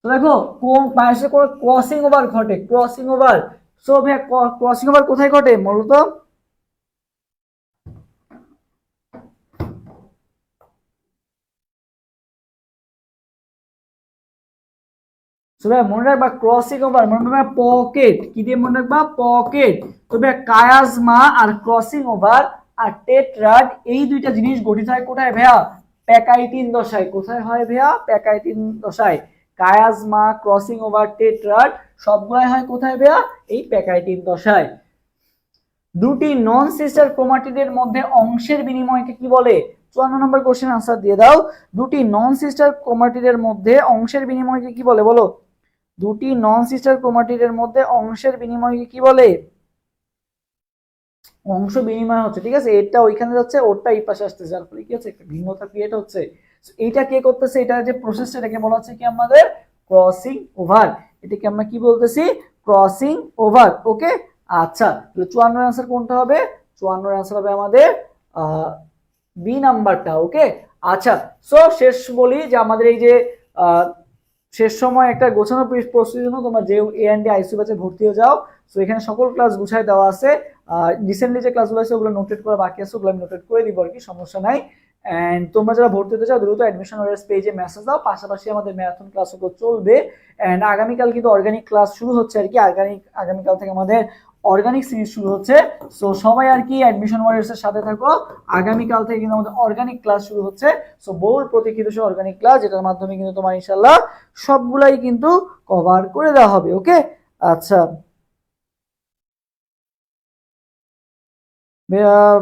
তো দেখো কোন বায়োসে কোন ক্রসিং ওভার ঘটে, ক্রসিং ওভার, সো ভাইয়া ক্রসিং ওভার কোথায় ঘটে মূলত, মনে রাখবা ক্রসিং ওভার মনে রাখবা পকেট, কি দিয়ে মনে রাখবা পকেট। তবে কায়াজমা আর ক্রসিং ওভার আর টেট্রাড এই দুইটা জিনিস গঠিত হয় কোথায় ভাইয়া, প্যাকাইটিন দশায়। কোথায় হয় ভাইয়া, প্যাকাইটিন দশায়। কায়াজমা, ক্রসিং ওভার, টেট্রাড সবগুলাই হয় কোথায় ভাইয়া, এই প্যাকাইটিন দশায়। দুটি নন সিস্টার ক্রোমাটিডের মধ্যে অংশের বিনিময়কে কি বলে, 54 নম্বর কোশ্চেন আনসার দিয়ে দাও। দুটি নন সিস্টার ক্রোমাটিডের মধ্যে অংশের বিনিময়কে কি বলে বলো, দুটি নন সিস্টার ক্রোমাটিডের মধ্যে অংশের বিনিময়কে কি বলে, অংশ বিনিময় হচ্ছে, ঠিক আছে। এটা ওইখানে যাচ্ছে, ওরটা এই পাশে আসতেছে, যার ফলে কি হচ্ছে একটা ভিন্নতা ক্রিয়েট হচ্ছে। এইটা কে করতেছে, এটা যে প্রসেসটা, এটাকে বলা হচ্ছে কি আমাদের ক্রসিং ওভার, এটাকে আমরা কি বলতেছি ক্রসিং ওভার, ওকে। আচ্ছা তাহলে 54 আনসার কোনটা হবে, 54 আনসার হবে আমাদের বি নাম্বারটা, ওকে। আচ্ছা সো শেষ বলি যে আমাদের এই যে শেষ সময় একটা গোছানো প্রস্তুতির জন্য তোমরা যে A&D আইসিইউ ব্যাচে ভর্তি হয়ে যাও। সো এখানে সকল ক্লাস গুছায় দেওয়া আছে, রিসেন্টলি যে ক্লাসগুলো আছে ওগুলো নোটেট করা বাকি আছে, ওগুলো আমি নোটেট করে দিব আর কি, সমস্যা নাই। এন্ড তোমরা যারা ভর্তি হতে চাও দ্রুত অ্যাডমিশন ওয়ারেস পেজে মেসেজ দাও, পাশাপাশি আমাদের ম্যারাথন ক্লাসও চলবে। এন্ড আগামীকাল কিন্তু অর্গানিক ক্লাস শুরু হচ্ছে আর কি, আগামীকাল থেকে আমাদের অর্গানিক সিরিজ শুরু হচ্ছে। সো সবাই আর কি অ্যাডমিশন ওয়ারিয়ার্স এর সাথে থাকো, আগামীকাল থেকে কিন্তু আমাদের অর্গানিক ক্লাস শুরু হচ্ছে। সো বহুল প্রতীক্ষিত সে অর্গানিক ক্লাস, যেটার মাধ্যমে কিন্তু তোমার ইনশাআল্লাহ সবগুলাই কিন্তু কভার করে দেওয়া হবে, ওকে। আচ্ছা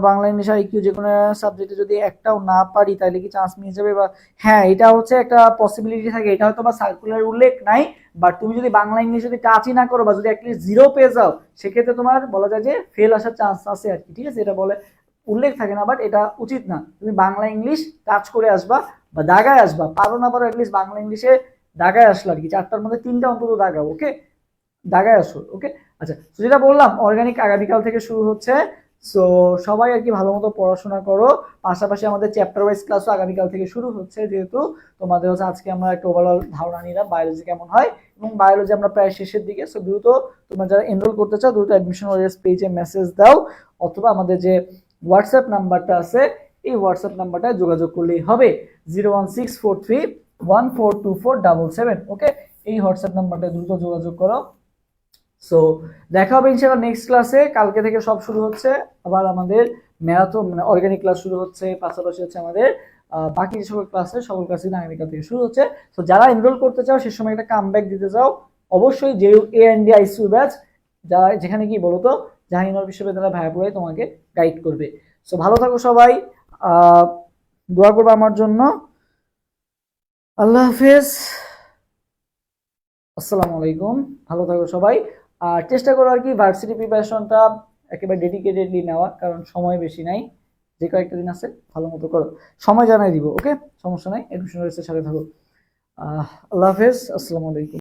বাংলা ইংলিশ আইকিউ যে কোনো সাবজেক্টে যদি একটাও না পারি তাহলে কি চান্স মিস যাবে, বা হ্যাঁ এটা হচ্ছে একটা পসিবিলিটি থাকে, এটা হয়তো বা সার্কুলার উল্লেখ নাই, বাট তুমি যদি বাংলা ইংলিশ যদি টাচই না করো বা যদি অ্যাটলিস্ট 0 পেয়ে যাও, সেক্ষেত্রে তোমার বলা যায় যে ফেল আসার চান্স আছে আর কি, ঠিক আছে। এটা বলে উল্লেখ থাকে না, বাট এটা উচিত না। তুমি বাংলা ইংলিশ টাচ করে আসবা বা দাগায় আসবা, পারো না পারো অ্যাটলিস্ট বাংলা ইংলিশে দাগায় আসলো আর কি, 4টার মধ্যে 3টা অন্তত দাগাও, ওকে, দাগায় আসো, ওকে। আচ্ছা তো যেটা বললাম অর্গানিক আগামীকাল থেকে শুরু হচ্ছে। সো সবাই আর কি ভালো মতো পড়াশোনা করো, পাশাপাশি আমাদের চ্যাপ্টার ওয়াইজ ক্লাসও আগামীকাল থেকে শুরু হচ্ছে, যেহেতু তোমাদের হচ্ছে আজকে আমরা একটা ওভারঅল ধারণা নিলাম বায়োলজি কেমন হয়, এবং বায়োলজি আমরা প্রায় শেষের দিকে। সো দ্রুত তোমরা যারা এনরোল করতে চাও দ্রুত অ্যাডমিশন ওয়ারিয়ার্স পেজে মেসেজ দাও, অথবা আমাদের যে হোয়াটসঅ্যাপ নাম্বারটা আছে এই হোয়াটসঅ্যাপ নাম্বারটায় যোগাযোগ করলেই হবে, 01643142477, ওকে। এই হোয়াটসঅ্যাপ নাম্বারটায় দ্রুত যোগাযোগ করো। সো দেখা হবে ইনশাআল্লাহ নেক্সট ক্লাসে, কালকে থেকে সব শুরু হচ্ছে আবার আমাদের ম্যারাথন মানে অর্গানিক ক্লাস শুরু হচ্ছে, পাশাপাশি হচ্ছে আমাদের বাকি যে সকল ক্লাস আছে সকল ক্লাসই আগামীকাল থেকে শুরু হচ্ছে। তো যারা এনরোল করতে চাও সে সময় একটা কামব্যাক দিতে চাও, অবশ্যই যে A&D আইসিইউ ব্যাচ যা যেখানে কি বলতো জাহাঙ্গীরনগর বিশ্ববিদ্যালয় ভাইয়াপুরাই তোমাকে গাইড করবে। সো ভালো থাকো সবাই, দোয়া করবো আমার জন্য। আল্লাহ হাফেজ, আসসালামু আলাইকুম, ভালো থাকো সবাই। আর চেষ্টা করো আর কি ভার্সিটি প্রিপারেশনটা একেবারে ডেডিকেটেডলি নেওয়া, কারণ সময় বেশি নাই, যে কয়েকটা দিন আছে ভালো মতো করো, সময় জানাই দিব, ওকে, সমস্যা নাই, এডমিশন সাথে থাকো। আল্লাহ হাফেজ, আসসালামু আলাইকুম।